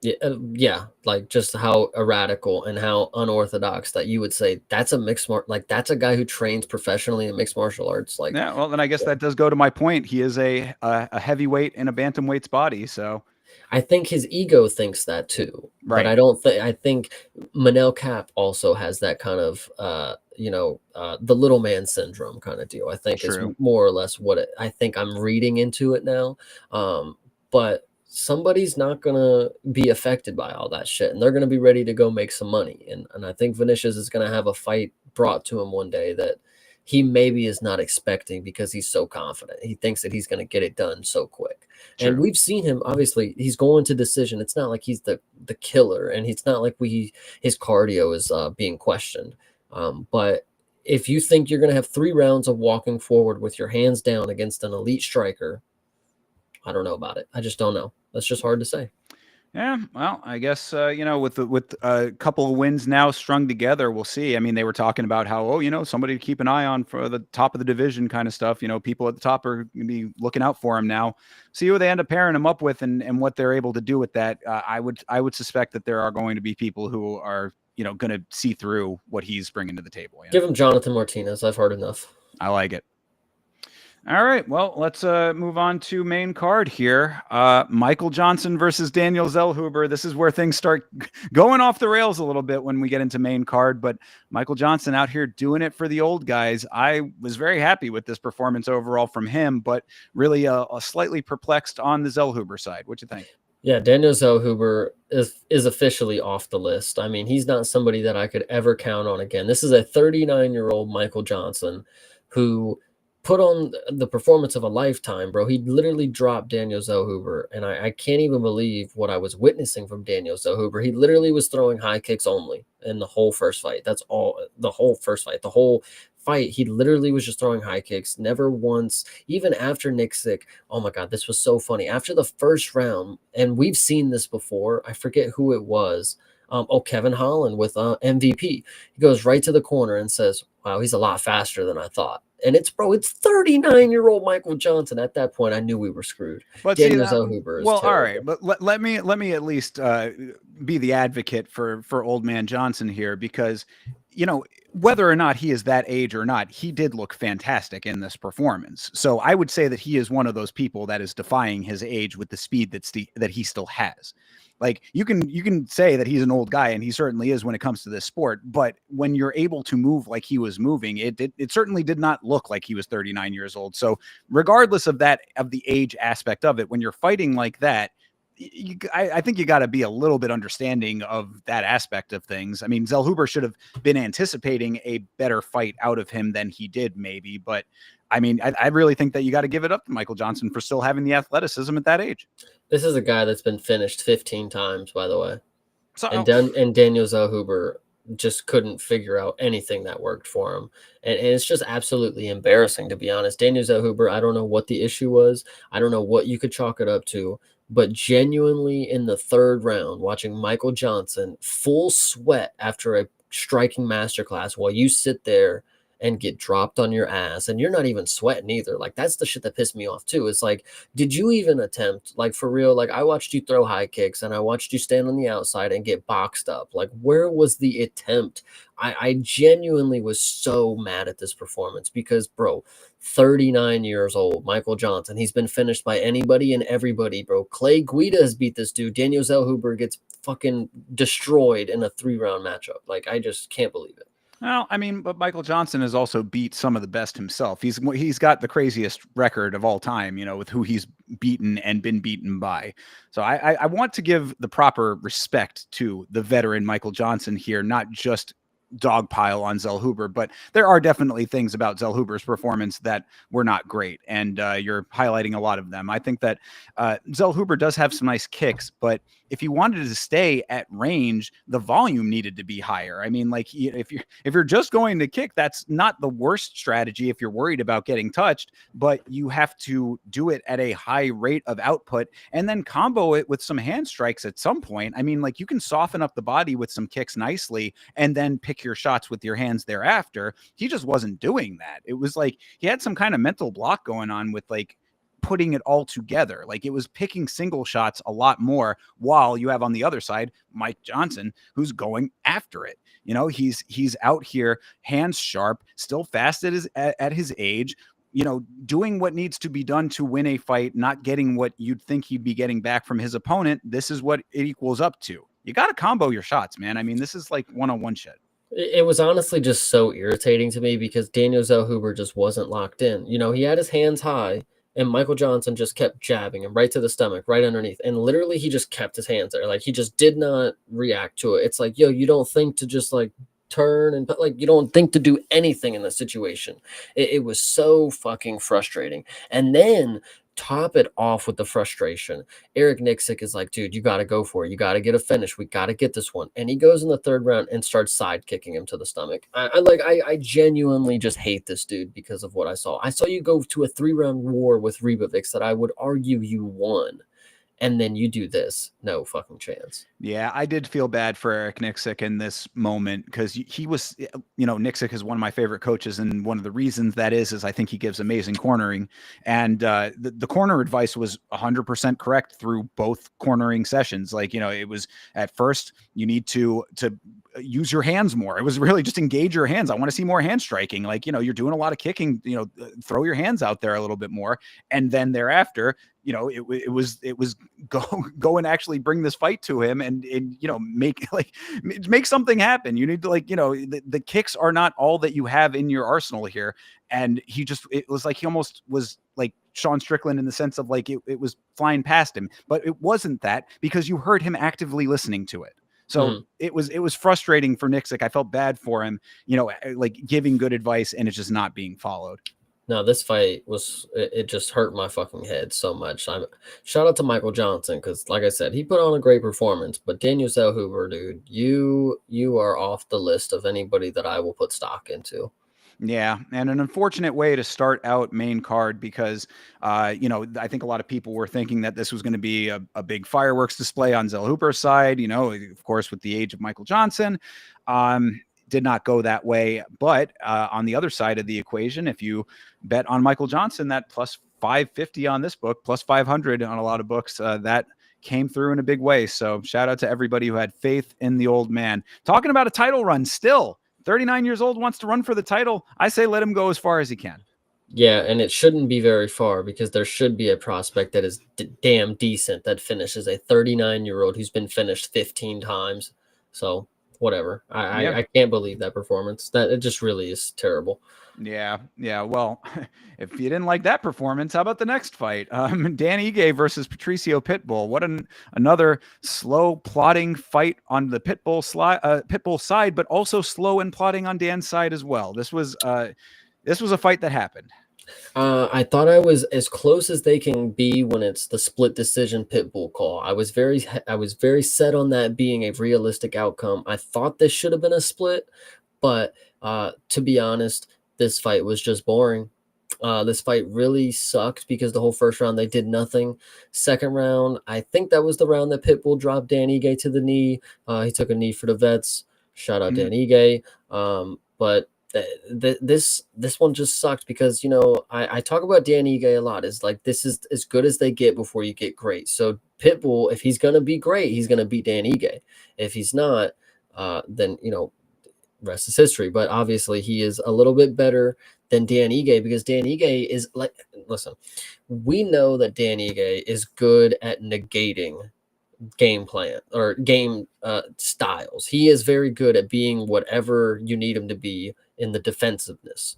Yeah, just how erratical and how unorthodox that you would say that's a mixed that's a guy who trains professionally in mixed martial arts. Yeah, well, then I guess that does go to my point. He is a heavyweight in a bantamweight's body, so I think his ego thinks that too. Right. But I think Manel Cap also has that kind of the little man syndrome kind of deal. I think is more or less what I think I'm reading into it now. But somebody's not going to be affected by all that shit, and they're going to be ready to go make some money. And I think Vinicius is going to have a fight brought to him one day that he maybe is not expecting because he's so confident. He thinks that he's going to get it done so quick. And True. we've seen him, obviously, he's going to decision. It's not like he's the killer, and it's not like his cardio is being questioned. But if you think you're going to have 3 rounds of walking forward with your hands down against an elite striker, I don't know about it. I just don't know. That's just hard to say. Yeah, well, I guess with a couple of wins now strung together, we'll see. I mean, they were talking about how, somebody to keep an eye on for the top of the division kind of stuff. People at the top are going to be looking out for him now. See who they end up pairing him up with and what they're able to do with that. I would suspect that there are going to be people who are going to see through what he's bringing to the table. Give him Jonathan Martinez. I've heard enough. I like it. All right, well, let's move on to main card here. Michael Johnson versus Daniel Zellhuber. This is where things start going off the rails a little bit when we get into main card, but Michael Johnson out here doing it for the old guys. I was very happy with this performance overall from him, but really a slightly perplexed on the Zellhuber side. What you think? Yeah, Daniel Zellhuber is officially off the list. I mean, he's not somebody that I could ever count on again. This is a 39-year-old Michael Johnson who put on the performance of a lifetime, bro. He literally dropped Daniel Zellhuber, and I can't even believe what I was witnessing from Daniel Zellhuber. He literally was throwing high kicks only in the whole first fight. That's all. The whole first fight, the whole fight, he literally was just throwing high kicks. Never once, even after Nick Sick. Oh my God, this was so funny. After the first round, and we've seen this before. I forget who it was. Kevin Holland with MVP. He goes right to the corner and says, "Wow, he's a lot faster than I thought." And it's 39-year-old Michael Johnson. At that point, I knew we were screwed. But Daniel Zellhuber is well, terrible. all right, but let me at least be the advocate for old man Johnson here, because whether or not he is that age or not, he did look fantastic in this performance. So I would say that he is one of those people that is defying his age with the speed that he still has. Like you can say that he's an old guy, and he certainly is when it comes to this sport. But when you're able to move like he was moving, it certainly did not look like he was 39 years old. So regardless of the age aspect of it, when you're fighting like that, I think you got to be a little bit understanding of that aspect of things. I mean, Zellhuber should have been anticipating a better fight out of him than he did, maybe. But I mean, I really think that you got to give it up to Michael Johnson for still having the athleticism at that age. This is a guy that's been finished 15 times, by the way. So, and Daniel Zellhuber just couldn't figure out anything that worked for him. And it's just absolutely embarrassing, to be honest. Daniel Zellhuber, I don't know what the issue was. I don't know what you could chalk it up to. But genuinely, in the third round, watching Michael Johnson full sweat after a striking masterclass while you sit there and get dropped on your ass, and you're not even sweating either. Like, that's the shit that pissed me off too. It's like, did you even attempt, like, for real? Like, I watched you throw high kicks, and I watched you stand on the outside and get boxed up. Like, where was the attempt? I genuinely was so mad at this performance because, bro, 39 years old, Michael Johnson, he's been finished by anybody and everybody, bro. Clay Guida has beat this dude. Daniel Zellhuber gets fucking destroyed in a 3-round matchup. Like, I just can't believe it. Well, I mean, but Michael Johnson has also beat some of the best himself. He's got the craziest record of all time, with who he's beaten and been beaten by. So I want to give the proper respect to the veteran Michael Johnson here, not just dogpile on Zellhuber, but there are definitely things about Zellhuber's performance that were not great, and you're highlighting a lot of them. I think that Zellhuber does have some nice kicks, but if he wanted to stay at range, the volume needed to be higher. I mean, like, if you're just going to kick, that's not the worst strategy if you're worried about getting touched, but you have to do it at a high rate of output and then combo it with some hand strikes at some point. I mean, like, you can soften up the body with some kicks nicely and then pick your shots with your hands thereafter. He just wasn't doing that. It was like he had some kind of mental block going on with, like, putting it all together. Like, it was picking single shots a lot more, while you have on the other side Mike Johnson, who's going after it. He's out here, hands sharp, still fast at his age, doing what needs to be done to win a fight, not getting what you'd think he'd be getting back from his opponent. This is what it equals up to. You got to combo your shots, man. I mean, this is like one-on-one shit. It was honestly just so irritating to me because Daniel Zellhuber just wasn't locked in. He had his hands high, and Michael Johnson just kept jabbing him right to the stomach, right underneath. And literally, he just kept his hands there. Like, he just did not react to it. It's like, yo, you don't think to just, like, turn and but like you don't think to do anything in the situation. It was so fucking frustrating. And then top it off with the frustration. Eric Nixick is like, dude, you got to go for it. You got to get a finish. We got to get this one. And he goes in the third round and starts side kicking him to the stomach. I genuinely just hate this dude because of what I saw. I saw you go to a 3-round war with Ribovics that I would argue you won. And then you do this. No fucking chance. Yeah, I did feel bad for Eric Nixick in this moment because he was, Nixick is one of my favorite coaches, and one of the reasons that is I think he gives amazing cornering, and the corner advice was 100% correct through both cornering sessions. Like, it was at first you need to use your hands more. It was really just engage your hands. I want to see more hand striking. Like, you're doing a lot of kicking, throw your hands out there a little bit more, and then thereafter, it was go and actually bring this fight to him and make something happen. You need to the kicks are not all that you have in your arsenal here. And it was like he almost was like Sean Strickland in the sense of like it was flying past him, but it wasn't that because you heard him actively listening to it. So it was frustrating for Nixick. I felt bad for him, like giving good advice and it's just not being followed. No, this fight it just hurt my fucking head so much. Shout out to Michael Johnson because, like I said, he put on a great performance. But Daniel Zellhuber, dude, you are off the list of anybody that I will put stock into. Yeah, and an unfortunate way to start out main card because, I think a lot of people were thinking that this was going to be a big fireworks display on Zellhuber's side, of course, with the age of Michael Johnson. Did not go that way. But on the other side of the equation, if you bet on Michael Johnson, that plus 550 on this book, plus 500 on a lot of books, that came through in a big way. So shout out to everybody who had faith in the old man. Talking about a title run still. 39 years old, wants to run for the title. I say let him go as far as he can. Yeah, and it shouldn't be very far because there should be a prospect that is damn decent that finishes a 39-year-old who's been finished 15 times. So whatever. I can't believe that performance. That it just really is terrible. Yeah. Well, if you didn't like that performance, how about the next fight? Dan Ige versus Patricio Pitbull. What another slow plodding fight on the Pitbull side, but also slow and plodding on Dan's side as well. This was a fight that happened. I thought I was as close as they can be when it's the split decision Pitbull call. I was very set on that being a realistic outcome. I thought this should have been a split, but to be honest, this fight was just boring. This fight really sucked because the whole first round they did nothing. Second round, I think that was the round that Pitbull dropped Dan Ige to the knee. He took a knee for the vets. Shout out Dan Ige. But this one just sucked because I talk about Dan Ige a lot. It's like this is as good as they get before you get great. So Pitbull, if he's gonna be great, he's gonna beat Dan Ige. If he's not, then rest is history. But obviously he is a little bit better than Dan Ige because Dan Ige is like, listen, we know that Dan Ige is good at negating game plan or game styles. He is very good at being whatever you need him to be in the defensiveness,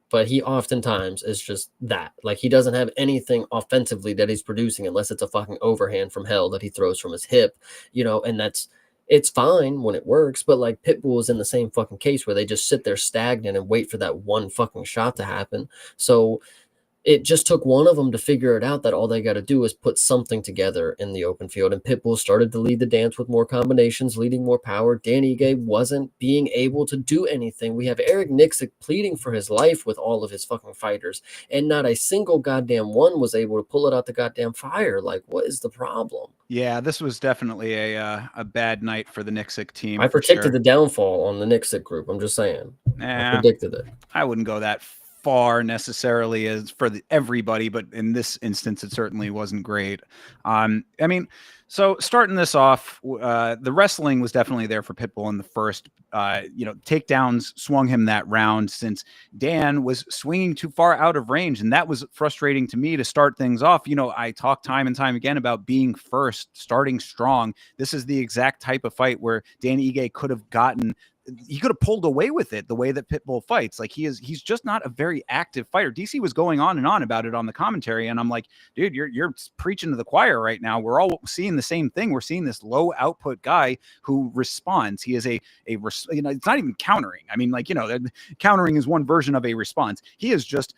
but he oftentimes is just that. Like he doesn't have anything offensively that he's producing unless it's a fucking overhand from hell that he throws from his hip, and it's fine when it works, but like Pitbull is in the same fucking case where they just sit there stagnant and wait for that one fucking shot to happen. So it just took one of them to figure it out that all they got to do is put something together in the open field. And Pitbull started to lead the dance with more combinations, leading more power. Dan Ige wasn't being able to do anything. We have Eric Nixick pleading for his life with all of his fucking fighters, and not a single goddamn one was able to pull it out the goddamn fire. Like, what is the problem? Yeah, this was definitely a bad night for the Nixick team. I predicted the downfall on the Nixick group. I'm just saying. I predicted it. I wouldn't go that far necessarily as for everybody, but in this instance, it certainly wasn't great. So starting this off, the wrestling was definitely there for Pitbull in the first. Takedowns swung him that round since Dan was swinging too far out of range, and that was frustrating to me to start things off. I talk time and time again about being first, starting strong. This is the exact type of fight where Dan Ige could have gotten he could have pulled away with it the way that Pitbull fights. Like he's just not a very active fighter. DC was going on and on about it on the commentary, and I'm like, dude, you're preaching to the choir right now. We're all seeing the same thing. We're seeing this low output guy who responds. He is it's not even countering. I mean, like, countering is one version of a response. He is just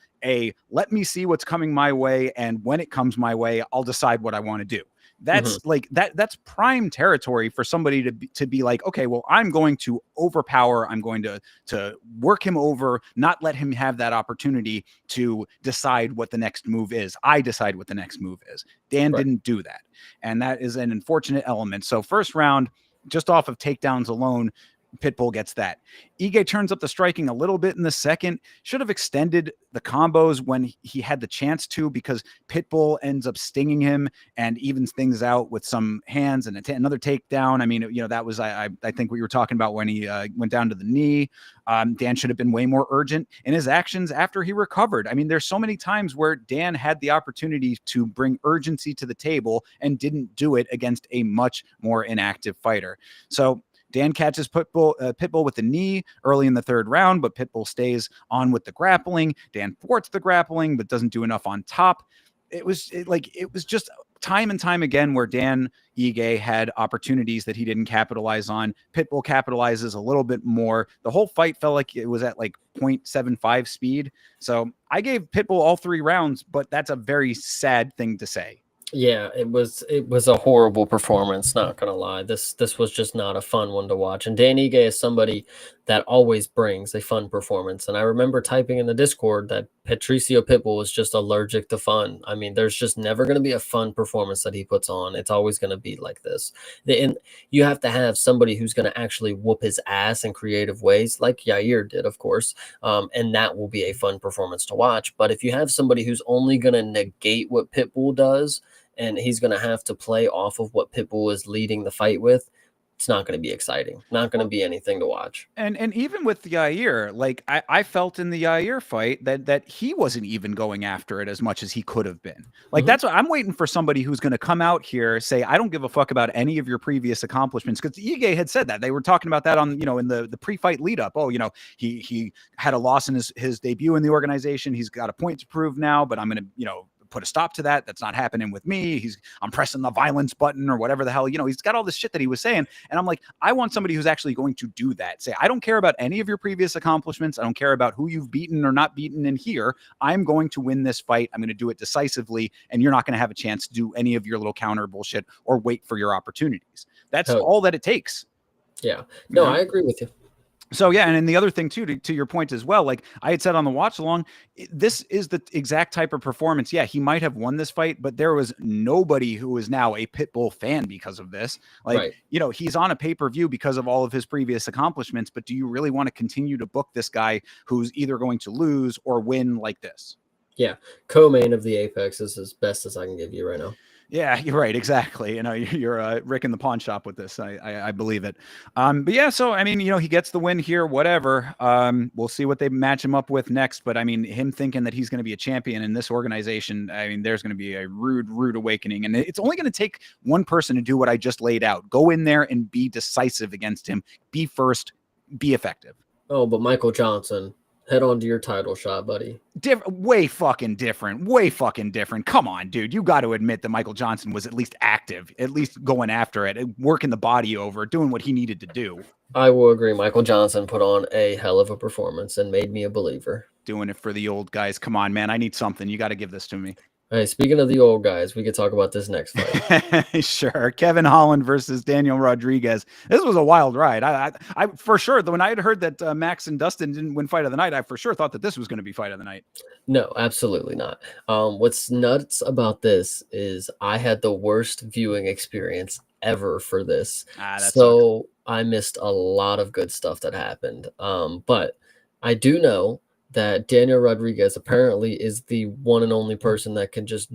let me see what's coming my way, and when it comes my way, I'll decide what I want to do. That's like that's prime territory for somebody to be like, okay, well, I'm going to overpower. I'm going to work him over, not let him have that opportunity to decide what the next move is. I decide what the next move is. Dan didn't do that. And that is an unfortunate element. So first round, just off of takedowns alone, Pitbull gets that. Ige turns up the striking a little bit in the second. Should have extended the combos when he had the chance to, because Pitbull ends up stinging him and evens things out with some hands and another takedown. I mean, that was, I think what you were talking about when he went down to the knee. Dan should have been way more urgent in his actions after he recovered. I mean, there's so many times where Dan had the opportunity to bring urgency to the table and didn't do it against a much more inactive fighter. So Dan catches Pitbull with the knee early in the third round, but Pitbull stays on with the grappling. Dan thwarts the grappling, but doesn't do enough on top. It was just time and time again where Dan Ige had opportunities that he didn't capitalize on. Pitbull capitalizes a little bit more. The whole fight felt like it was at like 0.75 speed. So I gave Pitbull all 3 rounds, but that's a very sad thing to say. Yeah, it was a horrible performance, not gonna lie. This was just not a fun one to watch. And Dan Ige is somebody that always brings a fun performance. And I remember typing in the Discord that Patricio Pitbull was just allergic to fun. I mean, there's just never gonna be a fun performance that he puts on. It's always gonna be like this. And you have to have somebody who's gonna actually whoop his ass in creative ways, like Yair did, of course. And that will be a fun performance to watch. But if you have somebody who's only gonna negate what Pitbull does, and he's going to have to play off of what Pitbull is leading the fight with, it's not going to be exciting. Not going to be anything to watch. And even with Yair, like I felt in the Yair fight that he wasn't even going after it as much as he could have been. Like that's what I'm waiting for, somebody who's going to come out here, say, I don't give a fuck about any of your previous accomplishments, because Ige had said that. They were talking about that on, in the pre-fight lead up. Oh, he had a loss in his debut in the organization. He's got a point to prove now, but I'm going to, put a stop to that. That's not happening with me. I'm pressing the violence button or whatever the hell, he's got all this shit that he was saying. And I'm like, I want somebody who's actually going to do that. Say, I don't care about any of your previous accomplishments. I don't care about who you've beaten or not beaten in here. I'm going to win this fight. I'm going to do it decisively. And you're not going to have a chance to do any of your little counter bullshit or wait for your opportunities. That's all that it takes. Yeah. No, I agree with you. So, yeah, and then the other thing, too, to your point as well, like I had said on the watch along, this is the exact type of performance. Yeah, he might have won this fight, but there was nobody who is now a Pitbull fan because of this. Like, he's on a pay-per-view because of all of his previous accomplishments, but do you really want to continue to book this guy who's either going to lose or win like this? Yeah, co-main of the Apex is as best as I can give you right now. Yeah, you're right. Exactly. You're Rick in the pawn shop with this. I believe it. But yeah, so, I mean, he gets the win here, whatever. We'll see what they match him up with next. But I mean, him thinking that he's going to be a champion in this organization, I mean, there's going to be a rude awakening. And it's only going to take one person to do what I just laid out. Go in there and be decisive against him. Be first, be effective. Oh, but Michael Johnson, head on to your title shot, buddy. Way fucking different. Come on, dude. You got to admit that Michael Johnson was at least active, at least going after it, working the body over, doing what he needed to do. I will agree. Michael Johnson put on a hell of a performance and made me a believer. Doing it for the old guys. Come on, man. I need something. You got to give this to me. Hey, speaking of the old guys, we could talk about this next fight. Sure. Kevin Holland versus Daniel Rodriguez. This was a wild ride. I for sure, when I had heard that Max and Dustin didn't win fight of the night, I for sure thought that this was going to be fight of the night. No, absolutely not. What's nuts about this is I had the worst viewing experience ever for this. So sucks. I missed a lot of good stuff that happened. But I do know that Daniel Rodriguez apparently is the one and only person that can just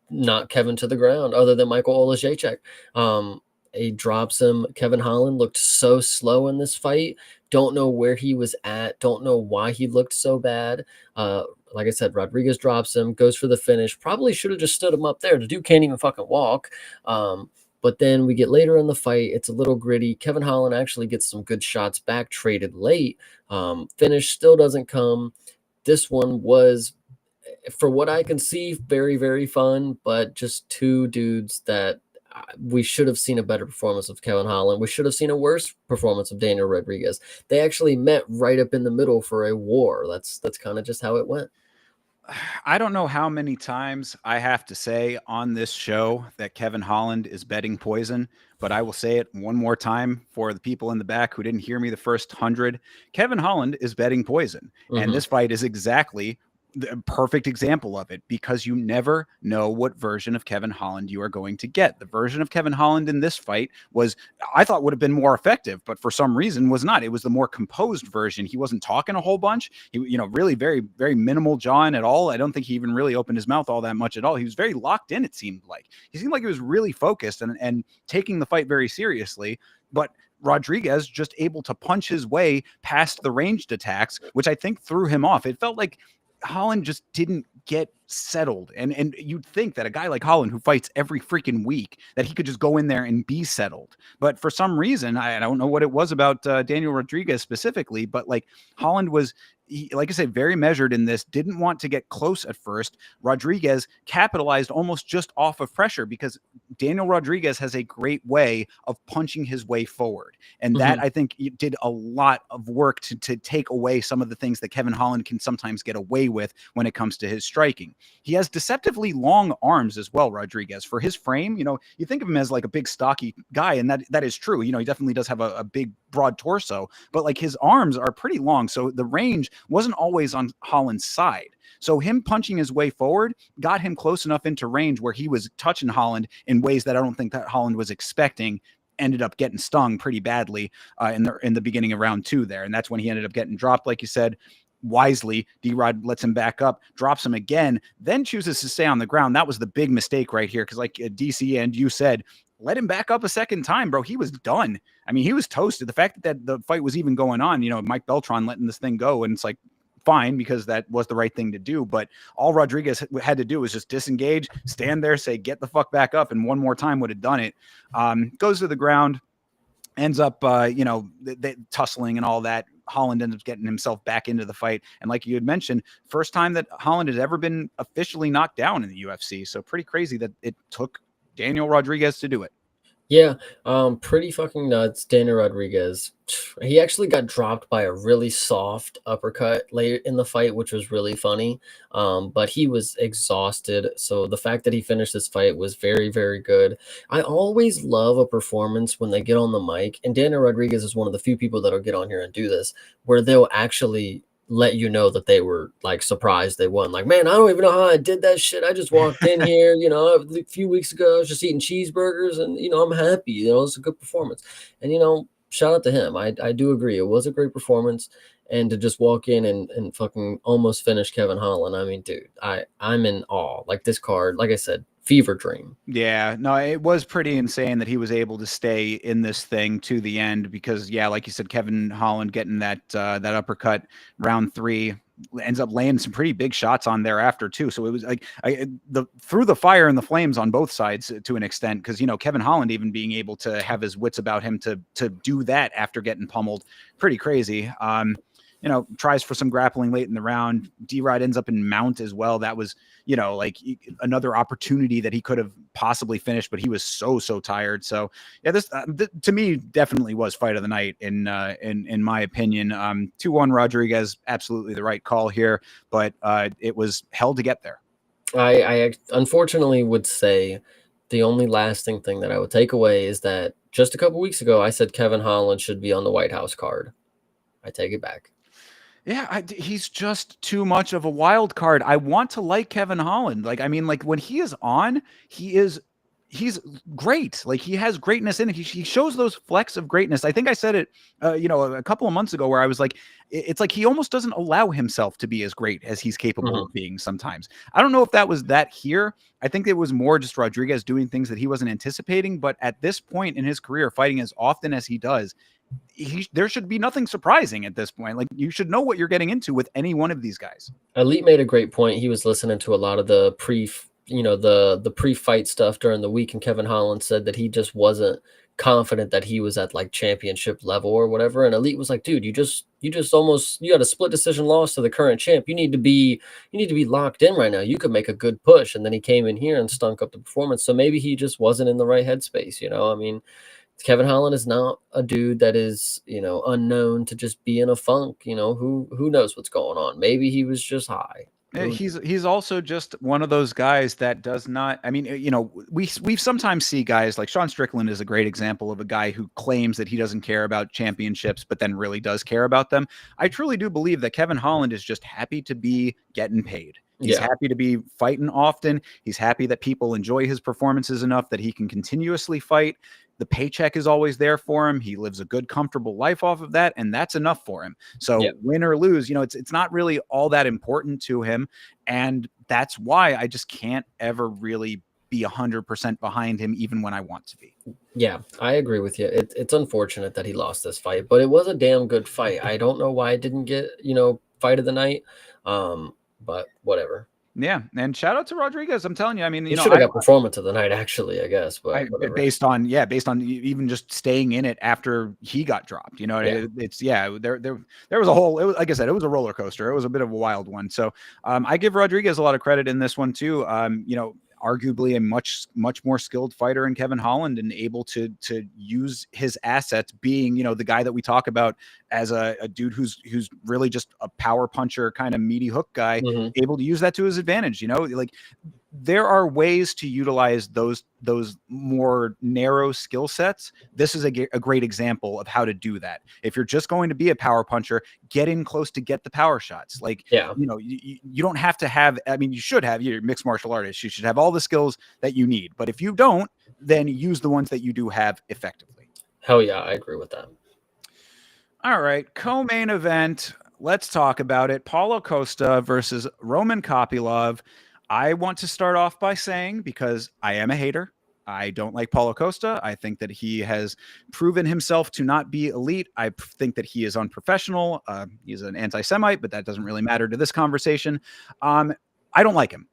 knock Kevin to the ground, other than Michael Oleksiejczuk. He drops him. Kevin Holland looked so slow in this fight. Don't know where he was at. Don't know why he looked so bad. Like I said, Rodriguez drops him, goes for the finish. Probably should have just stood him up there. The dude can't even fucking walk. But then we get later in the fight, it's a little gritty. Kevin Holland actually gets some good shots back, traded late. Finish still doesn't come. This one was, for what I can see, very, very fun, but just two dudes that we should have seen a better performance of Kevin Holland. We should have seen a worse performance of Daniel Rodriguez. They actually met right up in the middle for a war. That's kind of just how it went. I don't know how many times I have to say on this show that Kevin Holland is betting poison, but I will say it one more time for the people in the back who didn't hear me the first 100. Kevin Holland is betting poison. And this fight is exactly the perfect example of it, because you never know what version of Kevin Holland you are going to get. The version of Kevin Holland in this fight was, I thought, would have been more effective, but for some reason was not. It was the more composed version. He wasn't talking a whole bunch. He, really very, very minimal jawing at all. I don't think he even really opened his mouth all that much at all. He was very locked in, it seemed like. He seemed like he was really focused and taking the fight very seriously. But Rodriguez just able to punch his way past the ranged attacks, which I think threw him off. It felt like Holland just didn't get settled. And you'd think that a guy like Holland, who fights every freaking week, that he could just go in there and be settled. But for some reason, I don't know what it was about Daniel Rodriguez specifically, but like Holland was, like I said, very measured in this, didn't want to get close at first. Rodriguez capitalized almost just off of pressure, because Daniel Rodriguez has a great way of punching his way forward. And that, I think, did a lot of work to take away some of the things that Kevin Holland can sometimes get away with when it comes to his striking. He has deceptively long arms as well, Rodriguez. For his frame, you think of him as like a big stocky guy, and that is true. He definitely does have a big, broad torso, but like his arms are pretty long. So the range wasn't always on Holland's side. So him punching his way forward got him close enough into range where he was touching Holland in ways that I don't think that Holland was expecting. Ended up getting stung pretty badly in the beginning of round 2 there. And that's when he ended up getting dropped, like you said. Wisely, D-Rod lets him back up, drops him again, then chooses to stay on the ground. That was the big mistake right here, because like DC and you said, let him back up a second time, bro. He was done. I mean, he was toasted. The fact that the fight was even going on, Mike Beltran letting this thing go, and it's like, fine, because that was the right thing to do. But all Rodriguez had to do was just disengage, stand there, say, get the fuck back up, and one more time would have done it. Goes to the ground, ends up, tussling and all that. Holland ends up getting himself back into the fight. And like you had mentioned, first time that Holland has ever been officially knocked down in the UFC. So pretty crazy that it took Daniel Rodriguez to do it. Yeah, pretty fucking nuts. Daniel Rodriguez, he actually got dropped by a really soft uppercut late in the fight, which was really funny. But he was exhausted. So the fact that he finished this fight was very, very good. I always love a performance when they get on the mic, and Daniel Rodriguez is one of the few people that'll get on here and do this, where they'll actually let you know that they were like surprised they won. Like, man, I don't even know how I did that shit. I just walked in here, a few weeks ago, I was just eating cheeseburgers, and I'm happy. It's a good performance. And shout out to him. I do agree. It was a great performance. And to just walk in and fucking almost finish Kevin Holland. I mean, dude, I'm in awe. Like, this card, like I said, fever dream. Yeah, no, it was pretty insane that he was able to stay in this thing to the end, because like you said, Kevin Holland getting that uppercut round 3 ends up laying some pretty big shots on thereafter too. So it was like through the fire and the flames on both sides to an extent, because Kevin Holland even being able to have his wits about him to do that after getting pummeled, pretty crazy. Tries for some grappling late in the round. D-Rod ends up in mount as well. That was, like another opportunity that he could have possibly finished, but he was so tired. So yeah, this to me definitely was fight of the night in my opinion. 2-1 Rodriguez, absolutely the right call here, but it was hell to get there. I unfortunately would say the only lasting thing that I would take away is that just a couple weeks ago, I said Kevin Holland should be on the White House card. I take it back. Yeah, he's just too much of a wild card. I want to like Kevin Holland. Like, I mean, like when he is on, he's great. Like, he has greatness in it. He shows those flecks of greatness. I think I said it, a couple of months ago, where I was like, it's like he almost doesn't allow himself to be as great as he's capable of being sometimes. I don't know if that was that here. I think it was more just Rodriguez doing things that he wasn't anticipating. But at this point in his career, fighting as often as he does, there should be nothing surprising at this point. Like, you should know what you're getting into with any one of these guys. Elite made a great point. He was listening to a lot of the the pre-fight stuff during the week, and Kevin Holland said that he just wasn't confident that he was at like championship level or whatever. And Elite was like, dude, you got a split decision loss to the current champ. You need to be locked in right now. You could make a good push. And then he came in here and stunk up the performance. So maybe he just wasn't in the right headspace. I mean, Kevin Holland is not a dude that is, unknown to just be in a funk. Who knows what's going on? Maybe he was just high. He's also just one of those guys that does not. I mean, we've sometimes see guys like Sean Strickland is a great example of a guy who claims that he doesn't care about championships, but then really does care about them. I truly do believe that Kevin Holland is just happy to be getting paid. He's happy to be fighting often. He's happy that people enjoy his performances enough that he can continuously fight. The paycheck is always there for him. He lives a good, comfortable life off of that, and that's enough for him. So win or lose, it's not really all that important to him. And that's why I just can't ever really be 100% behind him, even when I want to be. Yeah, I agree with you. It's unfortunate that he lost this fight, but it was a damn good fight. I don't know why it didn't get, fight of the night. But whatever. Yeah, and shout out to Rodriguez. I'm telling you, I mean, he should have got performance of the night, actually, I guess. But based on even just staying in it after he got dropped. There was a whole. Like I said, it was a roller coaster. It was a bit of a wild one. So I give Rodriguez a lot of credit in this one too. Arguably a much more skilled fighter in Kevin Holland, and able to use his assets, being the guy that we talk about as a dude who's really just a power puncher, kind of meaty hook guy, able to use that to his advantage. Like there are ways to utilize those more narrow skill sets. This is a great example of how to do that. If you're just going to be a power puncher, get in close to get the power shots. Like, you don't have to have, I mean, you should have, you're a mixed martial artist. You should have all the skills that you need. But if you don't, then use the ones that you do have effectively. Hell yeah, I agree with that. All right, co-main event. Let's talk about it. Paulo Costa versus Roman Kopylov. I want to start off by saying, because I am a hater, I don't like Paulo Costa. I think that he has proven himself to not be elite. I think that he is unprofessional. He's an anti-Semite, but that doesn't really matter to this conversation. I don't like him.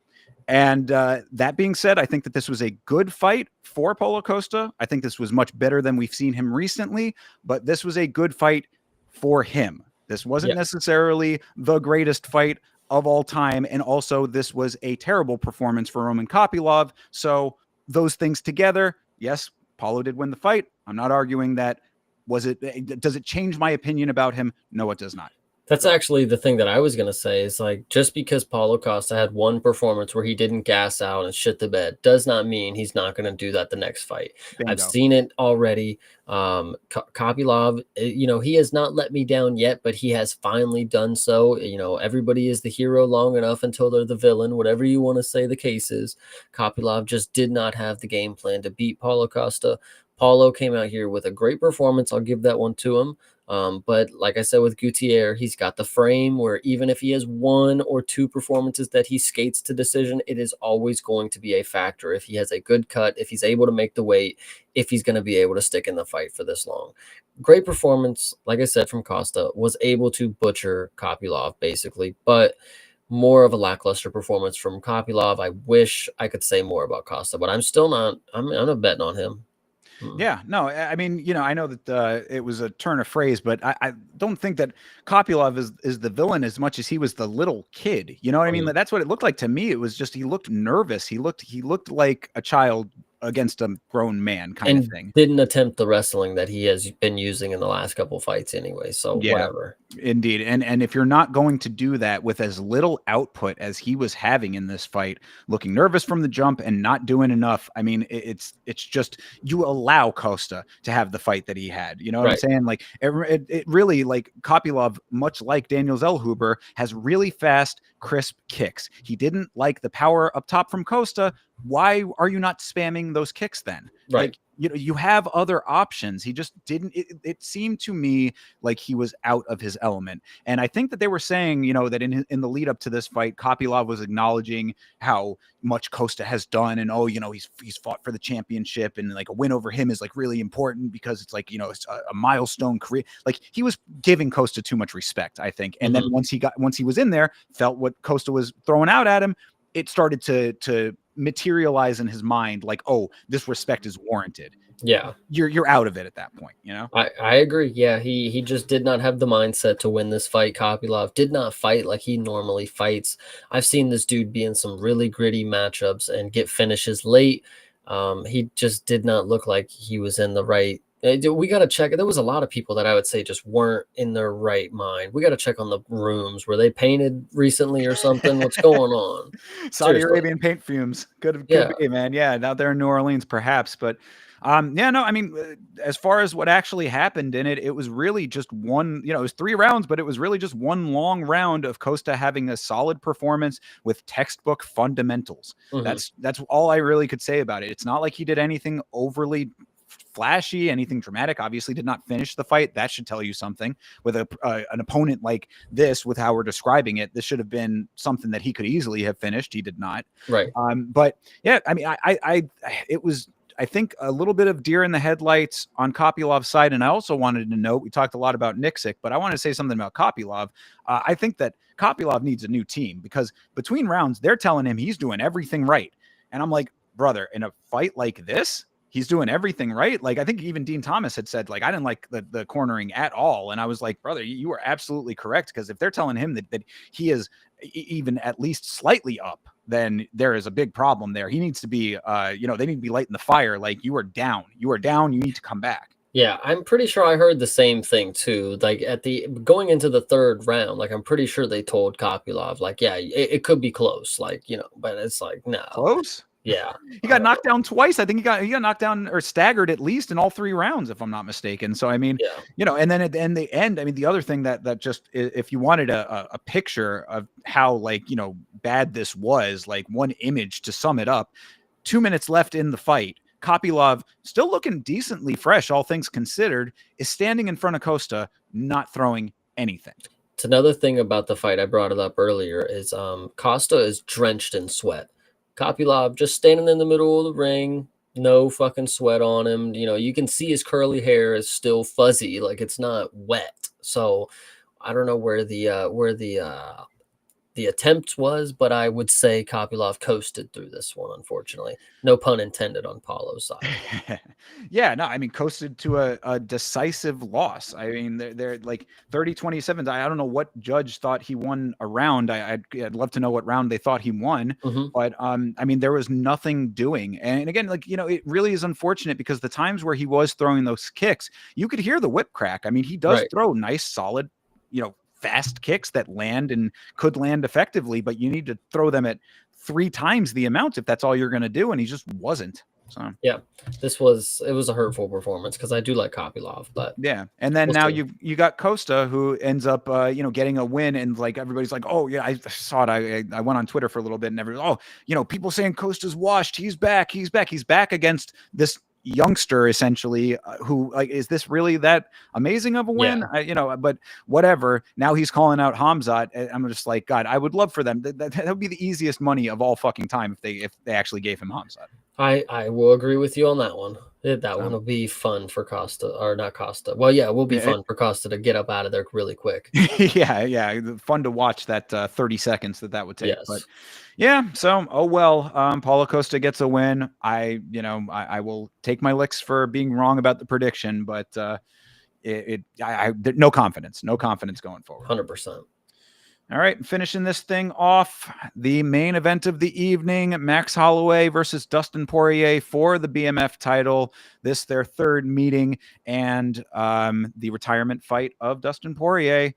And that being said, I think that this was a good fight for Paulo Costa. I think this was much better than we've seen him recently, but this was a good fight for him. This wasn't necessarily the greatest fight of all time. And also this was a terrible performance for Roman Kopylov. So those things together, yes, Paulo did win the fight. I'm not arguing that. Does it change my opinion about him? No, it does not. That's actually the thing that I was going to say is, like, just because Paulo Costa had one performance where he didn't gas out and shit the bed does not mean he's not going to do that the next fight. Bingo. I've seen it already. Kopylov, he has not let me down yet, but he has finally done so. Everybody is the hero long enough until they're the villain, whatever you want to say the case is. Kopylov just did not have the game plan to beat Paulo Costa. Paulo came out here with a great performance. I'll give that one to him. But like I said with Gutierrez, he's got the frame where even if he has one or two performances that he skates to decision, it is always going to be a factor. If he has a good cut, if he's able to make the weight, if he's going to be able to stick in the fight for this long. Great performance, like I said, from Costa, was able to butcher Kopylov basically, but more of a lackluster performance from Kopylov. I wish I could say more about Costa, but I'm still not. I'm not betting on him. Yeah, no, I mean, I know that it was a turn of phrase, but I don't think that Kopylov is the villain as much as he was the little kid. You know what I mean? That's what it looked like to me. It was just, he looked nervous. He looked like a child against a grown man kind of thing. Didn't attempt the wrestling that he has been using in the last couple fights anyway. So whatever. Indeed. And if you're not going to do that with as little output as he was having in this fight, looking nervous from the jump and not doing enough, I mean, it's just, you allow Costa to have the fight that he had. You know what I'm saying? Like it really, like Kopylov, much like Daniel Zellhuber, has really fast, crisp kicks. He didn't like the power up top from Costa. Why are you not spamming those kicks then? Like, you have other options. He just didn't. It seemed to me like he was out of his element. And I think that they were saying, that in the lead up to this fight, Kopylov was acknowledging how much Costa has done, and he's fought for the championship, and like a win over him is like really important because it's like it's a milestone career. Like he was giving Costa too much respect, I think. And then once he was in there, felt what Costa was throwing out at him, it started to materialize in his mind like, oh, this respect is warranted. Yeah. You're out of it at that point, you know? I agree. Yeah, he just did not have the mindset to win this fight. Kopylov did not fight like he normally fights. I've seen this dude be in some really gritty matchups and get finishes late. He just did not look like he was in the right. We got to check. There was a lot of people that I would say just weren't in their right mind. We got to check on the rooms. Were they painted recently or something? What's going on? Saudi Seriously. Arabian paint fumes. Could Yeah. be, man. Yeah, out there in New Orleans, perhaps. But yeah, no, I mean, as far as what actually happened in it, it was really just one, it was 3 rounds, but it was really just one long round of Costa having a solid performance with textbook fundamentals. Mhm. That's all I really could say about it. It's not like he did anything overly flashy, anything dramatic. Obviously did not finish the fight. That should tell you something. With an opponent like this, with how we're describing it, this should have been something that he could easily have finished. He did not. Right. But yeah, I mean, it was, I think, a little bit of deer in the headlights on Kopylov's side. And I also wanted to note, we talked a lot about Nixick, but I want to say something about Kopylov. I think that Kopylov needs a new team, because between rounds, they're telling him he's doing everything right. And I'm like, brother, in a fight like this, he's doing everything right. Like, I think even Dean Thomas had said, like, I didn't like the cornering at all. And I was like, brother, you are absolutely correct. Because if they're telling him that he is even at least slightly up, then there is a big problem there. He needs to be, they need to be lighting the fire. Like, you are down. You need to come back. Yeah, I'm pretty sure I heard the same thing too. Like going into the 3rd round, like I'm pretty sure they told Kopylov, like, yeah, it could be close, like, but it's like, no. Close? Yeah. He got knocked down twice. I think he got knocked down or staggered at least in all 3 rounds, if I'm not mistaken. So, I mean, yeah. And then at the end, I mean, the other thing that just, if you wanted a picture of how, like, bad this was, like one image to sum it up, 2 minutes left in the fight, Kopylov, still looking decently fresh, all things considered, is standing in front of Costa, not throwing anything. It's another thing about the fight. I brought it up earlier is Costa is drenched in sweat. Kopylov just standing in the middle of the ring, no fucking sweat on him. You can see his curly hair is still fuzzy, like it's not wet. So I don't know where the attempt was, but I would say Kopylov coasted through this one, unfortunately. No pun intended on Paulo's side. Yeah, no, I mean, coasted to a decisive loss. I mean, they're like 30-27. I don't know what judge thought he won a round. I'd love to know what round they thought he won. Mm-hmm. But I mean, there was nothing doing. And again, like, it really is unfortunate, because the times where he was throwing those kicks, you could hear the whip crack. I mean, he does throw nice, solid, fast kicks that land and could land effectively, but you need to throw them at 3 times the amount if that's all you're going to do. And he just wasn't. So yeah, it was a hurtful performance, because I do like Kopylov, but yeah. And then now you got Costa, who ends up getting a win, and like everybody's like, oh yeah, I saw it. I went on Twitter for a little bit, and everybody, people saying Costa's washed, he's back against this youngster, essentially, who, like, is this really that amazing of a win? But whatever. Now he's calling out Hamzat. I'm just like, God, I would love for them. That would be the easiest money of all fucking time if they actually gave him Hamzat. I will agree with you on that one. That one will be fun for Costa, or not Costa. Well, yeah, it will be fun for Costa to get up out of there really quick. yeah. Fun to watch that 30 seconds that would take. Yes. But yeah, so, oh well, Paulo Costa gets a win. I will take my licks for being wrong about the prediction, but no confidence going forward. 100%. All right, finishing this thing off, the main event of the evening, Max Holloway versus Dustin Poirier for the BMF title. This their 3rd meeting, and the retirement fight of Dustin Poirier.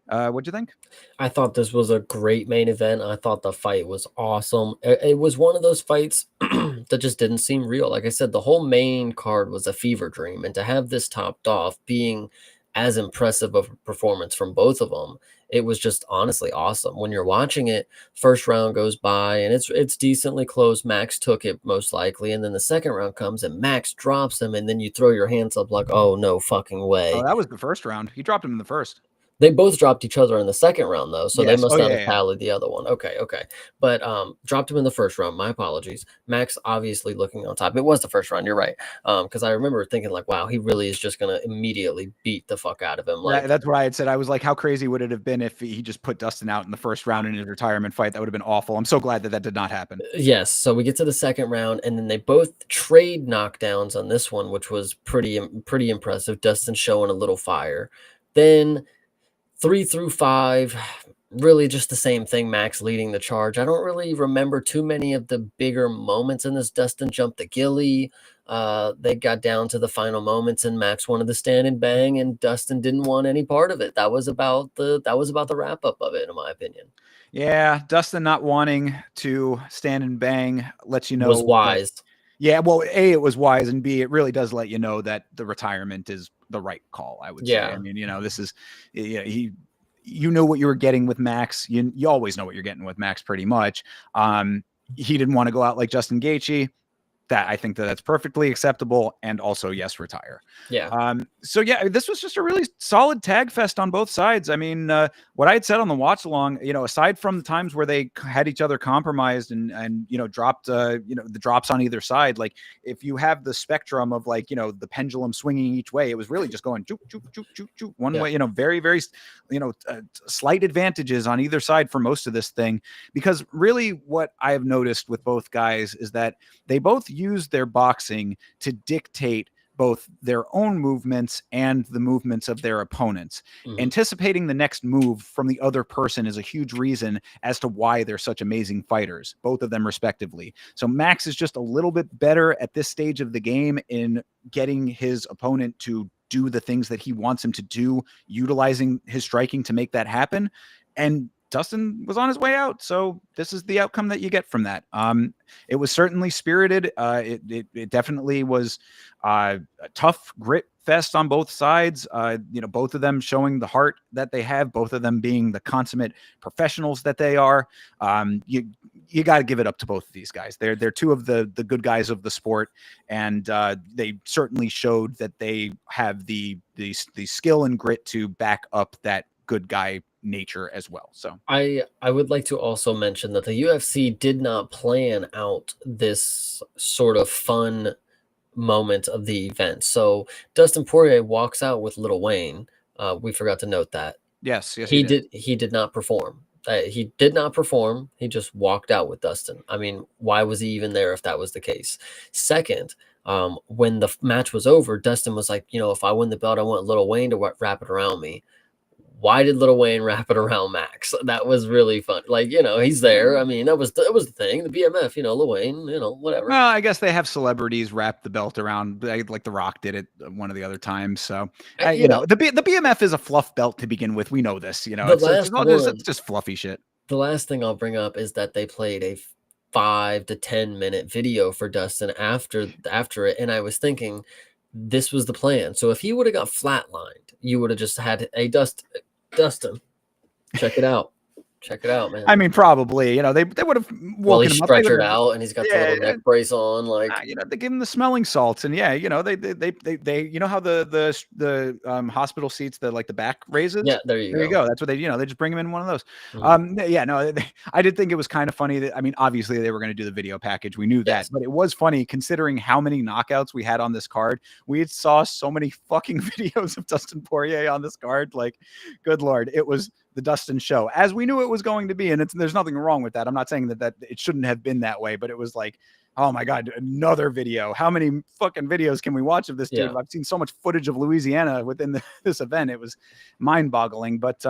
What'd you think? I thought this was a great main event. I thought the fight was awesome. It was one of those fights that just didn't seem real. Like I said, the whole main card was a fever dream, and to have this topped off being as impressive of a performance from both of them, it was just honestly awesome. When you're watching it, first round goes by and it's decently close. Max took it most likely, and then the second round comes and Max drops him, and then you throw your hands up like, oh no fucking way. Oh, that was the first round. He dropped him in the first. They both dropped each other in the second round, though, so they Yes. Oh must not yeah, have yeah. tallied the other one. Okay, okay. But, dropped him in the first round, my apologies. Max obviously looking on top. It was the first round, you're right. Because I remember thinking like, "Wow, he really is just gonna immediately beat the fuck out of him," like That's what I had said. I was like, how crazy would it have been if he just put Dustin out in the first round in his retirement fight? That would have been awful. I'm so glad that that did not happen. yes, so we get to the second round, and then they both trade knockdowns on this one, which was pretty impressive. Dustin showing a little fire. Then 3 through 5, really just the same thing, Max leading the charge. I don't really remember too many of the bigger moments in this. Dustin jumped the ghillie. They got down to the final moments, and Max wanted to stand and bang, and Dustin didn't want any part of it. That was about the wrap up of it, in my opinion. Yeah, Dustin not wanting to stand and bang lets you Was know that. wise. Yeah, well, A, it was wise, and B, it really does let you know that the retirement is the right call, I would say. I Yeah. mean, this is, yeah, you know what you were getting with Max. You always know what you're getting with Max pretty much. He didn't want to go out like Justin Gaethje. That I think that that's perfectly acceptable, and also yes, retire. Yeah. So yeah, this was just a really solid tag fest on both sides. I mean, what I had said on the watch along, aside from the times where they had each other compromised and dropped, the drops on either side, like if you have the spectrum of like the pendulum swinging each way, it was really just going choop choop choop choop choop one Yeah. way. Very very slight advantages on either side for most of this thing, because really what I have noticed with both guys is that they both use their boxing to dictate both their own movements and the movements of their opponents. Mhm. Anticipating the next move from the other person is a huge reason as to why they're such amazing fighters, both of them respectively. So Max is just a little bit better at this stage of the game in getting his opponent to do the things that he wants him to do, utilizing his striking to make that happen. And Dustin was on his way out, so this is the outcome that you get from that. It was certainly spirited. It definitely was a tough grit fest on both sides. Both of them showing the heart that they have, both of them being the consummate professionals that they are. You got to give it up to both of these guys. They're two of the good guys of the sport, and they certainly showed that they have the skill and grit to back up that good guy nature as well. So I would like to also mention that the UFC did not plan out this sort of fun moment of the event. So Dustin Poirier walks out with Lil Wayne. We forgot to note that yes, he he did. did not perform. He did not perform. He just walked out with Dustin. I mean, why was he even there if that was the case? Second, when the match was over, Dustin was like, if I win the belt, I want Lil Wayne to wrap it around me. Why did Lil Wayne wrap it around Max? That was really fun. Like, he's there. I mean, that was the thing. The BMF, Lil Wayne, whatever. Well, I guess they have celebrities wrap the belt around, like The Rock did it one of the other times. So, the BMF is a fluff belt to begin with. We know this. The last one, It's just fluffy shit. the last thing I'll bring up is that they played a 5 to 10 minute video for Dustin after it, and I was thinking this was the plan. So if he would have got flatlined, you would have just had a Dustin, check it out. Check it out, man. I mean, probably. They would have Well, woken he's him up. They would stretchered have, out and he's got the yeah, little neck brace on. Like, they give him the smelling salts, and they how the hospital seats, the back raises. yeah, there you There you go. go. That's what they just bring him in one of those. Mhm. Yeah, no, I did think it was kind of funny that, I mean, obviously they were going to do the video package. We knew that, Yes. but it was funny considering how many knockouts we had on this card. We saw so many fucking videos of Dustin Poirier on this card. Like, good Lord, it was the Dustin show, as we knew it was going to be. And there's nothing wrong with that. I'm not saying that it shouldn't have been that way, but it was like, oh my God, another video. How many fucking videos can we watch of this dude? Yeah. I've seen so much footage of Louisiana within this event. It was mind boggling. But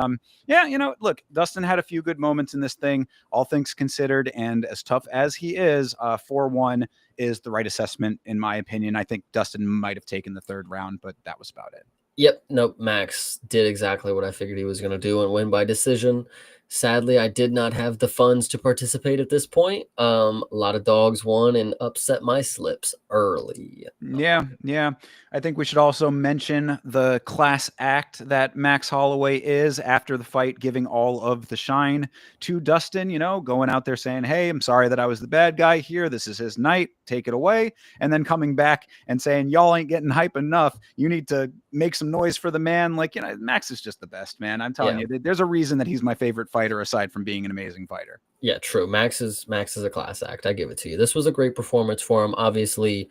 yeah, look, Dustin had a few good moments in this thing, all things considered. And as tough as he is, 4-1 is the right assessment, in my opinion. I think Dustin might have taken the third round, but that was about it. Yep. Nope. Max did exactly what I figured he was going to do and win by decision. Sadly, I did not have the funds to participate at this point. A lot of dogs won and upset my slips early. Yeah, yeah. I think we should also mention the class act that Max Holloway is after the fight, giving all of the shine to Dustin, going out there saying, "Hey, I'm sorry that I was the bad guy here. This is his night. Take it away." And then coming back and saying, "Y'all ain't getting hype enough. You need to make some noise for the man." Like, Max is just the best, man. I'm telling Yeah, you, there's a reason that he's my favorite fighter aside from being an amazing fighter. yeah, true. Max is a class act. I give it to you. This was a great performance for him. Obviously,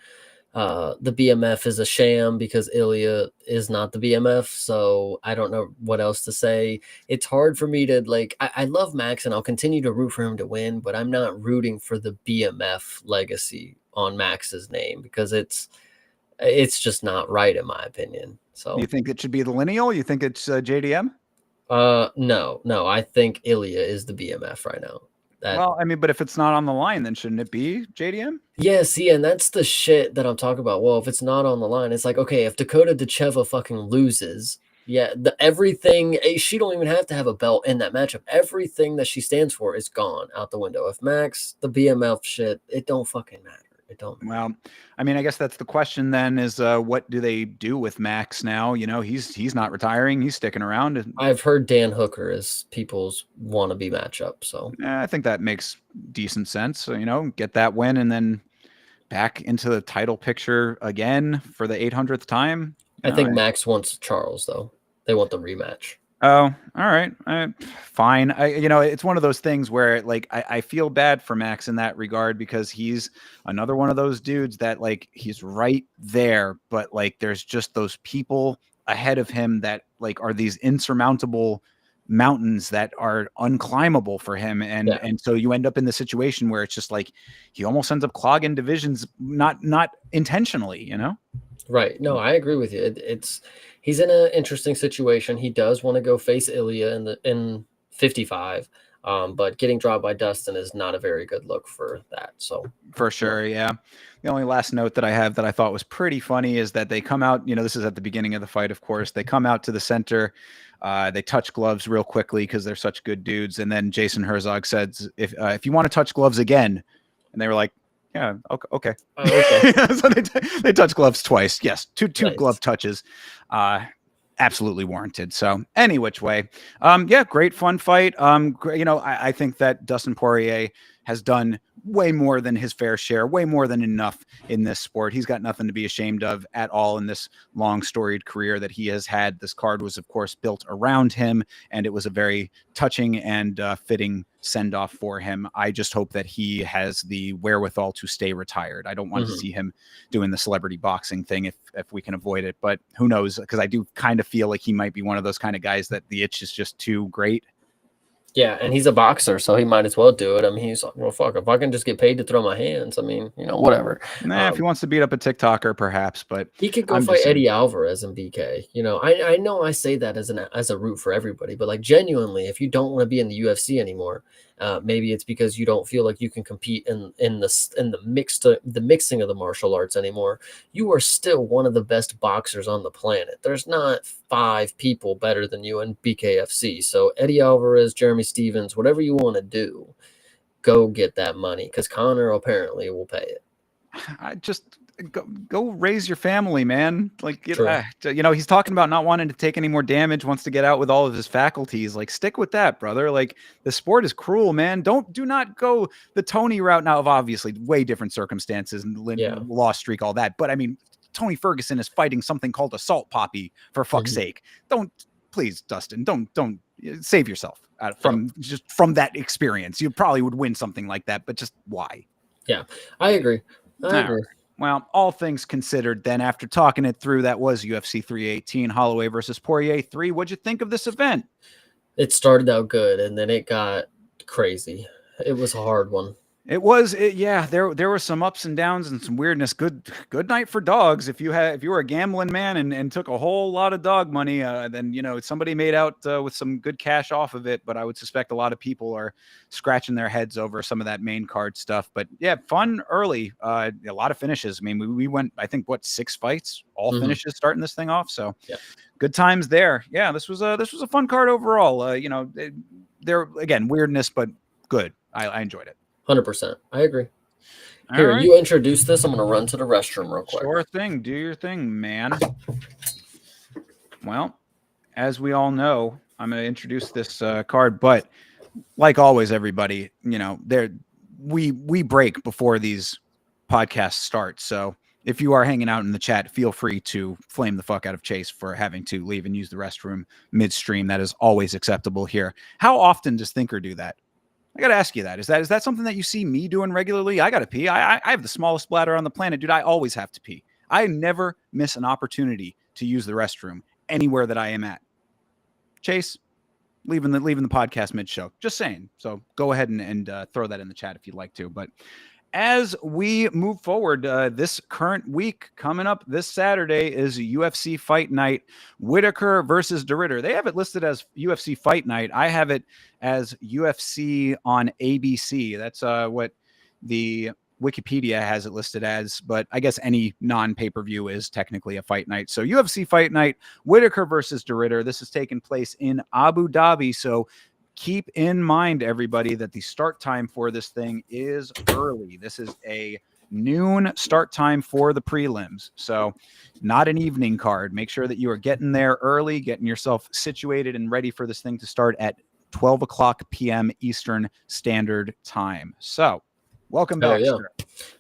the BMF is a sham because Ilya is not the BMF. So I don't know what else to say. It's hard for me to like. I love Max and I'll continue to root for him to win, but I'm not rooting for the BMF legacy on Max's name because it's just not right in my opinion. You So think it should be the lineal? You think it's JDM? no, I think Ilya is the BMF right now. That Well, I mean, but if it's not on the line, then shouldn't it be JDM? Yeah, see, and that's the shit that I'm talking about. Well, if it's not on the line, it's like, okay, if Dakota Dacheva fucking loses, yeah, everything she don't even have to have a belt in that matchup. Everything that she stands for is gone out the window. If Max, the BMF shit, it don't fucking matter. It don't matter. Well, I mean, I guess that's the question then is what do they do with Max now? He's not retiring. He's sticking around. I've heard Dan Hooker is people's wannabe matchup, so I think that makes decent sense. So, get that win and then back into the title picture again for the 800th time. I think Max wants Charles though. They want the rematch. Oh, all right. Fine. It's one of those things where like I feel bad for Max in that regard because he's another one of those dudes that like he's right there, but like there's just those people ahead of him that like are these insurmountable mountains that are unclimbable for him. And Yeah. and so you end up in the situation where it's just like he almost ends up clogging divisions, not intentionally. Right. No, I agree with you. He's in an interesting situation. He does want to go face Ilya in 55, but getting dropped by Dustin is not a very good look for that. So For sure, yeah. The only last note that I have that I thought was pretty funny is that they come out, this is at the beginning of the fight, of course. They come out to the center. They touch gloves real quickly because they're such good dudes. And then Jason Herzog says, if you want to touch gloves again, and they were like, yeah, okay. okay. So they touch gloves twice. Yes, two Nice. glove touches. Absolutely warranted. So any which way, yeah, great fun fight. I think that Dustin Poirier has done way more than his fair share, way more than enough in this sport. He's got nothing to be ashamed of at all in this long storied career that he has had. This card was, of course, built around him, and it was a very touching and fitting send off for him. I just hope that he has the wherewithal to stay retired. I don't want to see him doing the celebrity boxing thing if we can avoid it, but who knows? Because I do kind of feel like he might be one of those kind of guys that the itch is just too great. Yeah, and he's a boxer, so he might as well do it. I mean, he's like, well, fuck, if I can just get paid to throw my hands, I mean, whatever. If he wants to beat up a TikToker, perhaps, but He could go fight Eddie Alvarez in BK. I know I say that as a root for everybody, but like genuinely, if you don't want to be in the UFC anymore, maybe it's because you don't feel like you can compete in the mixing of the martial arts anymore. You are still one of the best boxers on the planet. There's not 5 people better than you in BKFC. So Eddie Alvarez, Jeremy Stevens, whatever you want to do, go get that money because Connor apparently will pay it. I just go raise your family, man. Like, True. he's talking about not wanting to take any more damage, wants to get out with all of his faculties. Like, stick with that, brother. Like, the sport is cruel, man. Do not go the Tony route now of obviously way different circumstances and loss streak, all that. But I mean, Tony Ferguson is fighting something called assault poppy for fuck's sake. Please, Dustin, don't save yourself from that experience. You probably would win something like that, but just why? Yeah, I agree. I agree. Well, all things considered, then after talking it through, that was UFC 318, Holloway versus Poirier 3. What'd you think of this event? It started out good, and then it got crazy. It was a hard one. It was, yeah. There were some ups and downs and some weirdness. Good night for dogs. If you were a gambling man and took a whole lot of dog money, then somebody made out with some good cash off of it. But I would suspect a lot of people are scratching their heads over some of that main card stuff. But yeah, fun early. A lot of finishes. I mean, we went, I think, 6 fights, all finishes starting this thing off. So good times there. Yeah, this was a fun card overall. they're again weirdness, but good. I enjoyed it. 100%. I agree. All Here, right. you introduce this. I'm going to run to the restroom real quick. Sure thing. Do your thing, man. Well, as we all know, I'm going to introduce this card, but like always, everybody, we break before these podcasts start. So if you are hanging out in the chat, feel free to flame the fuck out of Chase for having to leave and use the restroom midstream. That is always acceptable here. How often does Thinker do that? I got to ask you that. Is that something that you see me doing regularly? I got to pee. I have the smallest bladder on the planet, dude. I always have to pee. I never miss an opportunity to use the restroom anywhere that I am at. Chase, leaving the podcast mid-show. Just saying. So go ahead and throw that in the chat if you'd like to. But as we move forward, this current week coming up this Saturday is UFC Fight Night, Whitaker versus DeRitter. They have it listed as UFC Fight Night. I have it as UFC on ABC. That's what the Wikipedia has it listed as, but I guess any non-pay-per-view is technically a fight night. So UFC Fight Night, Whitaker versus DeRitter. This is taking place in Abu Dhabi. So keep in mind, everybody, that the start time for this thing is early. This is a noon start time for the prelims. So not an evening card. Make sure that you are getting there early, getting yourself situated and ready for this thing to start at 12 o'clock p.m. Eastern Standard Time. So welcome back, sir.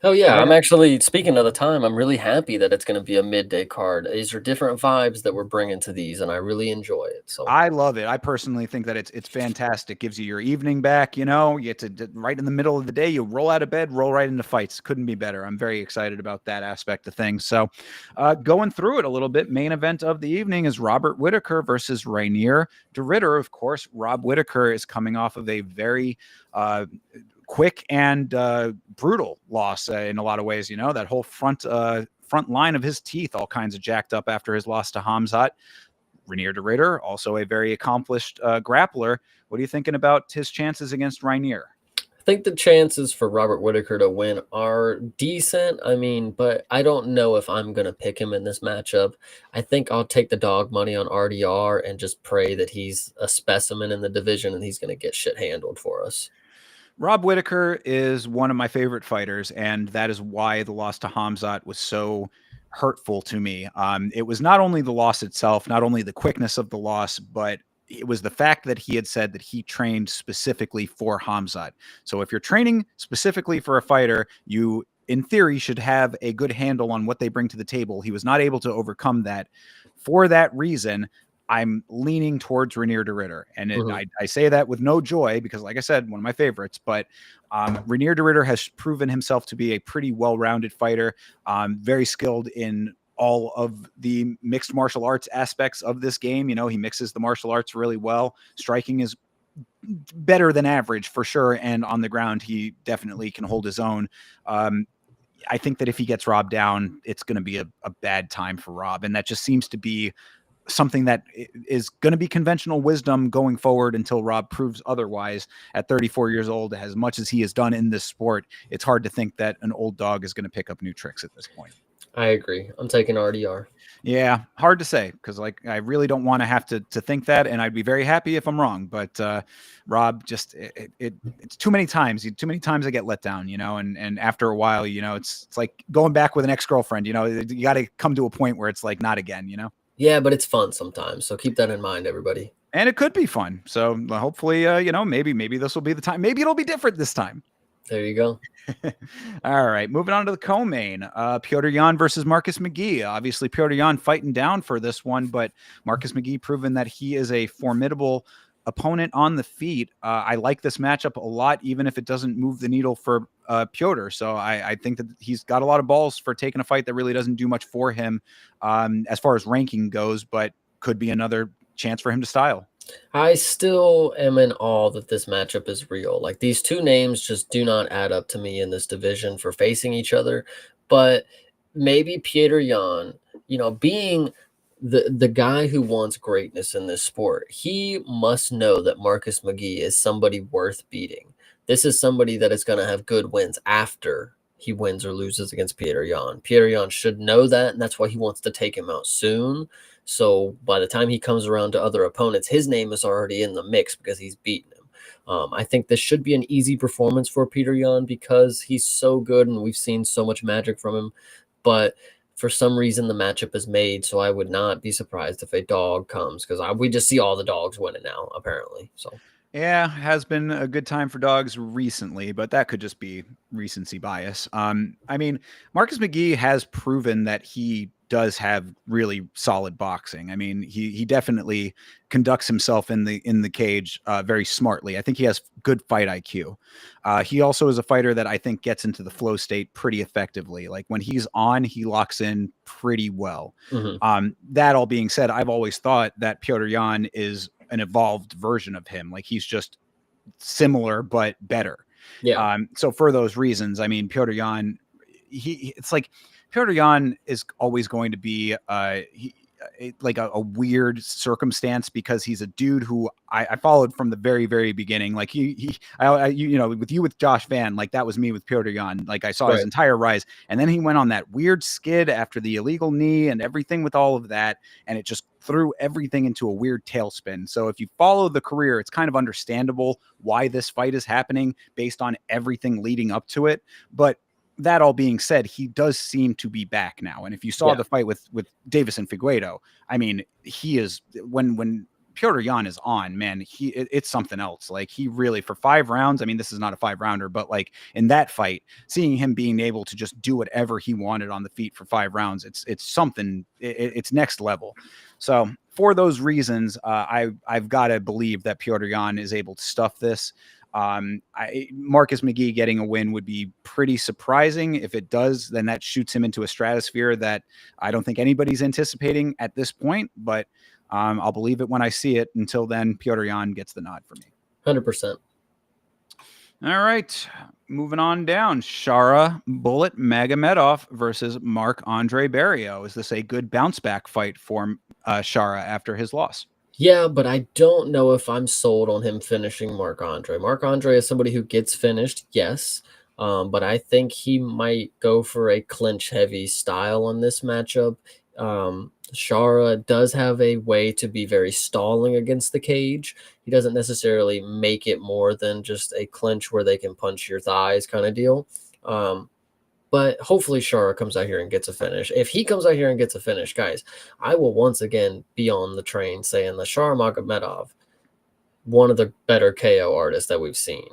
Oh yeah, I'm actually, speaking of the time, I'm really happy that it's going to be a midday card. These are different vibes that we're bringing to these, and I really enjoy it. So I love it. I personally think that it's fantastic. Gives you your evening back. You get to right in the middle of the day. You roll out of bed, roll right into fights. Couldn't be better. I'm very excited about that aspect of things. So, going through it a little bit. Main event of the evening is Robert Whitaker versus Rainier DeRitter. Of course, Rob Whitaker is coming off of a very quick and brutal loss in a lot of ways. That whole front line of his teeth all kinds of jacked up after his loss to Hamzat. Rainier DeRitter, also a very accomplished grappler. What are you thinking about his chances against Rainier? I think the chances for Robert Whitaker to win are decent. I mean, but I don't know if I'm going to pick him in this matchup. I think I'll take the dog money on RDR and just pray that he's a specimen in the division and he's going to get shit handled for us. Rob Whitaker is one of my favorite fighters, and that is why the loss to Hamzat was so hurtful to me. It was not only the loss itself, not only the quickness of the loss, but it was the fact that he had said that he trained specifically for Hamzat. So if you're training specifically for a fighter, you, in theory, should have a good handle on what they bring to the table. He was not able to overcome that. For that reason, I'm leaning towards Rainier DeRitter. And I say that with no joy because, like I said, one of my favorites. But Rainier DeRitter has proven himself to be a pretty well-rounded fighter, very skilled in all of the mixed martial arts aspects of this game. He mixes the martial arts really well. Striking is better than average for sure. And on the ground, he definitely can hold his own. I think that if he gets Rob down, it's going to be a bad time for Rob. And that just seems to be something that is going to be conventional wisdom going forward until Rob proves otherwise. At 34 years old, as much as he has done in this sport, it's hard to think that an old dog is going to pick up new tricks at this point. I agree. I'm taking RDR. Yeah, hard to say because I really don't want to have to think that, and I'd be very happy if I'm wrong. But Rob, just it's too many times. Too many times I get let down, and after a while, it's like going back with an ex-girlfriend. You got to come to a point where it's like not again. Yeah, but it's fun sometimes. So keep that in mind, everybody. And it could be fun. So hopefully, maybe this will be the time. Maybe it'll be different this time. There you go. All right, moving on to the co-main. Petr Yan versus Marcus McGee. Obviously, Petr Yan fighting down for this one, but Marcus McGee proven that he is a formidable opponent on the feet. I like this matchup a lot, even if it doesn't move the needle for Petr. So I think that he's got a lot of balls for taking a fight that really doesn't do much for him as far as ranking goes, but could be another chance for him to style. I still am in awe that this matchup is real. Like, these two names just do not add up to me in this division for facing each other. But maybe Petr Yan, being the guy who wants greatness in this sport, he must know that Marcus McGee is somebody worth beating. This is somebody that is going to have good wins after he wins or loses against Petr Yan. Petr Yan should know that, and that's why he wants to take him out soon. So by the time he comes around to other opponents, his name is already in the mix because he's beaten him. I think this should be an easy performance for Peter Yan because he's so good and we've seen so much magic from him. But for some reason, the matchup is made, so I would not be surprised if a dog comes because we just see all the dogs winning now, apparently. So. Yeah, has been a good time for dogs recently, but that could just be recency bias. I mean, Marcus McGee has proven that he does have really solid boxing. I mean, he definitely conducts himself in the cage very smartly. I think he has good fight IQ. He also is a fighter that I think gets into the flow state pretty effectively. Like when he's on, he locks in pretty well. That all being said, I've always thought that Piotr Jan is an evolved version of him. Like he's just similar but better. Yeah. So for those reasons, I mean, Piotr Jan, it's like Piotr Jan is always going to be like a weird circumstance because he's a dude who I followed from the very, very beginning. Like with Josh Van, like that was me with Piotr Jan. Like I saw his entire rise, and then he went on that weird skid after the illegal knee and everything with all of that, and it just threw everything into a weird tailspin. So if you follow the career, it's kind of understandable why this fight is happening based on everything leading up to it. But that all being said, he does seem to be back now. And if you saw the fight with Davis and Figueiredo, I mean, he is when Piotr Jan is on, man, it's something else. Like he really, for 5 rounds, I mean, this is not a 5-rounder, but like in that fight, seeing him being able to just do whatever he wanted on the feet for 5 rounds, it's something, it's next level. So for those reasons, I've got to believe that Piotr Jan is able to stuff this. Marcus McGee getting a win would be pretty surprising. If it does, then that shoots him into a stratosphere that I don't think anybody's anticipating at this point, but I'll believe it when I see it. Until then, Piotr Jan gets the nod for me. 100%. All right, moving on down. Shara Bullet Magomedov versus Marc-Andre Barriault. Is this a good bounce back fight for Shara after his loss? Yeah, but I don't know if I'm sold on him finishing Marc-Andre. Marc-Andre is somebody who gets finished, yes, but I think he might go for a clinch-heavy style on this matchup. Shara does have a way to be very stalling against the cage. He doesn't necessarily make it more than just a clinch where they can punch your thighs kind of deal. But hopefully Shara comes out here and gets a finish. If he comes out here and gets a finish, guys, I will once again be on the train saying that Shara Magomedov, one of the better KO artists that we've seen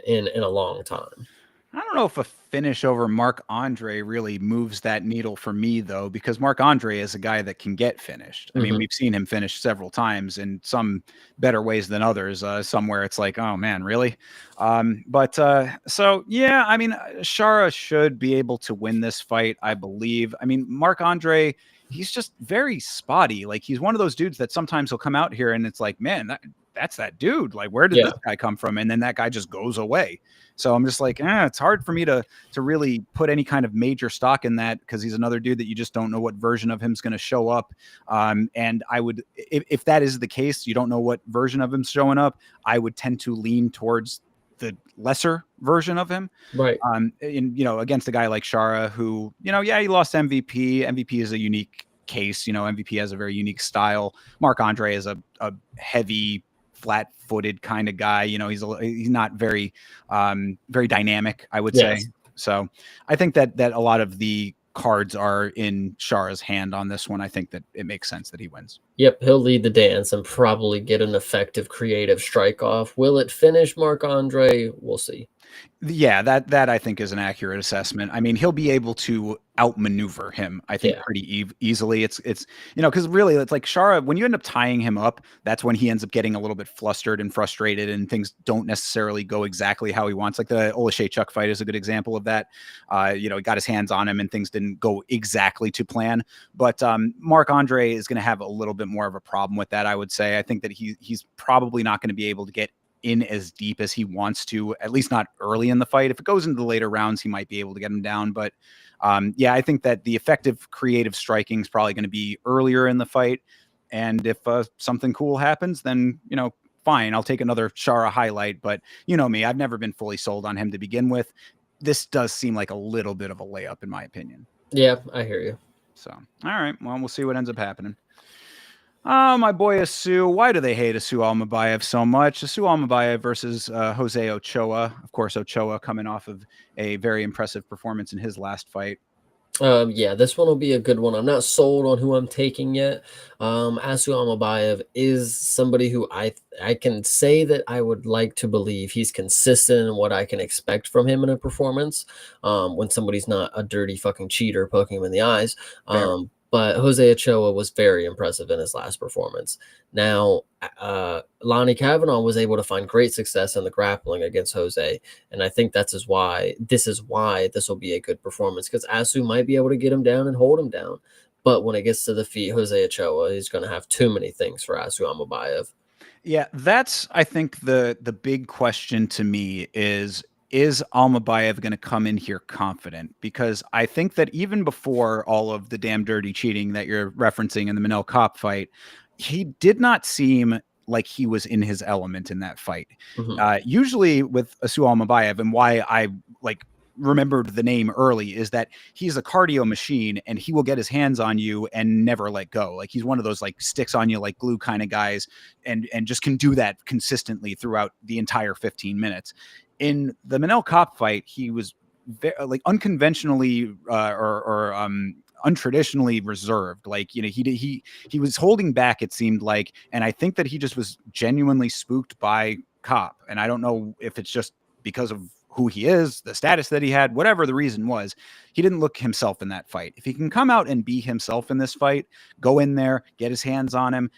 in a long time. I don't know if a finish over Marc-Andre really moves that needle for me, though, because Marc-Andre is a guy that can get finished. I mean, we've seen him finish several times in some better ways than others. Somewhere it's like, oh, man, really? So, yeah, I mean, Shara should be able to win this fight, I believe. I mean, Marc-Andre, he's just very spotty. Like, he's one of those dudes that sometimes he'll come out here and it's like, man, that's that dude. Like, where did this guy come from? And then that guy just goes away. So I'm just like, it's hard for me to really put any kind of major stock in that because he's another dude that you just don't know what version of him's going to show up. And I would, if that is the case, you don't know what version of him's showing up, I would tend to lean towards the lesser version of him. Right. Against a guy like Shara who, he lost MVP. MVP is a unique case. MVP has a very unique style. Marc-Andre is a heavy, flat-footed kind of guy. He's not very very dynamic, I would say. So I think that a lot of the cards are in Shara's hand on this one. I think that it makes sense that he wins. Yep, he'll lead the dance and probably get an effective creative strike off. Will it finish Marc-Andre? We'll see. Yeah, that I think is an accurate assessment. I mean, he'll be able to outmaneuver him, I think, pretty easily. It's because really, it's like Shara, when you end up tying him up, that's when he ends up getting a little bit flustered and frustrated, and things don't necessarily go exactly how he wants. Like the Olashechuk fight is a good example of that. He got his hands on him, and things didn't go exactly to plan. But Marc-Andre is going to have a little bit more of a problem with that, I would say. I think that he's probably not going to be able to get in as deep as he wants to, at least not early in the fight. If it goes into the later rounds, he might be able to get him down. But I think that the effective creative striking is probably going to be earlier in the fight. And if something cool happens, then, fine, I'll take another Shara highlight. But you know me, I've never been fully sold on him to begin with. This does seem like a little bit of a layup in my opinion. Yeah, I hear you. So, all right, well, we'll see what ends up happening. Oh, my boy Asu. Why do they hate Asu Almabayev so much? Asu Almabayev versus Jose Ochoa. Of course, Ochoa coming off of a very impressive performance in his last fight. Yeah, this one will be a good one. I'm not sold on who I'm taking yet. Asu Amabayev is somebody who I can say that I would like to believe he's consistent in what I can expect from him in a performance. When somebody's not a dirty fucking cheater poking him in the eyes. Fair. But Jose Ochoa was very impressive in his last performance. Now, Lonnie Kavanaugh was able to find great success in the grappling against Jose. And I think that's is why this will be a good performance, because Asu might be able to get him down and hold him down. But when it gets to the feet, Jose Ochoa, he's going to have too many things for Asu Amabayev. Yeah, that's I think the big question to me is Almabayev going to come in here confident? Because I think that even before all of the damn dirty cheating that you're referencing in the Manel Kopp fight, he did not seem like he was in his element in that fight. Hmm. Usually with Asu Almabayev, and why I like remembered the name early is that he's a cardio machine and he will get his hands on you and never let go. Like he's one of those like sticks on you like glue kind of guys, and just can do that consistently throughout the entire 15 minutes. In the Manel Kopp fight, he was like unconventionally or untraditionally reserved. Like, you know, he was holding back, it seemed like, and I think that he just was genuinely spooked by Kopp. And I don't know if it's just because of who he is, the status that he had, whatever the reason was, he didn't look himself in that fight. If he can come out and be himself in this fight, go in there, get his hands on him,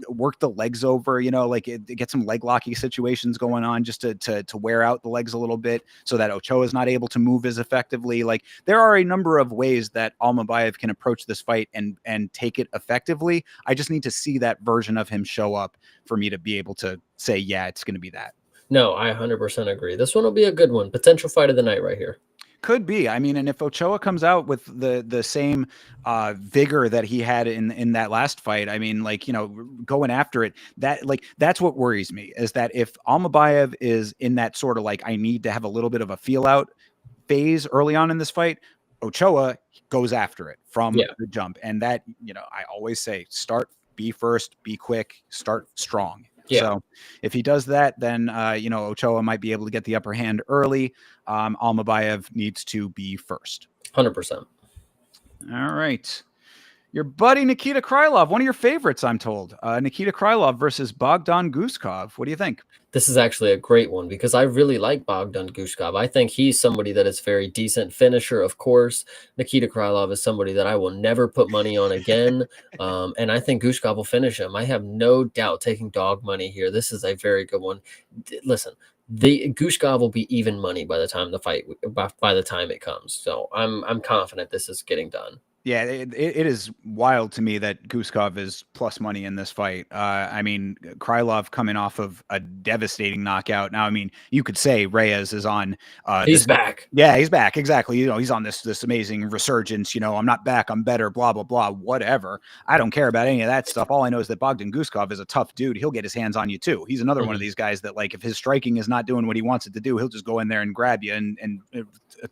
work the legs over, you know, like get some leg locky situations going on just to wear out the legs a little bit so that Ochoa is not able to move as effectively. Like there are a number of ways that Almabayev can approach this fight and take it effectively. I just need to see that version of him show up for me to be able to say, yeah, it's going to be that. No, I 100% agree. This one will be a good one. Potential fight of the night right here. Could be. I mean, and if Ochoa comes out with the same vigor that he had in that last fight, I mean, like, you know, going after it, that like that's what worries me is that if Almabayev is in that sort of like I need to have a little bit of a feel out phase early on in this fight, Ochoa goes after it from Yeah. the jump, and that, you know, I always say start, be first, be quick, start strong. Yeah. So if he does that, then you know, Ochoa might be able to get the upper hand early. Almabayev needs to be first. 100%. All right. Your buddy Nikita Krylov, one of your favorites, I'm told. Nikita Krylov versus Bogdan Guskov. What do you think? This is actually a great one because I really like Bogdan Gushkov. I think he's somebody that is very decent finisher, of course. Nikita Krylov is somebody that I will never put money on again. And I think Gushkov will finish him. I have no doubt taking dog money here. This is a very good one. Listen, the Gushkov will be even money by the time the fight by the time it comes. So I'm confident this is getting done. Yeah, it is wild to me that Guskov is plus money in this fight. I mean, Krylov coming off of a devastating knockout. Now, I mean, you could say Reyes is on He's this. back. Yeah, he's back. Exactly. You know, he's on this amazing resurgence. You know, I'm not back. I'm better. Blah blah blah. Whatever. I don't care about any of that stuff. All I know is that Bogdan Guskov is a tough dude. He'll get his hands on you too. He's another one of these guys that, like, if his striking is not doing what he wants it to do, he'll just go in there and grab you and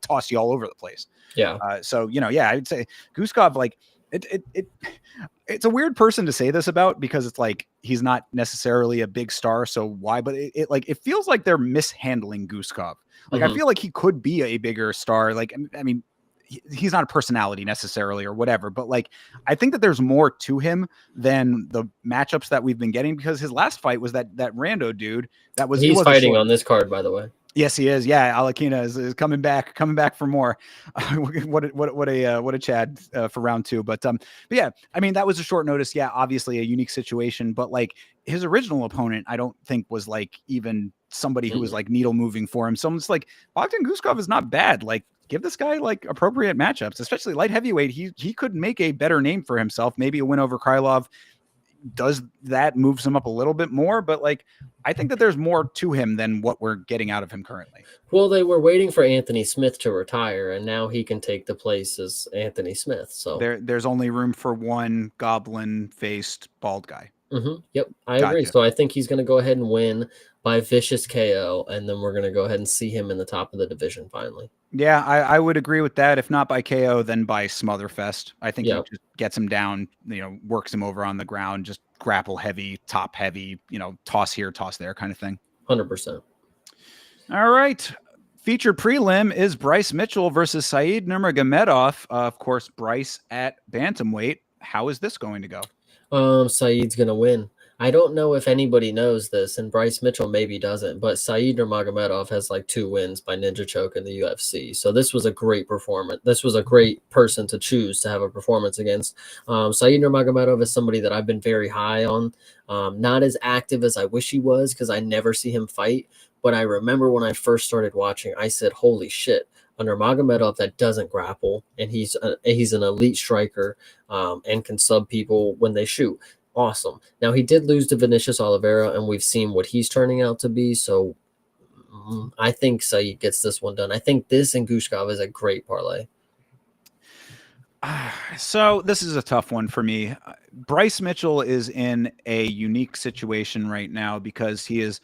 toss you all over the place. Yeah. So, you know, yeah, I would say Guskov, like, it's a weird person to say this about because it's like he's not necessarily a big star, so why? But it feels like they're mishandling Guskov. Like I feel like he could be a bigger star. Like I mean, he's not a personality necessarily or whatever, but like I think that there's more to him than the matchups that we've been getting, because his last fight was that rando dude that was He's fighting on this card, by the way. Yes, he is. Yeah, Alakina is coming back for more. What a Chad for round two. But yeah, I mean that was a short notice. Yeah, obviously a unique situation, but like his original opponent, I don't think was like even somebody who was like needle moving for him. So I'm just like, Bogdan Guskov is not bad. Like, give this guy like appropriate matchups, especially light heavyweight. He could make a better name for himself. Maybe a win over Krylov does that, moves him up a little bit more, but like I think that there's more to him than what we're getting out of him currently. Well, they were waiting for Anthony Smith to retire, and now he can take the place as Anthony Smith. So there's only room for one goblin-faced bald guy. Yep, I agree. So I think he's going to go ahead and win by vicious KO, and then we're going to go ahead and see him in the top of the division finally. Yeah, I would agree with that. If not by KO, then by Smotherfest. I think he Yeah, just gets him down, works him over on the ground, just grapple heavy, top heavy, toss here, toss there kind of thing. 100%. All right. Featured prelim is Bryce Mitchell versus Said Nurmagomedov. Of course, Bryce at bantamweight. How is this going to go? Saeed's gonna win. I don't know if anybody knows this, and Bryce Mitchell maybe doesn't, but Saeed Nurmagomedov has like 2 wins by ninja choke in the UFC. So this was a great performance. This was a great person to choose to have a performance against. Saeed Nurmagomedov is somebody that I've been very high on. Not as active as I wish he was because I never see him fight. But I remember when I first started watching, I said, "Holy shit!" Under Magomedov that doesn't grapple, and he's an elite striker, and can sub people when they shoot. Awesome. Now he did lose to Vinicius Oliveira, and we've seen what he's turning out to be. So I think Saeed gets this one done. I think this and Gushkov is a great parlay. So this is a tough one for me. Bryce Mitchell is in a unique situation right now because he is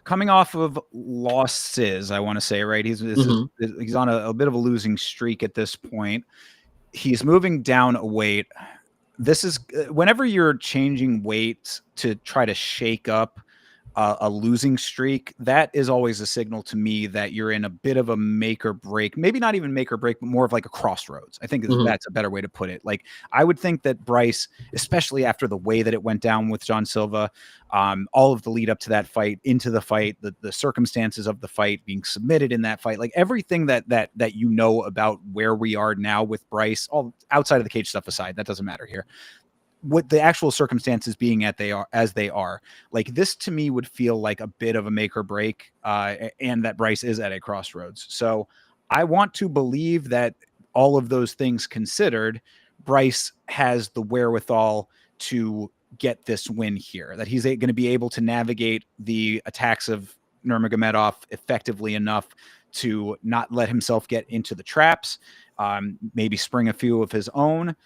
coming off of losses. I want to say, right? He's on a bit of a losing streak at this point. He's moving down a weight. This is whenever you're changing weight to try to shake up a losing streak, that is always a signal to me that you're in a bit of a make or break, maybe not even make or break, but more of like a crossroads. I think that's a better way to put it. Like, I would think that Bryce, especially after the way that it went down with John Silva, all of the lead up to that fight, into the fight, the circumstances of the fight, being submitted in that fight, like everything that about where we are now with Bryce, all outside of the cage stuff aside, that doesn't matter here. What the actual circumstances being as they are, like this to me would feel like a bit of a make or break, and that Bryce is at a crossroads. So I want to believe that all of those things considered, Bryce has the wherewithal to get this win here, that he's going to be able to navigate the attacks of Nurmagomedov effectively enough to not let himself get into the traps, maybe spring a few of his own.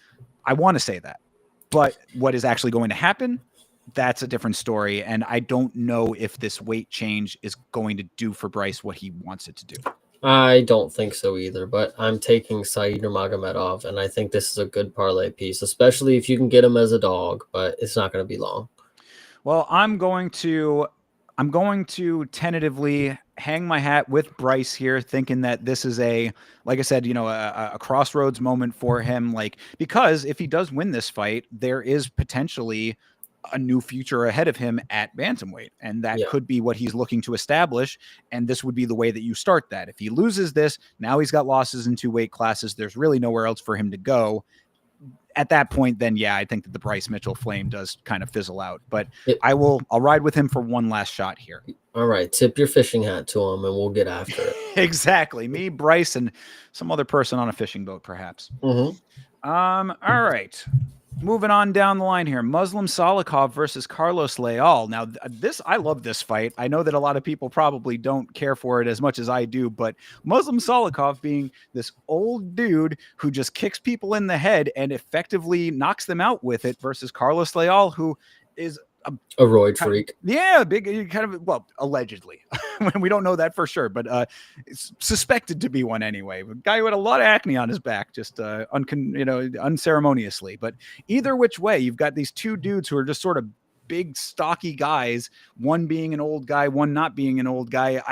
I want to say that. But what is actually going to happen, that's a different story. And I don't know if this weight change is going to do for Bryce what he wants it to do. I don't think so either, but I'm taking Saeed Nurmagomedov, and I think this is a good parlay piece, especially if you can get him as a dog, but it's not going to be long. Well, I'm going to tentatively hang my hat with Bryce here, thinking that this is like I said, a crossroads moment for him. Like, because if he does win this fight, there is potentially a new future ahead of him at bantamweight, and that could be what he's looking to establish. And this would be the way that you start that. If he loses this, now he's got losses in 2 weight classes. There's really nowhere else for him to go. At that point, then I think that the Bryce Mitchell flame does kind of fizzle out. But I'll ride with him for one last shot here. All right, tip your fishing hat to him, and we'll get after it. Exactly, me, Bryce, and some other person on a fishing boat, perhaps. All right. Moving on down the line here, Muslim Salikov versus Carlos Leal. Now, I love this fight. I know that a lot of people probably don't care for it as much as I do, but Muslim Salikov being this old dude who just kicks people in the head and effectively knocks them out with it versus Carlos Leal, who is a roid freak. Big, kind of, well, allegedly. We don't know that for sure, but it's suspected to be one anyway. A guy who had a lot of acne on his back, just unceremoniously. But either which way, you've got these 2 dudes who are just sort of big, stocky guys, one being an old guy, one not being an old guy.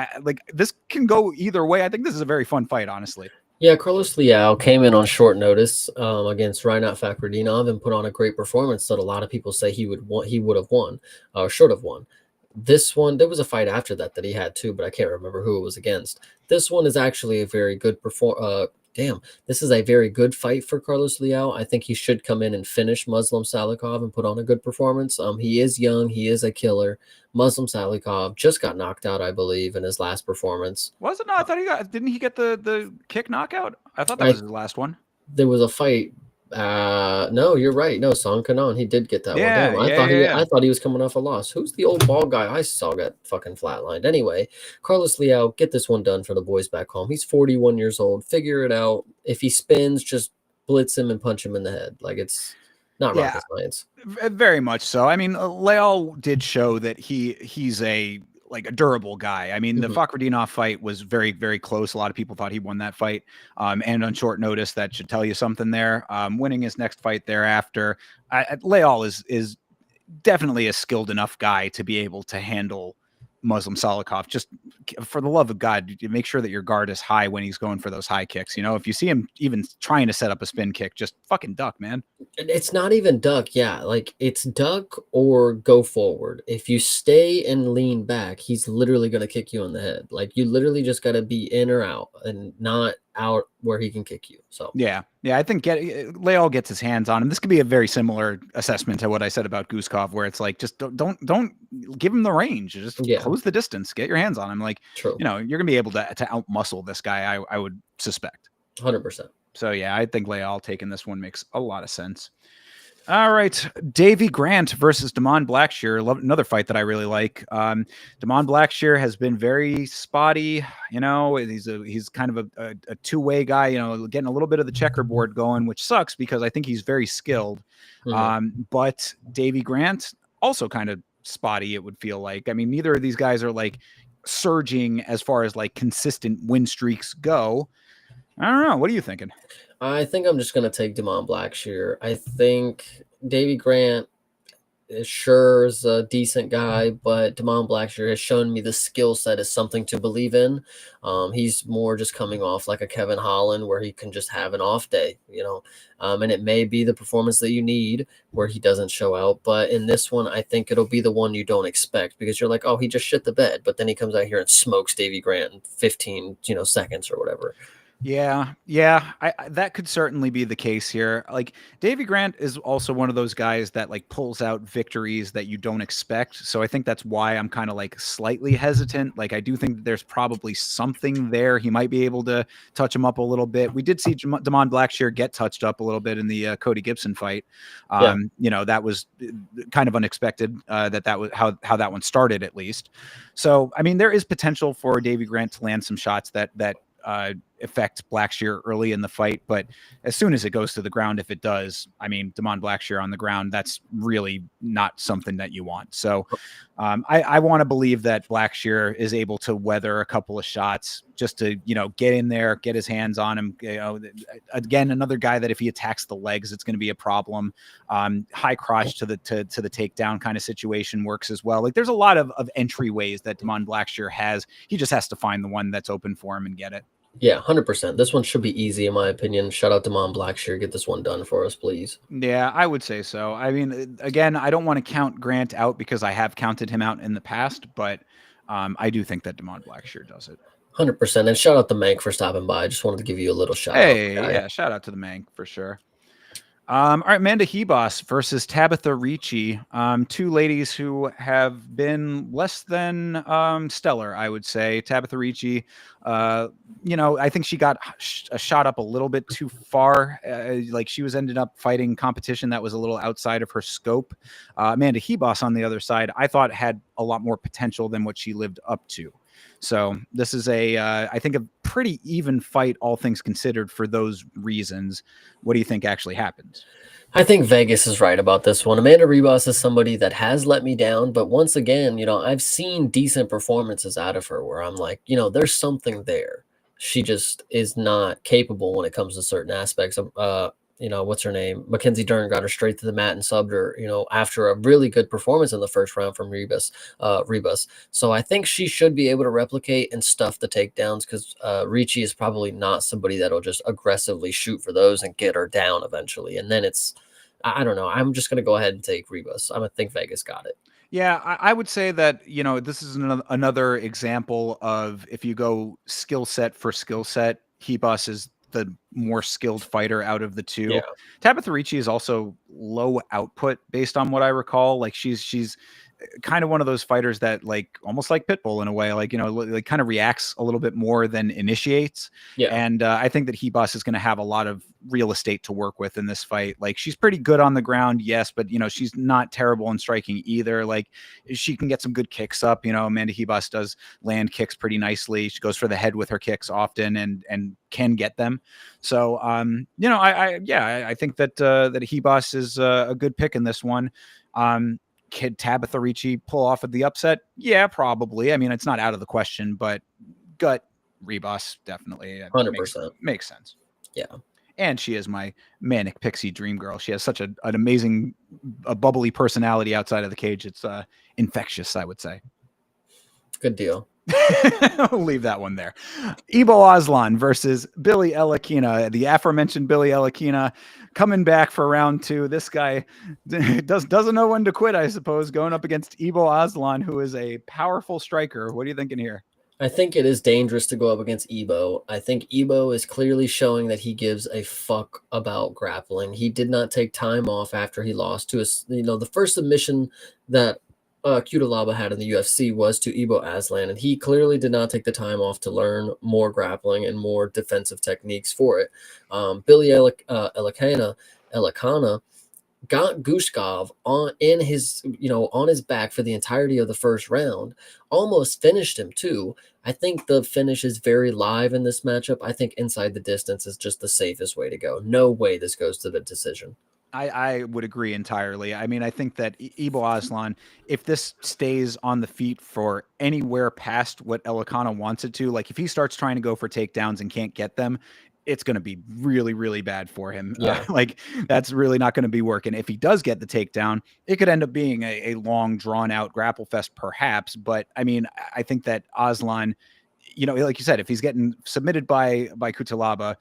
This can go either way. I think this is a very fun fight, honestly. Yeah, Carlos Leal came in on short notice against Rinat Fakhretdinov and put on a great performance that a lot of people say he would have won, or should have won. This one, there was a fight after that he had too, but I can't remember who it was against. This one is actually a very good this is a very good fight for Carlos Leal. I think he should come in and finish Muslim Salikov and put on a good performance. He is young. He is a killer. Muslim Salikov just got knocked out, I believe, in his last performance. Was it not? I thought didn't he get the kick knockout? I thought that was his last one. There was a fight. No, you're right. No, Song Kanon, he did get that one. Damn, I thought he was coming off a loss. Who's the old bald guy I saw got fucking flatlined? Anyway, Carlos Leal, get this one done for the boys back home. He's 41 years old. Figure it out. If he spins, just blitz him and punch him in the head. Like, it's not rocket science. Very much so. I mean, Leal did show that he's a like a durable guy. I mean, the Mhm. Fakhretdinov fight was very, very close. A lot of people thought he won that fight. And on short notice, that should tell you something there. Winning his next fight thereafter, Leal is definitely a skilled enough guy to be able to handle Muslim Salikov. Just for the love of God, you make sure that your guard is high when he's going for those high kicks. You know, if you see him even trying to set up a spin kick, just fucking duck, man. It's not even duck, yeah, like, it's duck or go forward. If you stay and lean back, he's literally gonna kick you in the head. Like, you literally just gotta be in or out and not out where he can kick you, so Yeah, I think Leal gets his hands on him. This could be a very similar assessment to what I said about Guskov, where it's like, just don't give him the range. Just yeah, close the distance. Get your hands on him. Like, true, you're gonna be able to outmuscle this guy. I would suspect. 100%. So yeah, I think Leal taking this one makes a lot of sense. All right, Davy Grant versus Damon Blackshear. Another fight that I really like. Damon Blackshear has been very spotty. He's kind of a two-way guy. Getting a little bit of the checkerboard going, which sucks because I think he's very skilled. Mhm. But Davy Grant also kind of spotty. It would feel like. I mean, neither of these guys are like surging as far as like consistent win streaks go. I don't know. What are you thinking? I think I'm just gonna take Damon Blackshear. I think Davy Grant sure is a decent guy, but Damon Blackshear has shown me the skill set is something to believe in. He's more just coming off like a Kevin Holland where he can just have an off day, and it may be the performance that you need where he doesn't show out. But in this one, I think it'll be the one you don't expect because you're like, oh, he just shit the bed, but then he comes out here and smokes Davy Grant in 15, seconds or whatever. Yeah, that could certainly be the case here. Like Davy Grant is also one of those guys that like pulls out victories that you don't expect. So I think that's why I'm kind of like slightly hesitant. Like I do think that there's probably something there. He might be able to touch him up a little bit. We did see Damon Blackshear get touched up a little bit in the Cody Gibson fight. Yeah. That was kind of unexpected. That was how that one started at least. So I mean, there is potential for Davy Grant to land some shots that affect Blackshear early in the fight, but as soon as it goes to the ground, if it does, I mean, Damon Blackshear on the ground, that's really not something that you want. So I want to believe that Blackshear is able to weather a couple of shots just to, get in there, get his hands on him. Again, another guy that if he attacks the legs, it's going to be a problem. High crotch to the takedown kind of situation works as well. Like there's a lot of entryways that Damon Blackshear has. He just has to find the one that's open for him and get it. Yeah, 100%. This one should be easy in my opinion. Shout out to Mom Blackshear. Get this one done for us, please. Yeah, I would say so. I mean, again, I don't want to count Grant out because I have counted him out in the past, but I do think that Damon Blackshear does it. 100%. And shout out to Mank for stopping by. I just wanted to give you a little shout out. Hey, yeah, shout out to the Mank for sure. All right, Amanda Hebos versus Tabitha Ricci. Two ladies who have been less than stellar, I would say. Tabitha Ricci, I think she got shot up a little bit too far. Like she was ended up fighting competition that was a little outside of her scope. Amanda Hebos, on the other side, I thought had a lot more potential than what she lived up to. So this is I think a pretty even fight, all things considered, for those reasons. What do you think actually happens? I think Vegas is right about this one. Amanda Ribas is somebody that has let me down, but once again, I've seen decent performances out of her where I'm like, there's something there. She just is not capable when it comes to certain aspects of what's her name? Mackenzie Dern got her straight to the mat and subbed her, after a really good performance in the first round from Ribas. So I think she should be able to replicate and stuff the takedowns because Ricci is probably not somebody that'll just aggressively shoot for those and get her down eventually. And then I don't know. I'm just going to go ahead and take Ribas. I think Vegas got it. Yeah, I would say that, this is another example of if you go skill set for skill set, Hebus is the more skilled fighter out of the two. Yeah. Tabitha Ricci is also low output based on what I recall. Like she's kind of one of those fighters that like almost like Pitbull in a way, like, like kind of reacts a little bit more than initiates. Yeah. And I think that Hebus is going to have a lot of real estate to work with in this fight. Like she's pretty good on the ground. Yes. But she's not terrible in striking either. Like she can get some good kicks up. Amanda Hebus does land kicks pretty nicely. She goes for the head with her kicks often and can get them. So, I think that Hebus is a good pick in this one. Could Tabitha Ricci pull off of the upset? Yeah, probably. I mean, it's not out of the question, but gut Rebus definitely 100%. makes sense. Yeah. And she is my manic pixie dream girl. She has such an amazing, bubbly personality outside of the cage. It's infectious, I would say. Good deal. I'll leave that one there. Ibo Aslan versus Billy Elakina. The aforementioned Billy Elakina coming back for round 2. This guy doesn't know when to quit, I suppose, going up against Ibo Aslan, who is a powerful striker. What are you thinking here? I think it is dangerous to go up against Ebo. I think Ebo is clearly showing that he gives a fuck about grappling. He did not take time off after he lost to us. The first submission that Cutelaba had in the UFC was to Ibo Aslan, and he clearly did not take the time off to learn more grappling and more defensive techniques for it. Billy Elakana got Gushkov on his back for the entirety of the first round, almost finished him too. I think the finish is very live in this matchup. I think inside the distance is just the safest way to go. No way this goes to the decision. I would agree entirely. I mean, I think that Ibo Aslan, if this stays on the feet for anywhere past what Elakana wants it to, like if he starts trying to go for takedowns and can't get them, it's going to be really, really bad for him. Yeah. Like that's really not going to be working. If he does get the takedown, it could end up being a long, drawn out grapple fest, perhaps. But I mean, I think that Aslan, like you said, if he's getting submitted by Cutelaba,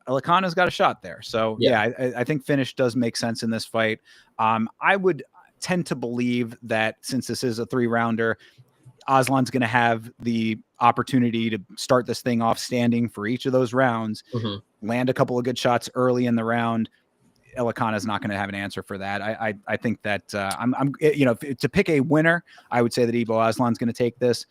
Elakana's got a shot there. So yeah, I think finish does make sense in this fight. I would tend to believe that since this is a 3-rounder, Aslan's going to have the opportunity to start this thing off standing for each of those rounds, land a couple of good shots early in the round. Elakana's not going to have an answer for that. I think that to pick a winner, I would say that Ibo Aslan's going to take this.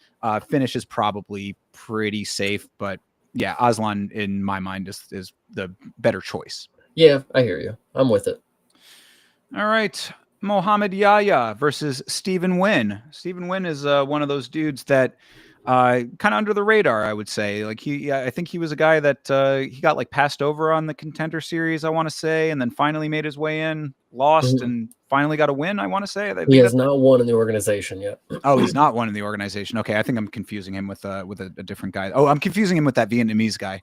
Finish is probably pretty safe, but yeah, Aslan in my mind is the better choice. Yeah, I hear you. I'm with it. All right. Mohamed Yahya versus Stephen Wynn. Stephen Wynn is one of those dudes that kind of under the radar, I would say. Like I think he was a guy that he got like passed over on the Contender Series, I want to say, and then finally made his way in, lost, and finally got a win, I want to say. He has not won in the organization yet. Oh, he's not one in the organization. Okay, I think I'm confusing him with a different guy. Oh, I'm confusing him with that Vietnamese guy.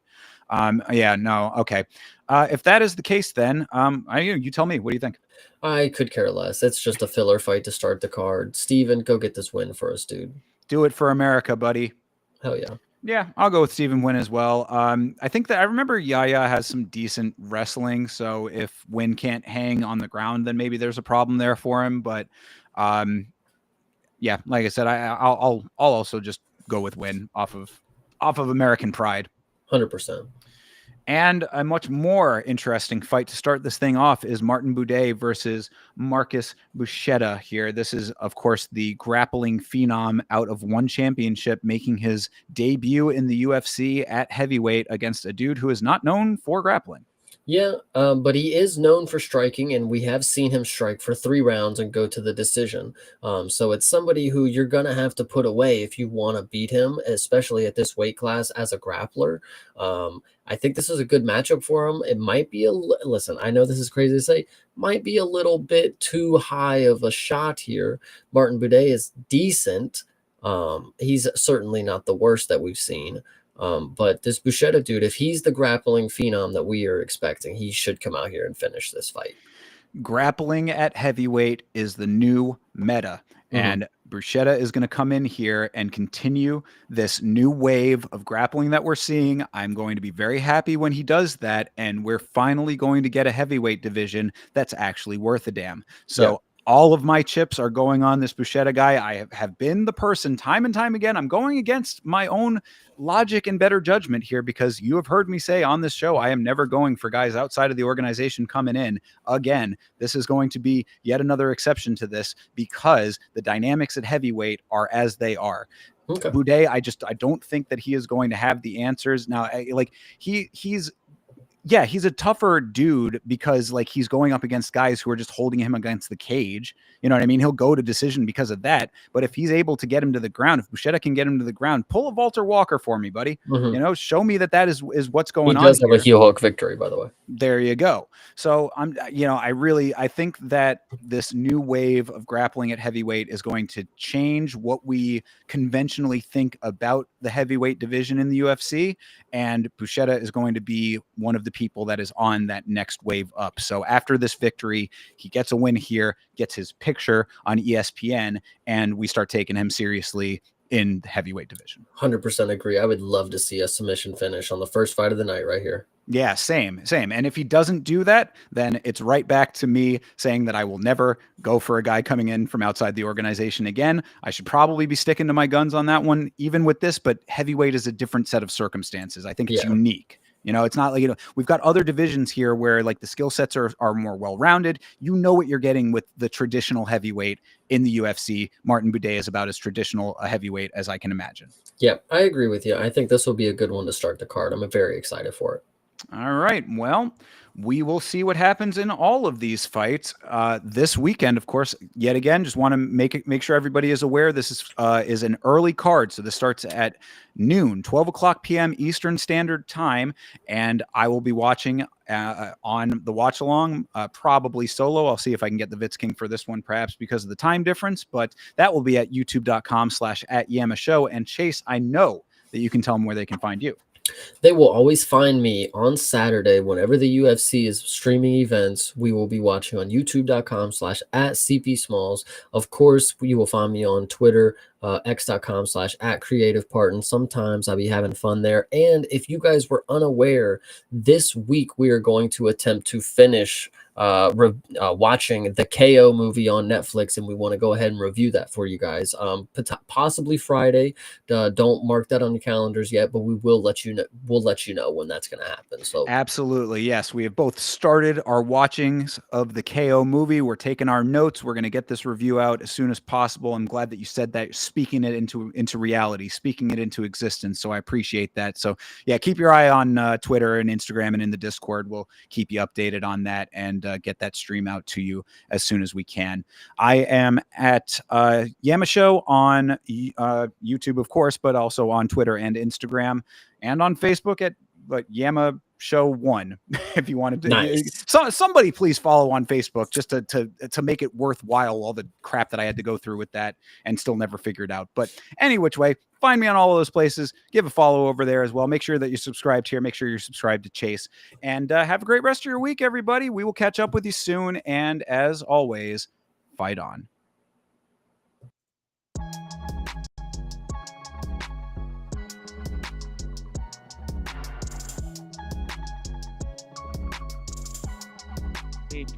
Yeah, no, okay. If that is the case, then you tell me. What do you think? I could care less. It's just a filler fight to start the card. Steven, go get this win for us, dude. Do it for America, buddy. Hell yeah. Yeah, I'll go with Stephen Wynn as well. I think that I remember Yahya has some decent wrestling, so if Wynn can't hang on the ground, then maybe there's a problem there for him. But yeah, like I said, I'll also just go with Wynn off of American pride. 100%. And a much more interesting fight to start this thing off is Martin Buday versus Marcus Buchetta here. This is, of course, the grappling phenom out of one championship, making his debut in the UFC at heavyweight against a dude who is not known for grappling. Yeah, but he is known for striking, and we have seen him strike for 3 rounds and go to the decision. So it's somebody who you're going to have to put away if you want to beat him, especially at this weight class as a grappler. I think this is a good matchup for him. It might be listen, I know this is crazy to say, might be a little bit too high of a shot here. Martin Buday is decent. He's certainly not the worst that we've seen. But this Buchetta dude, if he's the grappling phenom that we are expecting, he should come out here and finish this fight. Grappling at heavyweight is the new meta. And Buchetta is going to come in here and continue this new wave of grappling that we're seeing. I'm going to be very happy when he does that. And we're finally going to get a heavyweight division that's actually worth a damn. So all of my chips are going on this Buchetta guy. I have been the person time and time again. I'm going against my own logic and better judgment here because you have heard me say on this show, I am never going for guys outside of the organization coming in. Again, this is going to be yet another exception to this because the dynamics at heavyweight are as they are. Okay. Buday, I don't think that he is going to have the answers. Now, he's Yeah, he's a tougher dude because like he's going up against guys who are just holding him against the cage. You know what I mean? He'll go to decision because of that. But if he's able to get him to the ground, if Buchetta can get him to the ground, pull a Walter Walker for me, buddy. Mhm. You know, show me that that is what's He going on does have a here. heel hook victory, by the way. There you go. So I think that this new wave of grappling at heavyweight is going to change what we conventionally think about the heavyweight division in the UFC. And Buchetta is going to be one of the people that is on that next wave up. So after this victory, he gets a win here, gets his picture on ESPN, and we start taking him seriously in the heavyweight division. 100% agree. I would love to see a submission finish on the first fight of the night right here. Yeah, same. And if he doesn't do that, then it's right back to me saying that I will never go for a guy coming in from outside the organization again. I should probably be sticking to my guns on that one, even with this, but heavyweight is a different set of circumstances. I think it's unique. You know, it's not like, we've got other divisions here where like the skill sets are more well-rounded. You know what you're getting with the traditional heavyweight in the UFC. Martin Buday is about as traditional a heavyweight as I can imagine. Yeah, I agree with you. I think this will be a good one to start the card. I'm very excited for it. All right. Well, we will see what happens in all of these fights this weekend. Of course, yet again, just want to make sure everybody is aware this is an early card. So this starts at noon, 12 o'clock p.m. Eastern Standard Time, and I will be watching on the watch along, probably solo. I'll see if I can get the Vitz King for this one, perhaps because of the time difference. But that will be at youtube.com/@YamaShow. And Chase, I know that you can tell them where they can find you. They will always find me on Saturday whenever the UFC is streaming events. We will be watching on youtube.com/@CPSmalls. Of course, you will find me on Twitter, x.com/@CreativePart. And sometimes I'll be having fun there. And if you guys were unaware, this week we are going to attempt to finish watching the KO movie on Netflix, and we want to go ahead and review that for you guys. Possibly Friday. Don't mark that on your calendars yet, but we will let you know. We'll let you know when that's going to happen. So absolutely, yes, we have both started our watchings of the KO movie. We're taking our notes. We're going to get this review out as soon as possible. I'm glad that you said that, speaking it into reality, speaking it into existence. So I appreciate that. So yeah, keep your eye on Twitter and Instagram and in the Discord. We'll keep you updated on that and get that stream out to you as soon as we can. I am at Yama Show on YouTube, of course, but also on Twitter and Instagram, and on Facebook at Yama Show 1. If you wanted to, nice. Somebody please follow on Facebook just to make it worthwhile, all the crap that I had to go through with that and still never figured out. But any which way, find me on all of those places. Give a follow over there as well. Make sure that you're subscribed here. Make sure you're subscribed to Chase. And have a great rest of your week, everybody. We will catch up with you soon. And as always, fight on. Change.